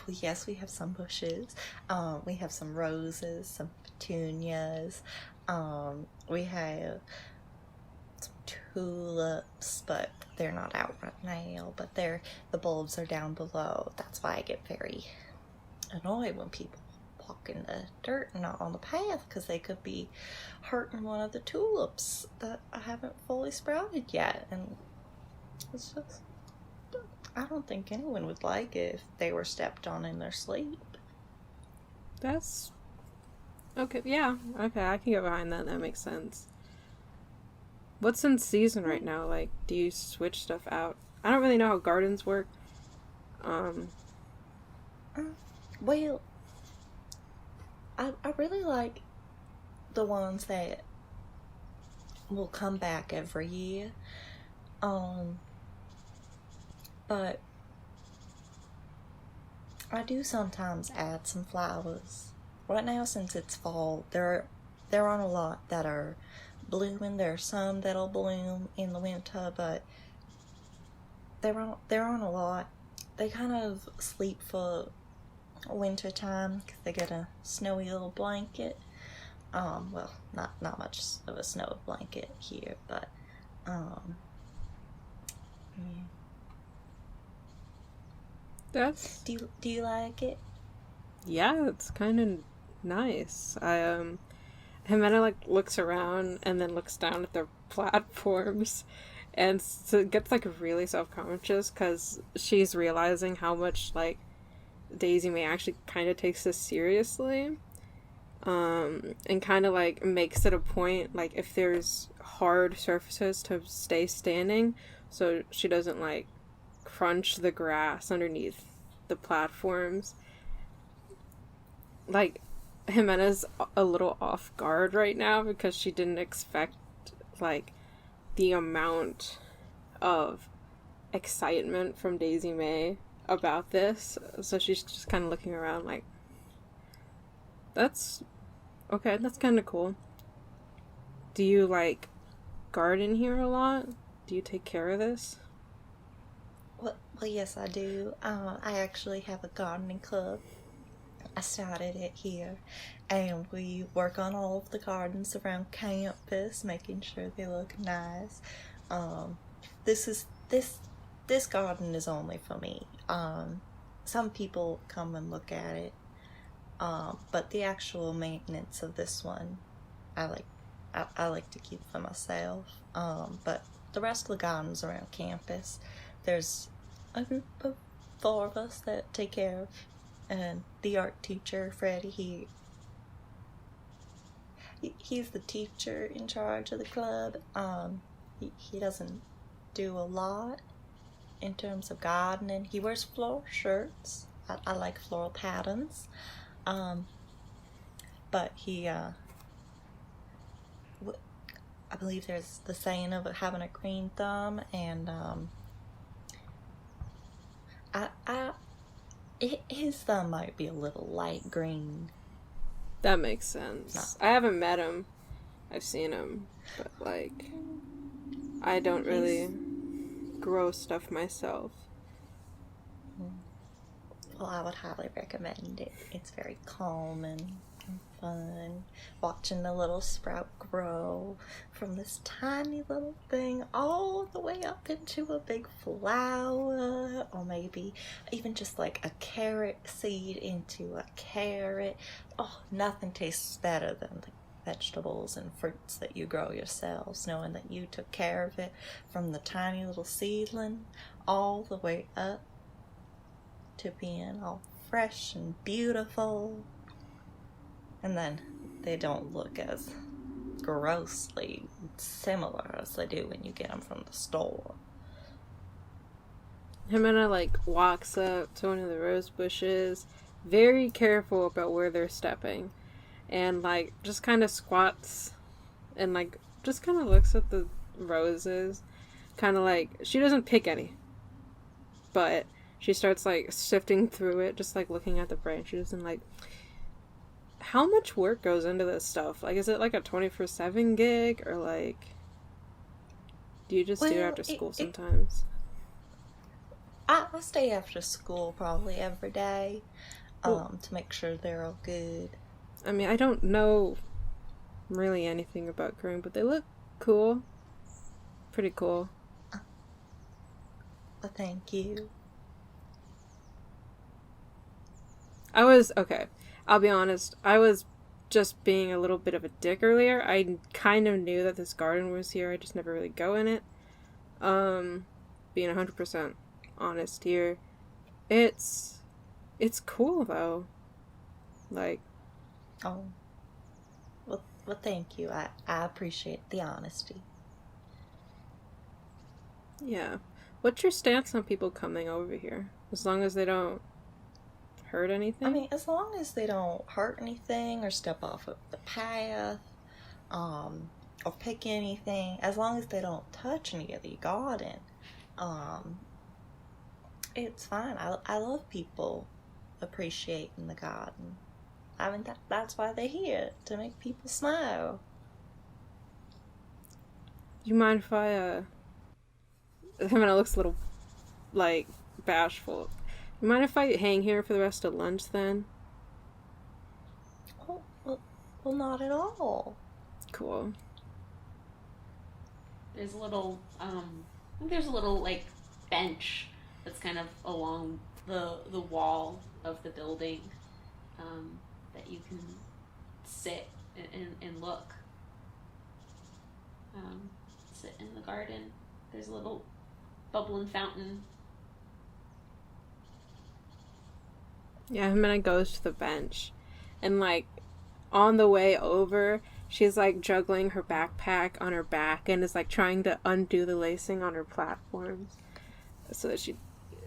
[SPEAKER 5] yes, we have some bushes. We have some roses, some petunias. We have some tulips, but they're not out right now. But the bulbs are down below. That's why I get very annoyed when people walk in the dirt and not on the path, because they could be hurting one of the tulips that I haven't fully sprouted yet. And it's just, I don't think anyone would like it if they were stepped on in their sleep.
[SPEAKER 8] That's okay. Yeah, okay, I can get behind that. That makes sense. What's in season right now? Like, do you switch stuff out? I don't really know how gardens work.
[SPEAKER 5] Well, I really like the ones that will come back every year. But I do sometimes add some flowers. Right now, since it's fall, there aren't a lot that are blooming. There are some that'll bloom in the winter, but there aren't a lot. They kind of sleep for winter time because they get a snowy little blanket. Well, not much of a snow blanket here, but yeah.
[SPEAKER 8] That's...
[SPEAKER 5] Do you like it?
[SPEAKER 8] Yeah, it's kind of nice. Ximena, like, looks around and then looks down at the platforms, and so gets, like, really self-conscious because she's realizing how much, like, Daisy May actually kind of takes this seriously, and kind of, like, makes it a point, like, if there's hard surfaces to stay standing, so she doesn't, like, crunch the grass underneath the platforms. Like, Ximena's a little off guard right now because she didn't expect, like, the amount of excitement from Daisy May about this. So she's just kind of looking around like, that's okay, that's kind of cool. Do you, like, garden here a lot? Do you take care of this?
[SPEAKER 5] Well, yes, I do. I actually have a gardening club. I started it here, and we work on all of the gardens around campus, making sure they look nice. This garden is only for me. Some people come and look at it, but the actual maintenance of this one, I like to keep for myself. But the rest of the gardens around campus, there's a group of 4 of us that take care of and the art teacher, Freddie, he's the teacher in charge of the club. He doesn't do a lot in terms of gardening. He wears floral shirts. I like floral patterns. But he, I believe there's the saying of having a green thumb, and his thumb might be a little light green.
[SPEAKER 8] That makes sense.
[SPEAKER 5] No.
[SPEAKER 8] I haven't met him. I've seen him, but like, I don't really grow stuff myself.
[SPEAKER 5] Well, I would highly recommend it. It's very calming and fun. Watching the little sprout grow from this tiny little thing all the way up into a big flower, or maybe even just like a carrot seed into a carrot. Oh, nothing tastes better than the vegetables and fruits that you grow yourselves, knowing that you took care of it from the tiny little seedling all the way up to being all fresh and beautiful. And then they don't look as grossly similar as they do when you get them from the store.
[SPEAKER 8] Ximena like walks up to one of the rose bushes, very careful about where they're stepping, and like just kind of squats and like just kind of looks at the roses, kind of like she doesn't pick any, but she starts like sifting through it, just like looking at the branches and like, how much work goes into this stuff? Like, is it like a 24/7 gig, or like, do you just do it after school sometimes?
[SPEAKER 5] I stay after school probably every day, to make sure they're all good.
[SPEAKER 8] I mean, I don't know really anything about growing, but they look cool. Pretty cool.
[SPEAKER 5] Well, thank you.
[SPEAKER 8] I'll be honest, I was just being a little bit of a dick earlier. I kind of knew that this garden was here, I just never really go in it. Being 100% honest here. It's cool, though. Like...
[SPEAKER 5] Oh. Well, thank you. I appreciate the honesty.
[SPEAKER 8] Yeah. What's your stance on people coming over here? As long as they don't hurt anything?
[SPEAKER 5] I mean, as long as they don't hurt anything or step off of the path, or pick anything, as long as they don't touch any of the garden, it's fine. I love people appreciating the garden. I mean, that's why they're here, to make people smile.
[SPEAKER 8] Do you mind if I, Ximena looks a little, like, bashful. You mind if I hang here for the rest of lunch, then?
[SPEAKER 5] Oh, well, not at all.
[SPEAKER 8] Cool.
[SPEAKER 6] There's a little, I think there's a little, like, bench that's kind of along the wall of the building, that you can sit and look. Sit in the garden. There's a little bubbling fountain.
[SPEAKER 8] Yeah, Ximena goes to the bench, and like on the way over, she's like juggling her backpack on her back and is like trying to undo the lacing on her platforms so that she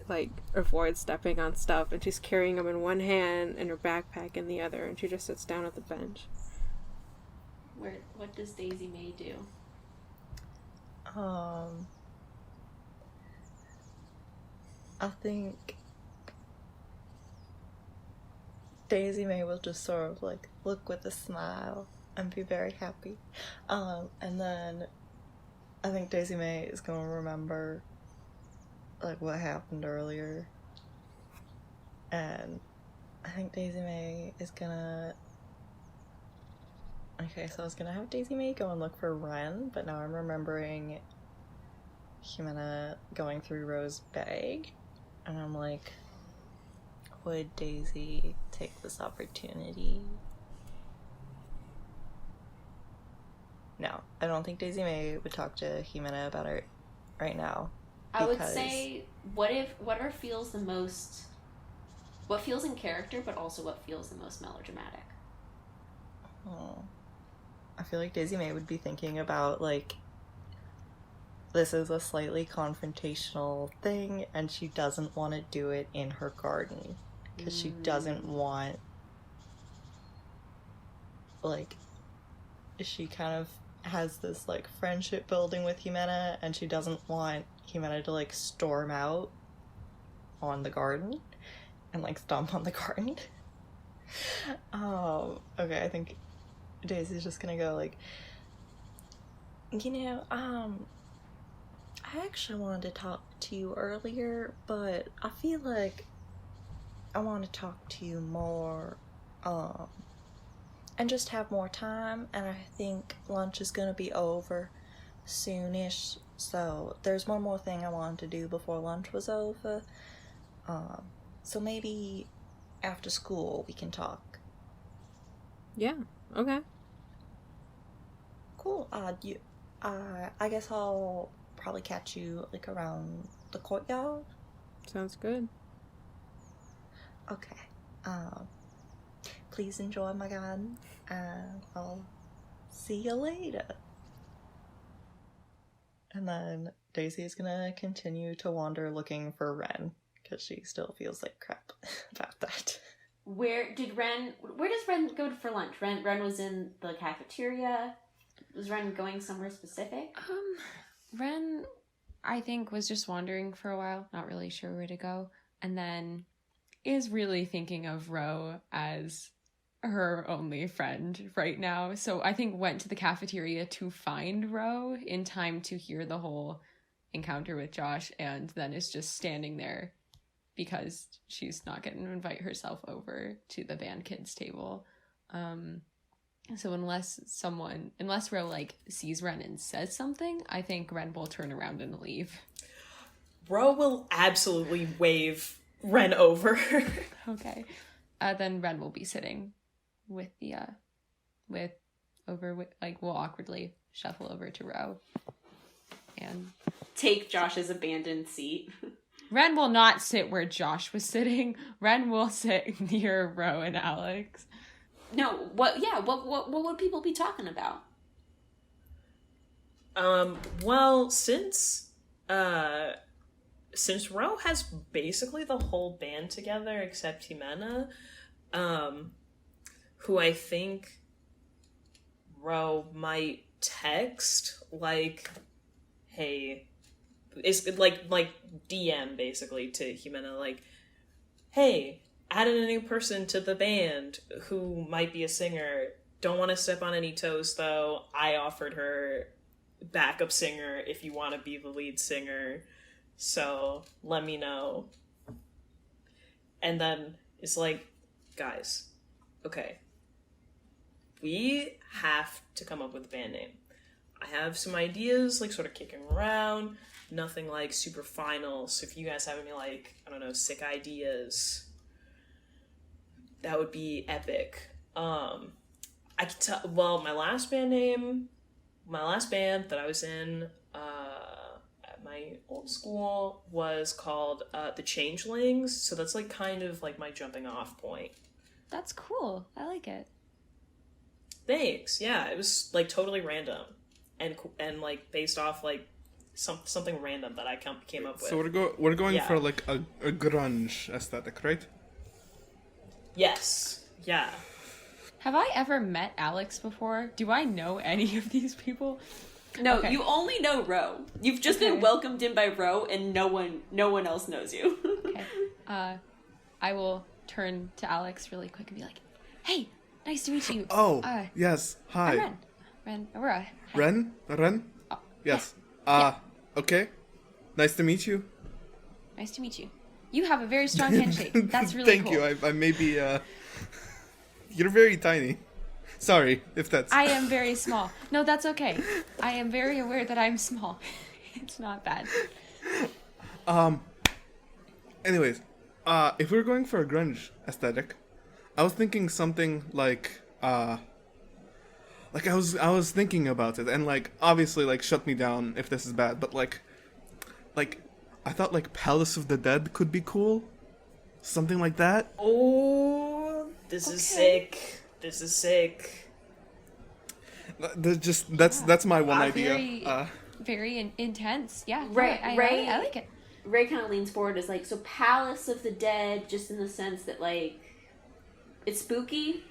[SPEAKER 8] like avoids stepping on stuff, and she's carrying them in one hand and her backpack in the other, and she just sits down at the bench.
[SPEAKER 6] What does Daisy May do?
[SPEAKER 5] I think Daisy May will just sort of like look with a smile and be very happy. And then I think Daisy May is gonna remember like what happened earlier. And I think Daisy May is gonna... Okay, so I was gonna have Daisy May go and look for Wrenn, but now I'm remembering Ximena going through Rose's bag. And I'm like, would Daisy take this opportunity? No, I don't think Daisy May would talk to Ximena about it right now.
[SPEAKER 6] I would say, whatever feels the most What feels in character, but also what feels the most melodramatic?
[SPEAKER 5] Oh. I feel like Daisy May would be thinking about, like, this is a slightly confrontational thing, and she doesn't want to do it in her garden. Because she doesn't want, like, she kind of has this, like, friendship building with Ximena, and she doesn't want Ximena to, like, storm out on the garden and, like, stomp on the garden. Okay, I think Daisy's just gonna go, like, I actually wanted to talk to you earlier, but I feel like I want to talk to you more, and just have more time, and I think lunch is gonna be over soonish, so there's one more thing I wanted to do before lunch was over, so maybe after school we can talk.
[SPEAKER 8] Yeah, okay.
[SPEAKER 5] Cool. I guess I'll probably catch you, like, around the courtyard.
[SPEAKER 8] Sounds good.
[SPEAKER 5] Okay. Please enjoy my garden, and I'll see you later. And then Daisy is gonna continue to wander looking for Wrenn, because she still feels like crap about that.
[SPEAKER 6] Where does Wrenn go for lunch? Wrenn was in the cafeteria. Was Wrenn going somewhere specific?
[SPEAKER 4] Wrenn, I think, was just wandering for a while, not really sure where to go, and then is really thinking of Ro as her only friend right now. So I think went to the cafeteria to find Ro in time to hear the whole encounter with Josh, and then is just standing there because she's not going to invite herself over to the band kids table. So unless Ro, like, sees Wrenn and says something, I think Wrenn will turn around and leave.
[SPEAKER 2] Ro will absolutely wave Wrenn over.
[SPEAKER 4] Okay. Then Wrenn will be sitting with the, will awkwardly shuffle over to Ro. And
[SPEAKER 6] take Josh's abandoned seat.
[SPEAKER 4] Wrenn will not sit where Josh was sitting. Wrenn will sit near Ro and Alex.
[SPEAKER 6] No, what would people be talking about?
[SPEAKER 2] Well, since Ro has basically the whole band together except Ximena, who I think Ro might text, like, hey, it's like DM basically to Ximena, like, hey, added a new person to the band who might be a singer. Don't want to step on any toes, though. I offered her backup singer if you want to be the lead singer. So let me know. And then it's like, guys, okay. We have to come up with a band name. I have some ideas, like, sort of kicking around. Nothing, like, super final. So if you guys have any, like, I don't know, sick ideas, that would be epic. I could tell. Well, my last band that I was in at my old school was called the Changelings. So that's, like, kind of like my jumping off point.
[SPEAKER 4] That's cool. I like it.
[SPEAKER 2] Thanks. Yeah, it was, like, totally random and like based off, like, something random that I came up with.
[SPEAKER 3] So we're going for, like, a grunge aesthetic, right?
[SPEAKER 2] Yes. Yeah.
[SPEAKER 4] Have I ever met Alex before? Do I know any of these people?
[SPEAKER 6] No,
[SPEAKER 4] Okay.
[SPEAKER 6] You only know Ro. You've just been welcomed in by Ro, and no one else knows you.
[SPEAKER 4] Okay. I will turn to Alex really quick and be like, "Hey, nice to meet you."
[SPEAKER 3] Oh, yes. Hi.
[SPEAKER 4] I'm Wrenn, Aurora.
[SPEAKER 3] Wrenn? Yes.
[SPEAKER 4] Yeah.
[SPEAKER 3] Okay. Nice to meet you.
[SPEAKER 4] Nice to meet you. You have a very strong handshake. That's really
[SPEAKER 3] Thank
[SPEAKER 4] cool.
[SPEAKER 3] you. I may be, you're very tiny. Sorry if that's...
[SPEAKER 4] I am very small. No, that's okay. I am very aware that I'm small. It's not bad.
[SPEAKER 3] Anyways, if we're going for a grunge aesthetic, I was thinking something like I was thinking about it, and, like, obviously, like, shut me down if this is bad, but, like I thought, like, Palace of the Dead could be cool. something like that.
[SPEAKER 2] Oh, this is sick. This is sick.
[SPEAKER 3] That's my one idea.
[SPEAKER 4] Very intense. Yeah.
[SPEAKER 6] Ray,
[SPEAKER 4] I like it.
[SPEAKER 6] Ray kind of leans forward, is like, so Palace of the Dead, just in the sense that, like, it's spooky?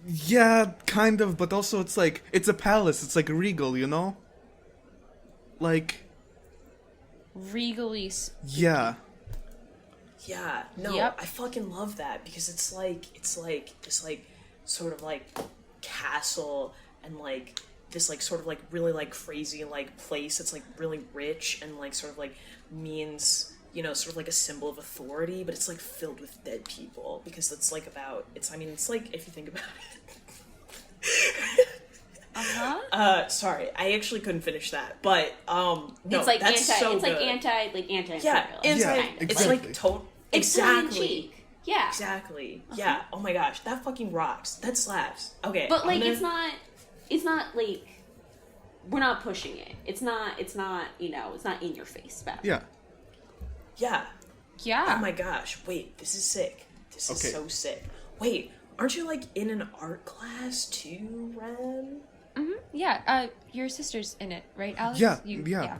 [SPEAKER 3] Yeah, kind of, but also it's like, it's a palace, it's like regal, you know? Like...
[SPEAKER 4] Regally
[SPEAKER 3] Yeah.
[SPEAKER 2] Yeah, no,
[SPEAKER 4] Yep.
[SPEAKER 2] I fucking love that, because it's like this, like, sort of, like, castle, and, like, this, like, sort of, like, really, like, crazy, like, place that's, like, really rich, and, like, sort of, like, means... you know, sort of like a symbol of authority, but it's like filled with dead people, because it's like about, it's like, if you think about it. Sorry, I actually couldn't finish that, but, no,
[SPEAKER 6] it's like
[SPEAKER 2] that's so
[SPEAKER 6] it's
[SPEAKER 2] good.
[SPEAKER 6] like anti
[SPEAKER 2] Yeah, it's
[SPEAKER 3] exactly.
[SPEAKER 2] it's like
[SPEAKER 6] It's tongue in
[SPEAKER 2] exactly.
[SPEAKER 6] cheek. Yeah.
[SPEAKER 2] Exactly. Yeah. Oh my gosh, that fucking rocks. That slaps. Okay.
[SPEAKER 6] But like it's not like we're not pushing it. It's not you know, it's not in your face about it.
[SPEAKER 3] Yeah.
[SPEAKER 2] Yeah.
[SPEAKER 4] Yeah.
[SPEAKER 2] Oh my gosh. Wait, this is sick. This is
[SPEAKER 3] Okay.
[SPEAKER 2] so sick. Wait, aren't you like in an art class too, Wrenn?
[SPEAKER 4] Yeah. Your sister's in it, right, Alex?
[SPEAKER 3] Yeah,
[SPEAKER 4] Yeah.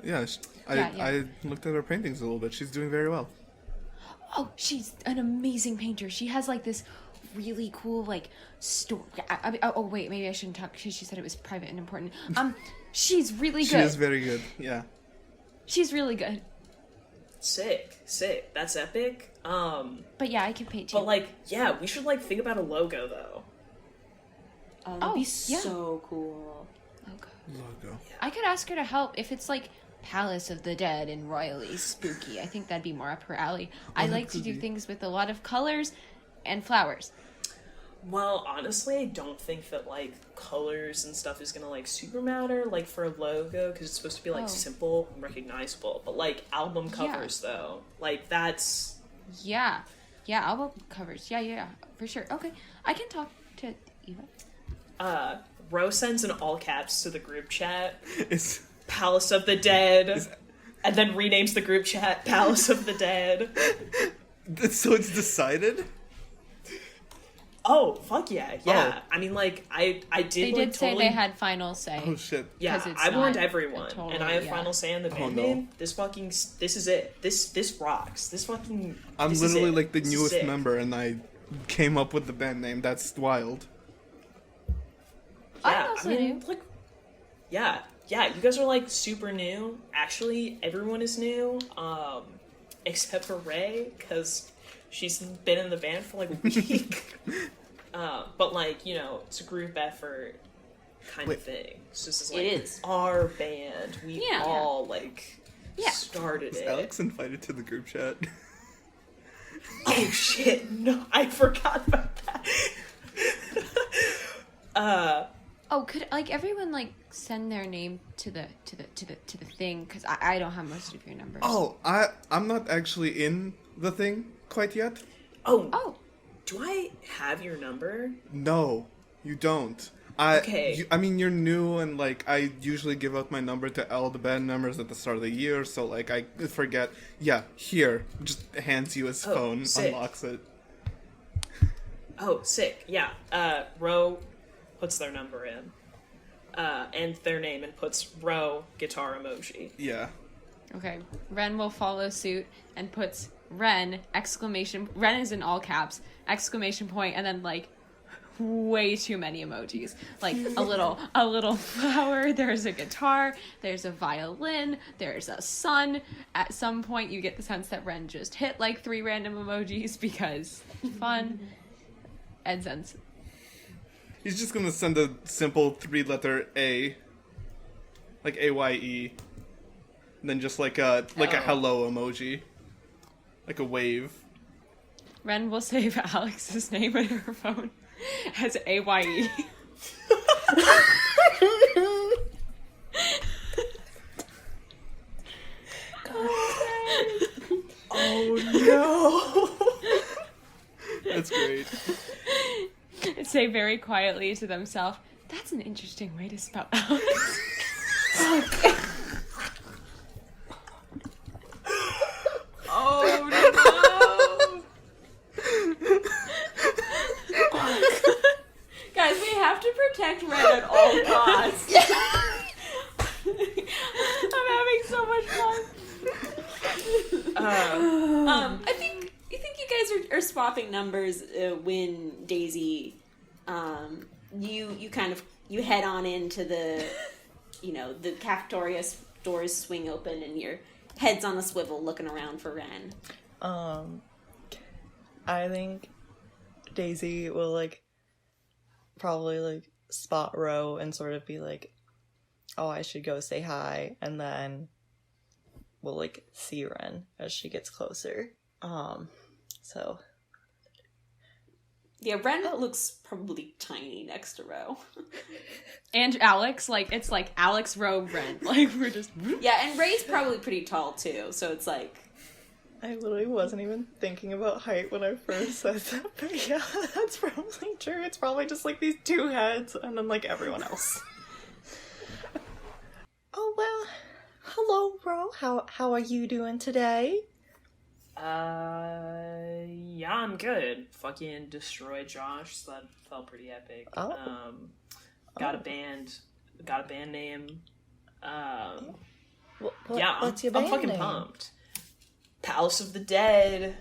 [SPEAKER 3] Yeah, I looked at her paintings a little bit. She's doing very well.
[SPEAKER 4] Oh, she's an amazing painter. She has like this really cool like story. Oh wait, maybe I shouldn't talk because she said it was private and important. She's really good.
[SPEAKER 3] She is very good. Yeah.
[SPEAKER 4] She's really good.
[SPEAKER 2] Sick. That's epic.
[SPEAKER 4] But yeah, I can paint too.
[SPEAKER 2] But like, yeah, we should like think about a logo though.
[SPEAKER 6] Oh, that'd be
[SPEAKER 4] yeah.
[SPEAKER 6] so cool.
[SPEAKER 3] Logo.
[SPEAKER 4] I could ask her to help if it's like Palace of the Dead and royally spooky. I think that'd be more up her alley. I like to do things with a lot of colors and flowers.
[SPEAKER 2] Well, honestly, I don't think that like colors and stuff is gonna like super matter like for a logo because it's supposed to be like simple and recognizable. But like album covers though, like that's
[SPEAKER 4] Yeah, album covers. Yeah, for sure. Okay, I can talk to Eva.
[SPEAKER 2] Ro sends in all caps to the group chat.
[SPEAKER 3] It's
[SPEAKER 2] Palace of the Dead, and then renames the group chat Palace of the Dead.
[SPEAKER 3] so it's decided.
[SPEAKER 2] Oh fuck yeah! Oh. I mean, like I did.
[SPEAKER 4] They
[SPEAKER 2] like,
[SPEAKER 4] did say
[SPEAKER 2] totally...
[SPEAKER 4] they had final say.
[SPEAKER 3] Oh shit!
[SPEAKER 2] Yeah,
[SPEAKER 4] it's
[SPEAKER 2] I warned
[SPEAKER 4] not
[SPEAKER 2] everyone, and I have final say on the band name. This is it. This rocks. This fucking.
[SPEAKER 3] I'm
[SPEAKER 2] this
[SPEAKER 3] literally
[SPEAKER 2] is
[SPEAKER 3] like the
[SPEAKER 2] this
[SPEAKER 3] newest member, and I came up with the band name. That's wild.
[SPEAKER 2] Yeah,
[SPEAKER 4] I'm also
[SPEAKER 2] I mean,
[SPEAKER 4] new.
[SPEAKER 2] like, yeah. You guys are like super new. Actually, everyone is new, except for Ray, because she's been in the band for like a week. But like, you know, it's a group effort kind of thing. So this is like
[SPEAKER 6] It is.
[SPEAKER 2] our band. We all like started it.
[SPEAKER 3] Alex invited to the group chat.
[SPEAKER 2] Oh shit! No, I forgot about that.
[SPEAKER 4] Could like everyone like send their name to the thing because I don't have most of your numbers.
[SPEAKER 3] Oh, I'm not actually in the thing quite yet.
[SPEAKER 2] Oh. Do I have your number?
[SPEAKER 3] No, you don't.
[SPEAKER 2] Okay.
[SPEAKER 3] I mean, you're new, and like I usually give out my number to all the band members at the start of the year, so like I forget. Yeah, here, just hands you his phone,
[SPEAKER 2] sick.
[SPEAKER 3] unlocks it.
[SPEAKER 2] Oh, sick. Yeah. Ro puts their number in, and their name, and puts Ro guitar emoji.
[SPEAKER 3] Yeah.
[SPEAKER 4] Okay. Wrenn will follow suit and puts Wrenn exclamation. Wrenn is in all caps exclamation point, and then like way too many emojis. Like a little flower. There's a guitar. There's a violin. There's a sun. At some point, you get the sense that Wrenn just hit like 3 random emojis because fun. And sends.
[SPEAKER 3] He's just gonna send a simple 3-letter A, like AYE, and then just like a hello emoji, like a wave.
[SPEAKER 4] Wrenn will save Alex's name in her phone as AYE.
[SPEAKER 2] Oh no!
[SPEAKER 3] That's great.
[SPEAKER 4] Say very quietly to themselves, that's an interesting way to spell Alex.
[SPEAKER 2] Oh
[SPEAKER 6] I think you guys are swapping numbers when Daisy, you kind of head on into the, the cafeteria doors swing open and your head's on a swivel looking around for Wrenn.
[SPEAKER 5] I think Daisy will probably spot Ro and sort of be like, oh, I should go say hi, and then we'll see Wrenn as she gets closer. So
[SPEAKER 6] yeah, Wrenn looks probably tiny next to Ro.
[SPEAKER 1] And Alex, it's Alex, Ro, Wrenn. We're just...
[SPEAKER 6] Yeah, and Ray's probably pretty tall, too, so it's
[SPEAKER 5] I literally wasn't even thinking about height when I first said that, but yeah, that's probably true. It's probably just these two heads, and then everyone else. Oh, well, hello, Ro. How are you doing today?
[SPEAKER 2] Yeah, I'm good. Fucking destroyed Josh, so that felt pretty epic.
[SPEAKER 5] Oh.
[SPEAKER 2] Got a band name.
[SPEAKER 5] What's your band
[SPEAKER 2] I'm fucking
[SPEAKER 5] name?
[SPEAKER 2] pumped. Palace of the Dead,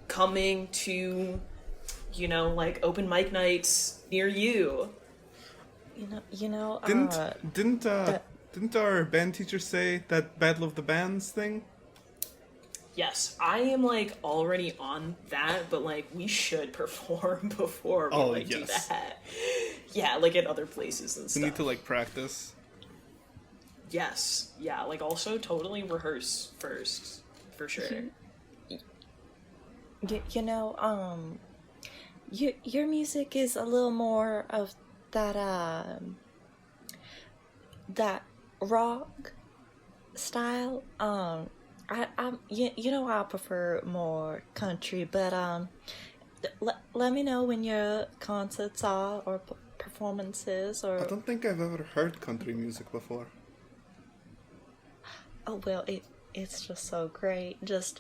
[SPEAKER 2] coming to, open mic nights near you.
[SPEAKER 3] Didn't our band teacher say that Battle of the Bands thing?
[SPEAKER 2] Yes, I am already on that, but we should perform before we do that. Yeah, at other places and stuff.
[SPEAKER 3] We need to practice.
[SPEAKER 2] Yes, yeah, also totally rehearse first, for sure.
[SPEAKER 5] Your music is a little more of that that rock style. I prefer more country, but let me know when your concerts are or performances or.
[SPEAKER 3] I don't think I've ever heard country music before.
[SPEAKER 5] Oh well, it's just so great. Just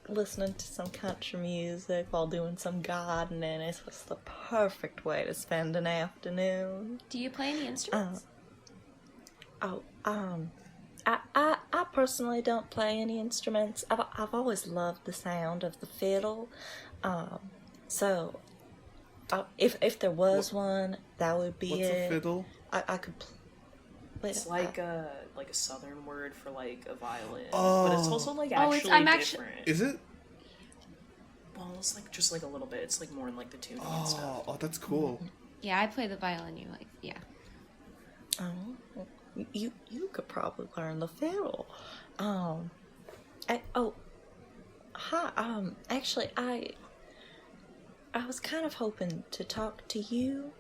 [SPEAKER 5] listening to some country music while doing some gardening is just the perfect way to spend an afternoon.
[SPEAKER 1] Do you play any instruments?
[SPEAKER 5] I personally don't play any instruments. I've always loved the sound of the fiddle. So if there was one, that would be
[SPEAKER 3] What's
[SPEAKER 5] it.
[SPEAKER 3] a fiddle?
[SPEAKER 5] I could.
[SPEAKER 2] It's a southern word for a violin, but it's also different.
[SPEAKER 3] Is it?
[SPEAKER 2] Well, it's just a little bit. It's more in the tuning and stuff.
[SPEAKER 3] Oh, that's cool.
[SPEAKER 1] Yeah, I play the violin. Yeah.
[SPEAKER 5] Oh, you could probably learn the fiddle. Actually, I was kind of hoping to talk to you.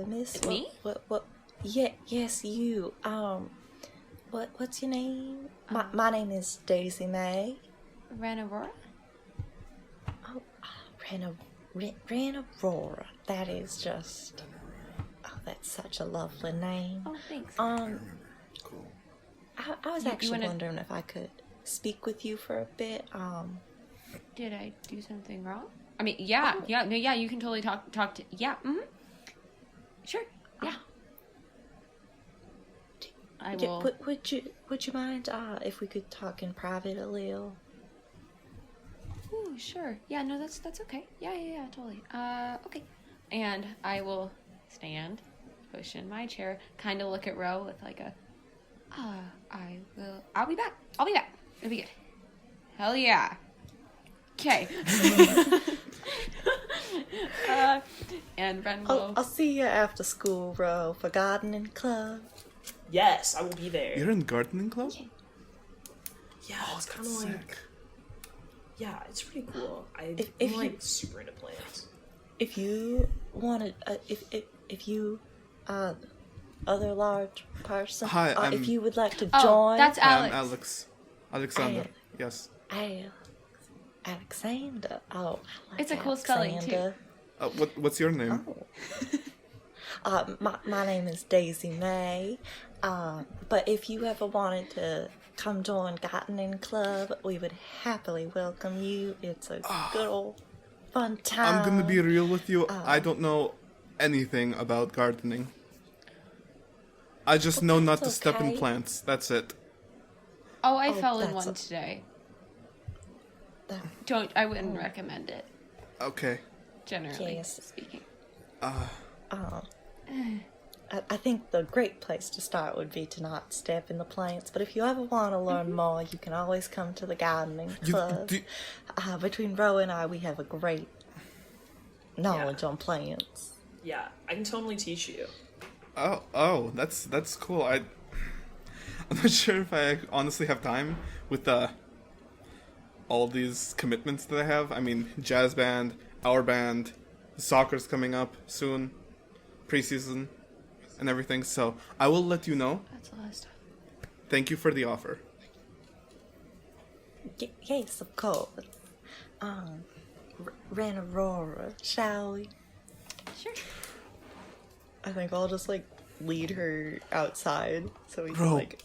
[SPEAKER 5] Miss?
[SPEAKER 1] Me?
[SPEAKER 5] What? Yeah, yes, you. What's your name? My name is Daisy May.
[SPEAKER 1] Wrenn Aurora?
[SPEAKER 5] Oh, Wrenn Aurora. That is just. Oh, that's such a lovely name.
[SPEAKER 1] Oh, thanks.
[SPEAKER 3] Cool.
[SPEAKER 5] I was actually wondering if I could speak with you for a bit.
[SPEAKER 1] Did I do something wrong? I mean, yeah, you can totally talk to, yeah, sure, yeah. I will.
[SPEAKER 5] Would you mind if we could talk in private a little?
[SPEAKER 1] Ooh, sure. Yeah, no, that's okay. Yeah, totally. Okay. And I will stand, push in my chair, kind of look at Ro with I'll be back. It'll be good. Hell yeah. Okay. And Wrenn will...
[SPEAKER 5] I'll see you after school, Ro, for gardening club.
[SPEAKER 2] Yes, I will be there.
[SPEAKER 3] You're in gardening club?
[SPEAKER 2] Yeah, it's kind of
[SPEAKER 3] sick.
[SPEAKER 2] Yeah, it's pretty cool. I'm super into plants.
[SPEAKER 5] If you wanted, if you, other large person,
[SPEAKER 3] Hi,
[SPEAKER 5] if you would like to
[SPEAKER 1] Oh,
[SPEAKER 5] join,
[SPEAKER 1] that's
[SPEAKER 3] Hi,
[SPEAKER 1] Alex.
[SPEAKER 3] I'm Aleksandr. Yes.
[SPEAKER 5] Alexander. Oh, I like
[SPEAKER 1] It's a cool spelling, too.
[SPEAKER 3] What's your name?
[SPEAKER 5] My name is Daisy May. But if you ever wanted to come join gardening club, we would happily welcome you. It's a good old fun time.
[SPEAKER 3] I'm gonna be real with you. I don't know anything about gardening. I just know not to step in
[SPEAKER 5] okay.
[SPEAKER 3] plants. That's it.
[SPEAKER 4] Oh, I fell in
[SPEAKER 5] that's
[SPEAKER 4] one today.
[SPEAKER 5] that-
[SPEAKER 4] I wouldn't recommend it,
[SPEAKER 3] Okay.
[SPEAKER 4] generally
[SPEAKER 5] Yes.
[SPEAKER 4] speaking.
[SPEAKER 5] I think the great place to start would be to not step in the plants, but if you ever want to learn more, you can always come to the gardening club. Between Ro and I, we have a great knowledge on plants.
[SPEAKER 2] Yeah, I can totally teach you.
[SPEAKER 3] Oh, that's cool. I'm not sure if I honestly have time with all these commitments that I have. I mean, jazz band, our band, soccer's coming up soon, preseason, and everything. So I will let you know.
[SPEAKER 4] That's a lot of stuff.
[SPEAKER 3] Thank you for the offer.
[SPEAKER 5] Yes, of course. Ran Aurora, shall we?
[SPEAKER 4] Sure.
[SPEAKER 5] I think I'll just like lead her outside so we can
[SPEAKER 3] Ro.
[SPEAKER 5] like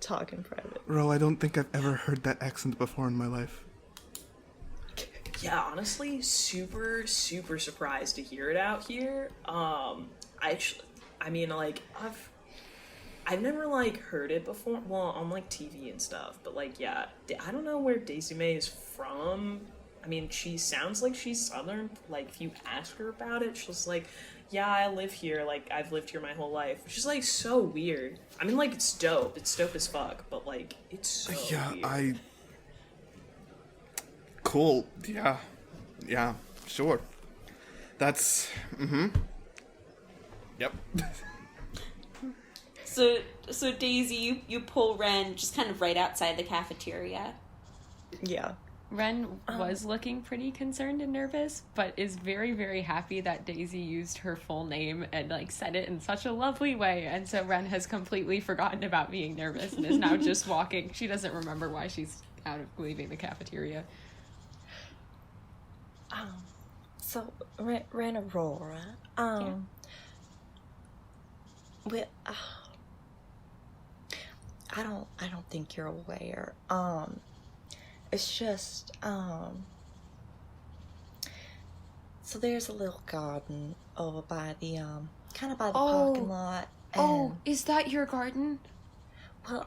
[SPEAKER 5] talk in private.
[SPEAKER 3] Ro, I don't think I've ever heard that accent before in my life.
[SPEAKER 2] Yeah, honestly, super surprised to hear it out here. I've never like heard it before. Well, on like TV and stuff, but like, yeah, I don't know where Daisy May is from. I mean, she sounds like she's Southern. Like, if you ask her about it, she's like, yeah, I live here. Like, I've lived here my whole life. Which is like so weird. I mean, like, it's dope. It's dope as fuck. But like, it's so weird.
[SPEAKER 3] Cool. Yeah. Sure. That's. Yep.
[SPEAKER 6] So Daisy, you pull Wrenn just kind of right outside the cafeteria.
[SPEAKER 5] Yeah.
[SPEAKER 4] Wrenn was looking pretty concerned and nervous, but is very, very happy that Daisy used her full name and like said it in such a lovely way. And so Wrenn has completely forgotten about being nervous and is now just walking. She doesn't remember why she's out of leaving the cafeteria.
[SPEAKER 5] So Ran Aurora. I don't think you're aware. It's just, so there's a little garden over by the, kind of by the parking lot. And,
[SPEAKER 4] is that your garden?
[SPEAKER 5] well,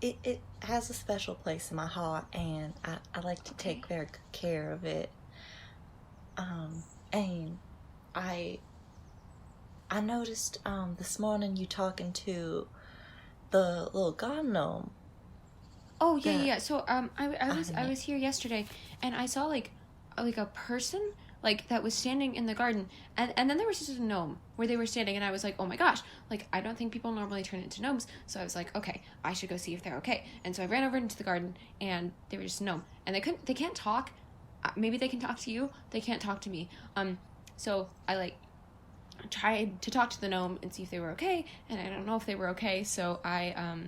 [SPEAKER 5] it has a special place in my heart, and I like to take very good care of it. And I noticed, this morning you talking to the little garden gnome.
[SPEAKER 4] Oh, yeah. So, I was here yesterday, and I saw, like a person, like, that was standing in the garden, and then there was just a gnome where they were standing, and I was like, oh my gosh, like, I don't think people normally turn into gnomes, so I was like, okay, I should go see if they're okay, and so I ran over into the garden, and they were just a gnome, and they can't talk, maybe they can talk to you, they can't talk to me, so I, like, tried to talk to the gnome and see if they were okay, and I don't know if they were okay, so I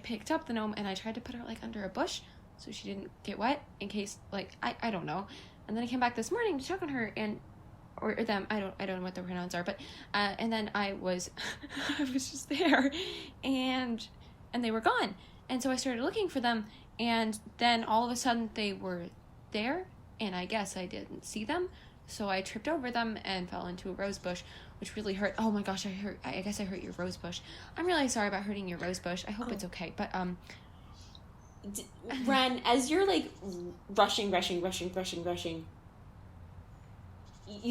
[SPEAKER 4] picked up the gnome and I tried to put her like under a bush so she didn't get wet in case, like, I don't know. And then I came back this morning to check on her or them, I don't know what the pronouns are, but and then I was I was just there and they were gone. And so I started looking for them, and then all of a sudden they were there, and I guess I didn't see them. So I tripped over them and fell into a rose bush, which really hurt. Oh my gosh, I guess I hurt your rose bush. I'm really sorry about hurting your rose bush. I hope it's okay. But,
[SPEAKER 6] Wrenn, as you're, like, rushing, you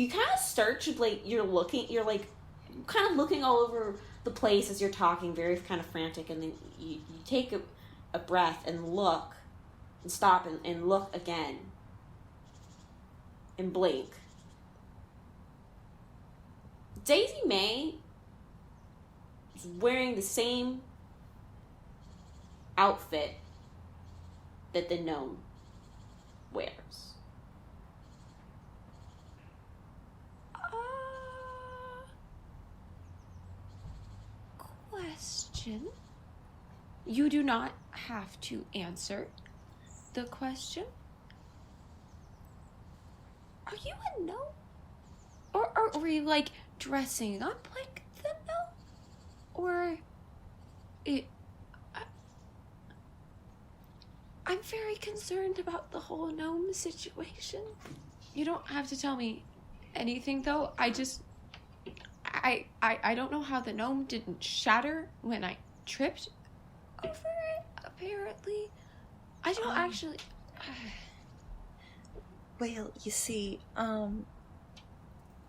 [SPEAKER 6] kind of start to, like, you're, like, kind of looking all over the place as you're talking, very kind of frantic, and then you take a breath and look, and stop and look again, and blink. Daisy May is wearing the same outfit that the gnome wears.
[SPEAKER 4] Question. You do not have to answer the question. Are you a gnome? Or were you, like, dressing up like the gnome? Or I'm very concerned about the whole gnome situation. You don't have to tell me anything, though. I don't know how the gnome didn't shatter when I tripped over it. I don't actually...
[SPEAKER 5] Well, you see,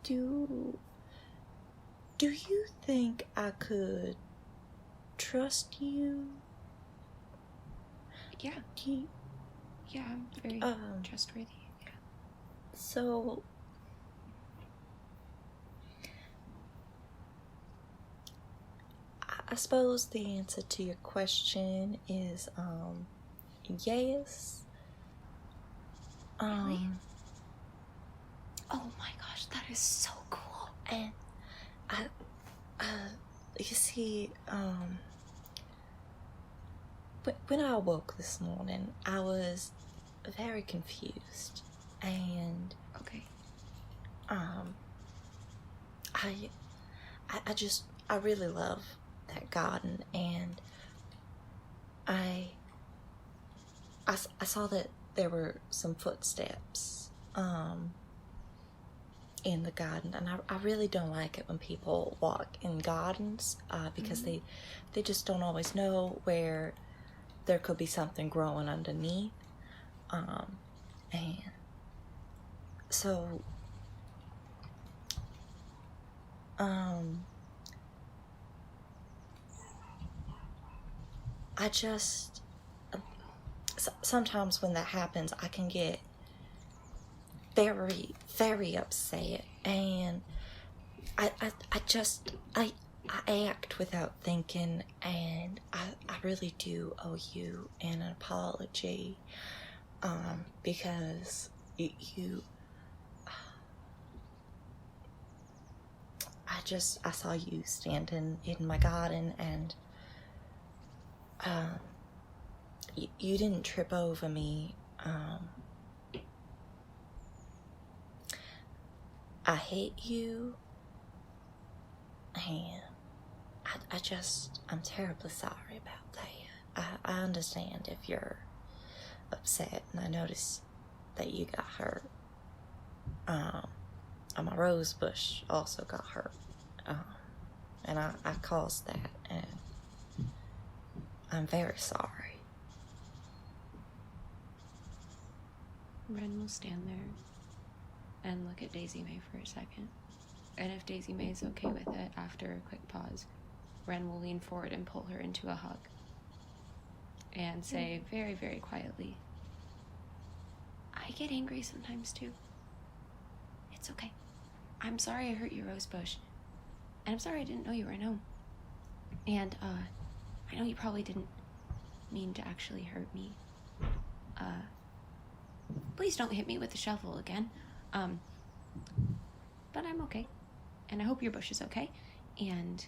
[SPEAKER 5] do you think I could trust you?
[SPEAKER 4] Yeah. Yeah, I'm very trustworthy. Yeah.
[SPEAKER 5] So, I suppose the answer to your question is, yes.
[SPEAKER 4] Really? Oh my gosh, that is so cool.
[SPEAKER 5] And you see, when I woke this morning, I was very confused, and
[SPEAKER 4] okay,
[SPEAKER 5] I really love that garden, and I saw that there were some footsteps in the garden, and I really don't like it when people walk in gardens because they just don't always know where there could be something growing underneath, and so I just sometimes when that happens, I can get very, very upset, and I act without thinking, and I really do owe you an apology, because you I saw you standing in my garden, and you didn't trip over me. I hate you, and I'm terribly sorry about that. I understand if you're upset, and I noticed that you got hurt. And my rose bush also got hurt, and I caused that, and I'm very sorry.
[SPEAKER 4] Wrenn will stand there and look at Daisy May for a second. And if Daisy May is okay with it, after a quick pause, Wrenn will lean forward and pull her into a hug. And say very, very quietly, I get angry sometimes too. It's okay. I'm sorry I hurt your rose bush. And I'm sorry I didn't know you were a gnome. And, I know you probably didn't mean to actually hurt me. Please don't hit me with the shovel again. But I'm okay. And I hope your bush is okay. And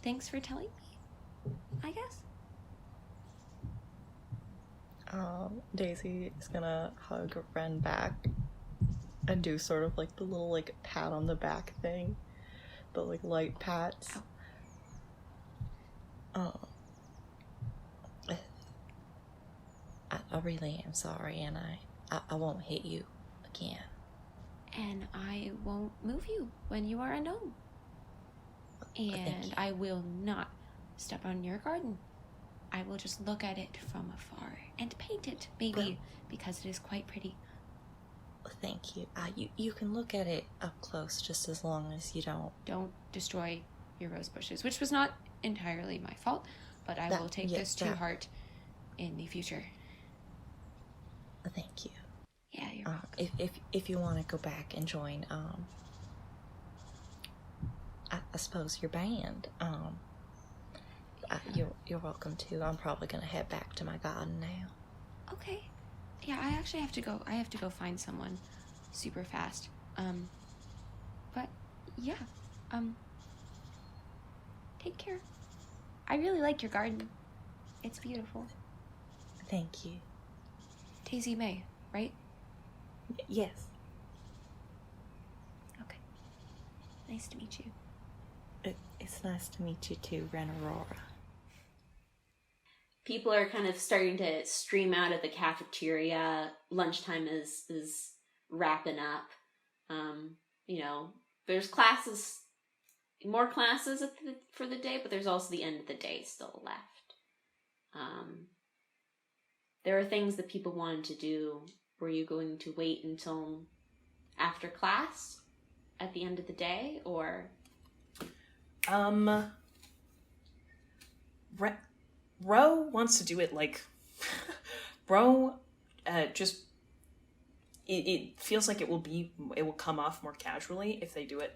[SPEAKER 4] thanks for telling me, I guess.
[SPEAKER 5] Daisy is gonna hug Wrenn back and do sort of like the little like pat on the back thing, the like light pats. I really am sorry, and I won't hit you again.
[SPEAKER 4] And I won't move you when you are a gnome. And I will not step on your garden. I will just look at it from afar and paint it, maybe, because it is quite pretty.
[SPEAKER 5] Thank you. You can look at it up close just as long as you don't
[SPEAKER 4] destroy your rose bushes, which was not entirely my fault, but I will take this to heart in the future.
[SPEAKER 5] Thank you.
[SPEAKER 4] Yeah, you're welcome.
[SPEAKER 5] If you want to go back and join, I suppose your band, you're welcome to. I'm probably gonna head back to my garden now.
[SPEAKER 4] Okay. Yeah, I actually have to go. I have to go find someone super fast. But yeah. Take care. I really like your garden. It's beautiful.
[SPEAKER 5] Thank you.
[SPEAKER 4] Daisy May, right?
[SPEAKER 5] Yes.
[SPEAKER 4] Okay. Nice to meet you.
[SPEAKER 5] It's nice to meet you too, Wrenn Aurora.
[SPEAKER 6] People are kind of starting to stream out of the cafeteria. Lunchtime is wrapping up. There's classes, more classes for the day, but there's also the end of the day still left. there are things that people wanted to do. Were you going to wait until after class at the end of the day, or?
[SPEAKER 2] Ro wants to do it like... Ro just... It feels like it will come off more casually if they do it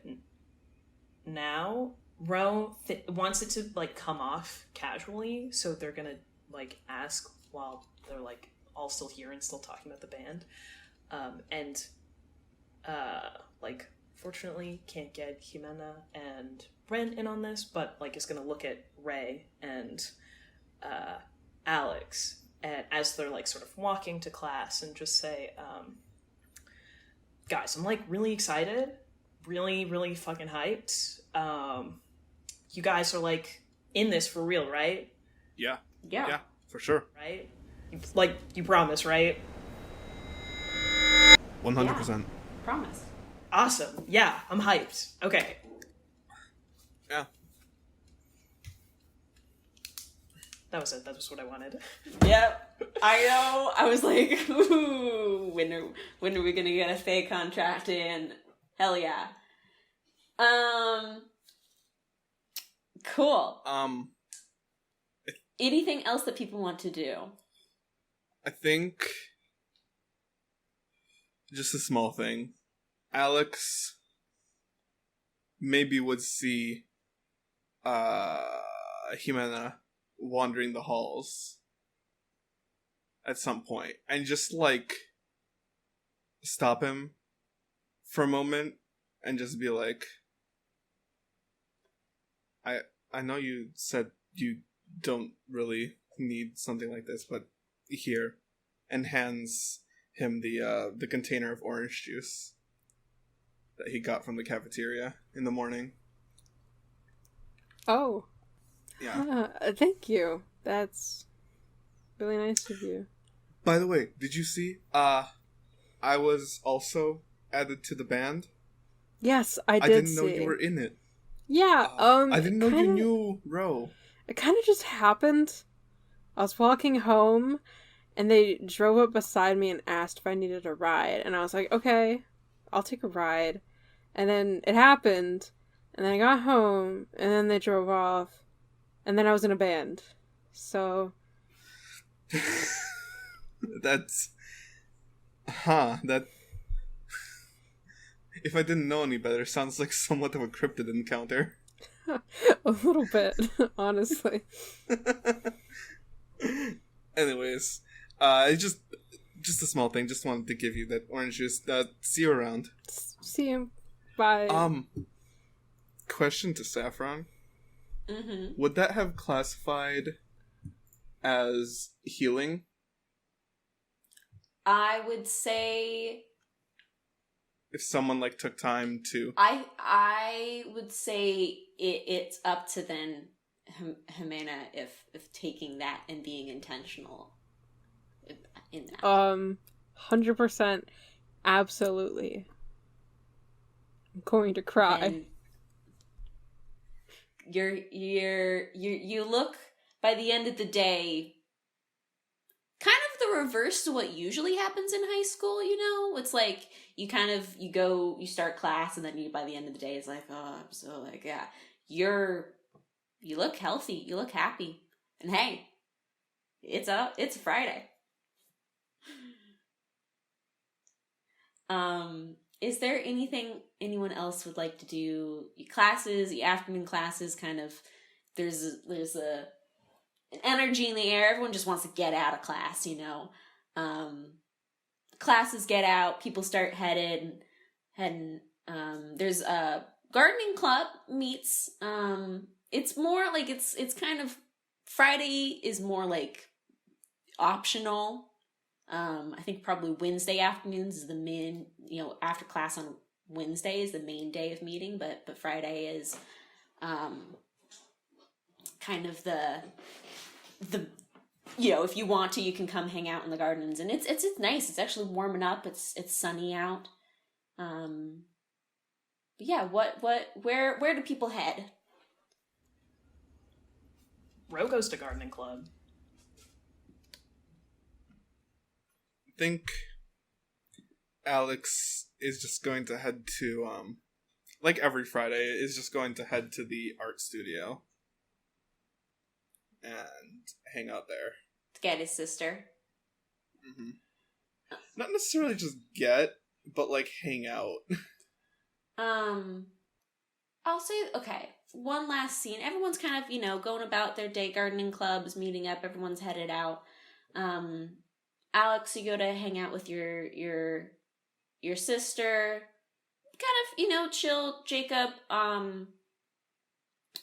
[SPEAKER 2] now. Ro wants it to, like, come off casually, so they're gonna, like, ask while they're, like, all still here and still talking about the band. Like, fortunately can't get Ximena and Wrenn in on this, but, like, is gonna look at Ray and Alex and as they're, like, sort of walking to class and just say, guys, I'm, like, really excited, really, really fucking hyped. You guys are, like, in this for real, right?
[SPEAKER 3] Yeah.
[SPEAKER 6] Yeah.
[SPEAKER 3] Yeah, for sure.
[SPEAKER 2] Right? You promise, right?
[SPEAKER 3] 100%.
[SPEAKER 6] Promise.
[SPEAKER 2] Awesome. Yeah, I'm hyped. Okay.
[SPEAKER 3] Yeah.
[SPEAKER 2] That was it. That was what I wanted.
[SPEAKER 6] Yep, I know. I was like, ooh, when are we gonna get a Fae contract in? Hell yeah. Cool. Anything else that people want to do?
[SPEAKER 3] I think just a small thing. Alex maybe would see Ximena wandering the halls at some point and just, like, stop him for a moment and just be like, I know you said you don't really need something like this, but here, and hands him the container of orange juice that he got from the cafeteria in the morning.
[SPEAKER 8] Oh.
[SPEAKER 3] Yeah.
[SPEAKER 8] Thank you. That's really nice of you.
[SPEAKER 3] By the way, did you see? I was also added to the band.
[SPEAKER 8] Yes, I
[SPEAKER 3] didn't know you were in it.
[SPEAKER 8] Yeah,
[SPEAKER 3] I didn't know you knew Ro.
[SPEAKER 8] It kind of just happened. I was walking home, and they drove up beside me and asked if I needed a ride. And I was like, okay, I'll take a ride. And then it happened, and then I got home, and then they drove off, and then I was in a band. So...
[SPEAKER 3] That's... That... If I didn't know any better, sounds like somewhat of a cryptid encounter.
[SPEAKER 8] A little bit, honestly.
[SPEAKER 3] Anyways, just a small thing. Just wanted to give you that orange juice. See you around.
[SPEAKER 8] See you. Bye.
[SPEAKER 3] Question to Saffron.
[SPEAKER 6] Mm-hmm.
[SPEAKER 3] Would that have classified as healing?
[SPEAKER 6] I would say...
[SPEAKER 3] If someone, like, took time to...
[SPEAKER 6] I would say it's up to then Ximena if taking that and being intentional in that.
[SPEAKER 8] 100%. Absolutely. I'm going to cry.
[SPEAKER 6] And you look, by the end of the day, kind of the reverse to what usually happens in high school, you know? It's like, you start class, and then by the end of the day, it's like, oh, I'm so, like, yeah. You look healthy, you look happy. And hey, it's Friday. Is there anything anyone else would like to do? Classes, the afternoon classes, kind of, there's an energy in the air. Everyone just wants to get out of class, you know. Classes get out, people start heading. There's a gardening club meets. It's more like it's kind of, Friday is more like optional. I think probably Wednesday afternoons is the main, after class on Wednesday is the main day of meeting, but Friday is kind of the if you want to, you can come hang out in the gardens, and it's nice. It's actually warming up. It's sunny out. But yeah, where do people head?
[SPEAKER 2] Ro goes to gardening club.
[SPEAKER 3] think Alex is just going to head to, like every Friday, is just going to head to the art studio and hang out there.
[SPEAKER 6] To get his sister.
[SPEAKER 3] Mm-hmm. Not necessarily just get, but like hang out.
[SPEAKER 6] I'll say, okay, one last scene. Everyone's kind of, going about their day, gardening clubs, meeting up, everyone's headed out. Alex, you go to hang out with your sister. Kind of, chill. Jacob,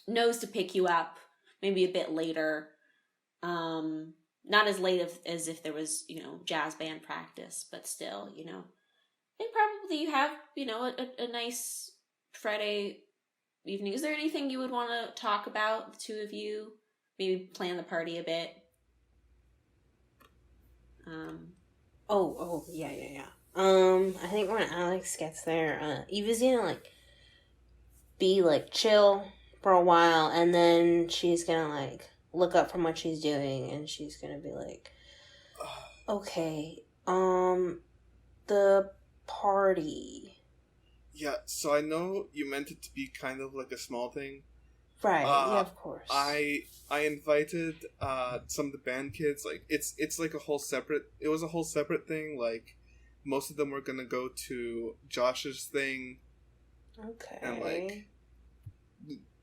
[SPEAKER 6] knows to pick you up maybe a bit later. Not as late as if there was, jazz band practice, but still, and probably you have, a nice Friday evening. Is there anything you would want to talk about, the two of you? Maybe plan the party a bit?
[SPEAKER 7] Yeah. I think when Alex gets there, Eva's gonna, be, chill for a while, and then she's gonna, look up from what she's doing, and she's gonna be like, okay, the party.
[SPEAKER 3] Yeah, so I know you meant it to be kind of like a small thing.
[SPEAKER 7] Right, yeah, of course.
[SPEAKER 3] I invited some of the band kids. It's like a whole separate. It was a whole separate thing. Most of them were gonna go to Josh's thing.
[SPEAKER 7] Okay.
[SPEAKER 3] And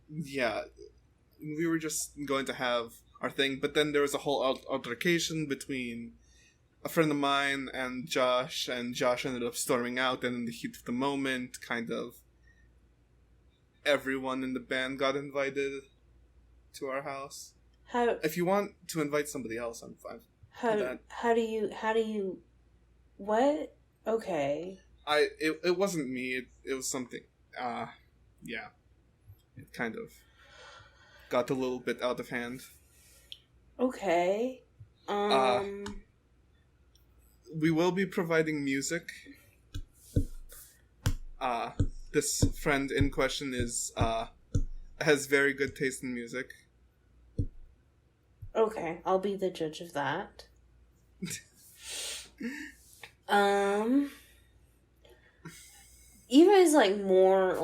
[SPEAKER 3] yeah, we were just going to have our thing. But then there was a whole altercation between a friend of mine and Josh ended up storming out. And in the heat of the moment, kind of everyone in the band got invited to our house. If you want to invite somebody else, I'm fine.
[SPEAKER 7] How do you what? Okay.
[SPEAKER 3] It wasn't me. It was something. Yeah. It kind of got a little bit out of hand.
[SPEAKER 7] Okay.
[SPEAKER 3] We will be providing music. This friend in question has very good taste in music.
[SPEAKER 7] Okay, I'll be the judge of that. Eva is more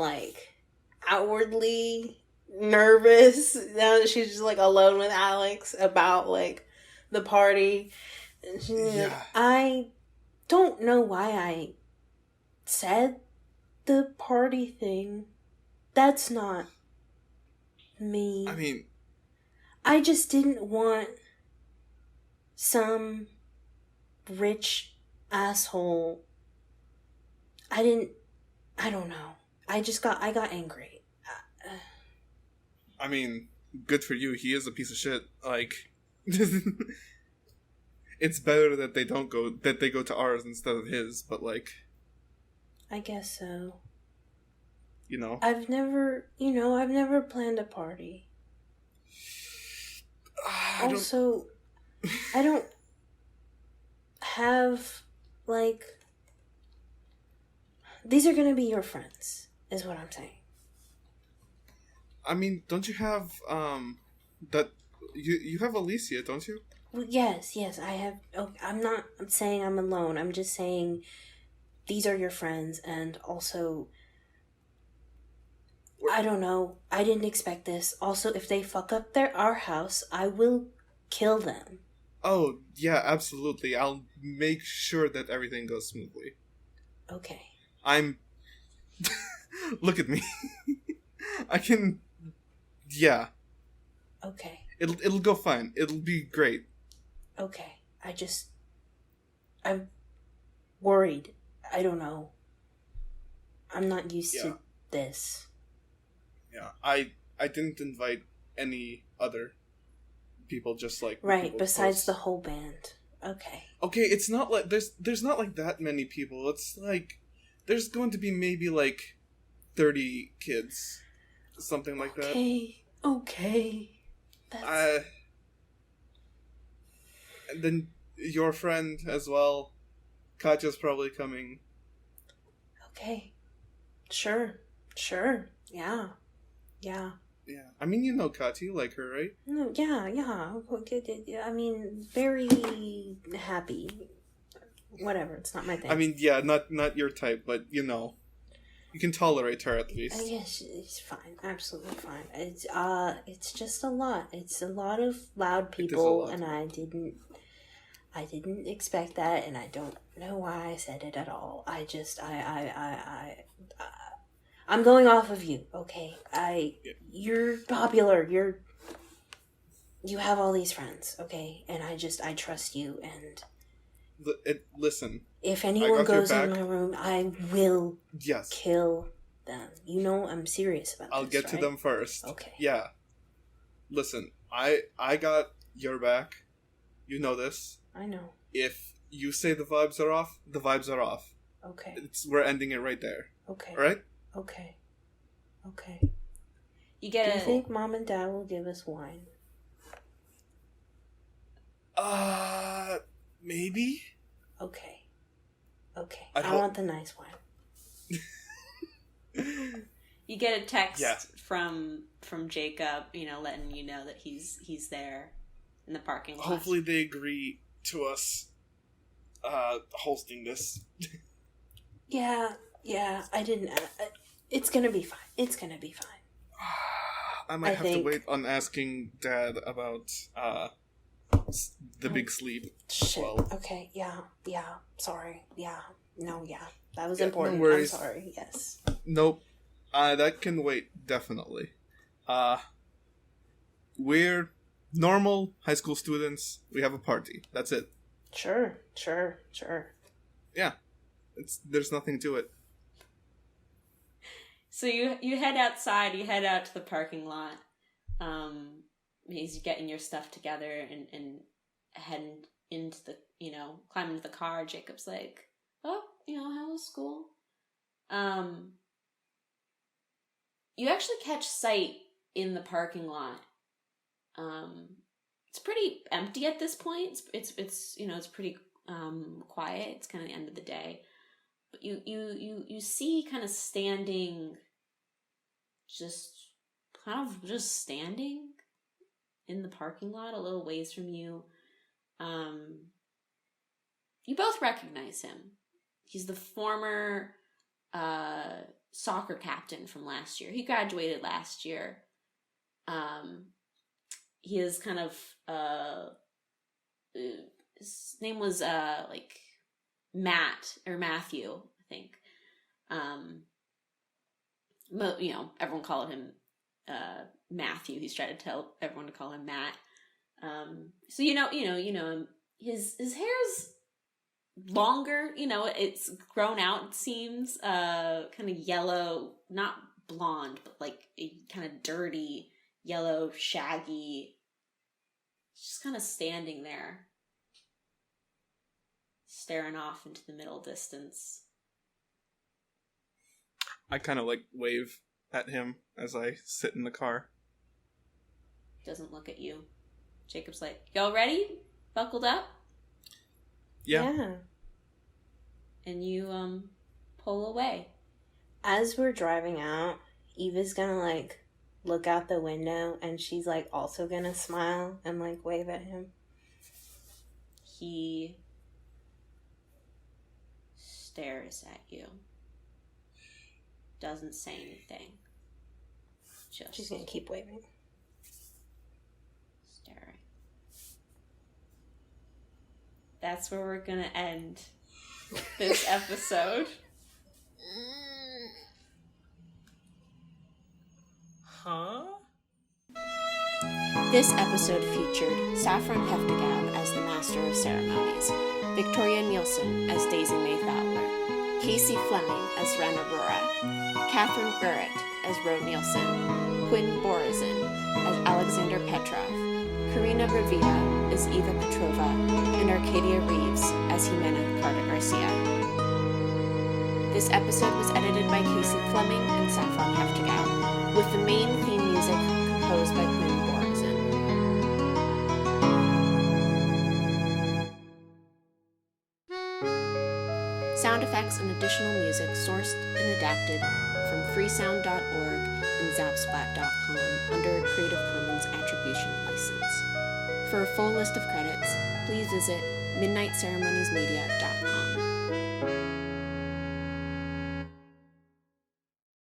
[SPEAKER 7] outwardly nervous now that she's just alone with Alex about the party. And she's like, I don't know why I said the party thing. That's not me.
[SPEAKER 3] I mean,
[SPEAKER 7] I just didn't want some rich asshole. I don't know. I got angry.
[SPEAKER 3] I mean, good for you. He is a piece of shit. It's better that they go to ours instead of his, but
[SPEAKER 7] I guess so.
[SPEAKER 3] I've
[SPEAKER 7] never planned a party. I don't have, these are gonna be your friends, is what I'm saying.
[SPEAKER 3] I mean, don't you have, that, you have Alicia, don't you?
[SPEAKER 7] Well, yes, I have. Oh, I'm not saying I'm alone. I'm just saying these are your friends, and also, I don't know. I didn't expect this. Also, if they fuck up our house, I will kill them.
[SPEAKER 3] Oh, yeah, absolutely. I'll make sure that everything goes smoothly.
[SPEAKER 7] Okay.
[SPEAKER 3] Look at me. I can... Yeah.
[SPEAKER 7] Okay.
[SPEAKER 3] It'll go fine. It'll be great.
[SPEAKER 7] Okay. I'm worried. I don't know. I'm not used to this.
[SPEAKER 3] Yeah. I didn't invite any other people, just
[SPEAKER 7] right, besides the whole band. Okay.
[SPEAKER 3] Okay, it's not there's not that many people. It's there's going to be maybe 30 kids. Something like that.
[SPEAKER 7] Okay.
[SPEAKER 3] That's... And then your friend as well. Katya's probably coming.
[SPEAKER 7] Okay. Sure. Yeah.
[SPEAKER 3] I mean, you know Katya, you like her, right?
[SPEAKER 7] No, yeah. I mean, very happy. whatever. It's not my thing.
[SPEAKER 3] I mean, yeah, not your type, but you know, you can tolerate her at least.
[SPEAKER 7] Yeah, she's fine. Absolutely fine. It's just a lot. It's a lot of loud people, and I didn't expect that, and I don't know why I said it at all. I'm going off of you, okay? You're popular. You have all these friends, okay? And I trust you, and
[SPEAKER 3] listen.
[SPEAKER 7] If anyone goes in my room, I will kill them. You know I'm serious about
[SPEAKER 3] I'll
[SPEAKER 7] this,
[SPEAKER 3] get to them first.
[SPEAKER 7] Okay.
[SPEAKER 3] Yeah. Listen, I got your back. You know this.
[SPEAKER 7] I know.
[SPEAKER 3] If you say the vibes are off, the vibes are off.
[SPEAKER 7] Okay.
[SPEAKER 3] We're ending it right there.
[SPEAKER 7] Okay.
[SPEAKER 3] All right?
[SPEAKER 7] Okay.
[SPEAKER 6] You get
[SPEAKER 7] Do you think Mom and Dad will give us wine?
[SPEAKER 3] Maybe?
[SPEAKER 7] Okay. I want the nice wine.
[SPEAKER 6] You get a text from Jacob, letting you know that he's there in the parking lot.
[SPEAKER 3] Hopefully they agree to us hosting this.
[SPEAKER 7] Yeah, I didn't. It's gonna be fine.
[SPEAKER 3] I might have to wait on asking Dad about the big sleep.
[SPEAKER 7] Shit.
[SPEAKER 3] Well.
[SPEAKER 7] Okay. Yeah. Sorry. Yeah. No. Yeah. That was important.
[SPEAKER 3] No worries.
[SPEAKER 7] I'm sorry. Yes.
[SPEAKER 3] Nope. That can wait. Definitely. We're normal high school students. We have a party. That's it.
[SPEAKER 7] Sure.
[SPEAKER 3] Yeah. There's nothing to it.
[SPEAKER 6] So you head outside. You head out to the parking lot. As you're getting your stuff together and heading into the, climbing into the car, Jacob's like, oh, how was school? You actually catch sight in the parking lot. It's pretty empty at this point. It's pretty quiet. It's kind of the end of the day. But you see kind of standing, just standing in the parking lot a little ways from you. You both recognize him. He's the former soccer captain from last year. He graduated last year. He is kind of his name was Matt or Matthew, I think. Everyone called him Matthew. He's trying to tell everyone to call him Matt. So you know him. His hair's longer. It's grown out. It seems kind of yellow, not blonde, but like a kind of dirty yellow, shaggy. Just kind of standing there, staring off into the middle distance.
[SPEAKER 3] I kind of wave at him as I sit in the car.
[SPEAKER 6] Doesn't look at you. Jacob's like, y'all ready? Buckled up?
[SPEAKER 3] Yeah.
[SPEAKER 6] And you pull away.
[SPEAKER 7] As we're driving out, Eva's gonna look out the window, and she's also gonna smile and wave at him.
[SPEAKER 6] He stares at you. Doesn't say anything.
[SPEAKER 7] She's gonna keep waving.
[SPEAKER 6] Staring. That's where we're gonna end this episode.
[SPEAKER 2] Huh?
[SPEAKER 1] This episode featured Saffron Hefta-Gaub as the Master of Ceremonies, Victoria Nielsen as Daisy May Fowler, Casey Fleming as Wrenn Aurora, Catherine Rohret as Ro Nielsen, Quin Borozin as Aleksandr Petrov, Karina Revilla as Eva Petrova, and Arcadia Reeves as Ximena Carter-Garcia. This episode was edited by Casey Fleming and Saffron Hefta-Gaub, with the main theme music composed by Quin Borozin. Sound effects and additional music sourced and adapted from freesound.org and zapsplat.com under a Creative Commons Attribution License.
[SPEAKER 6] For a full list of credits, please visit midnightceremoniesmedia.com.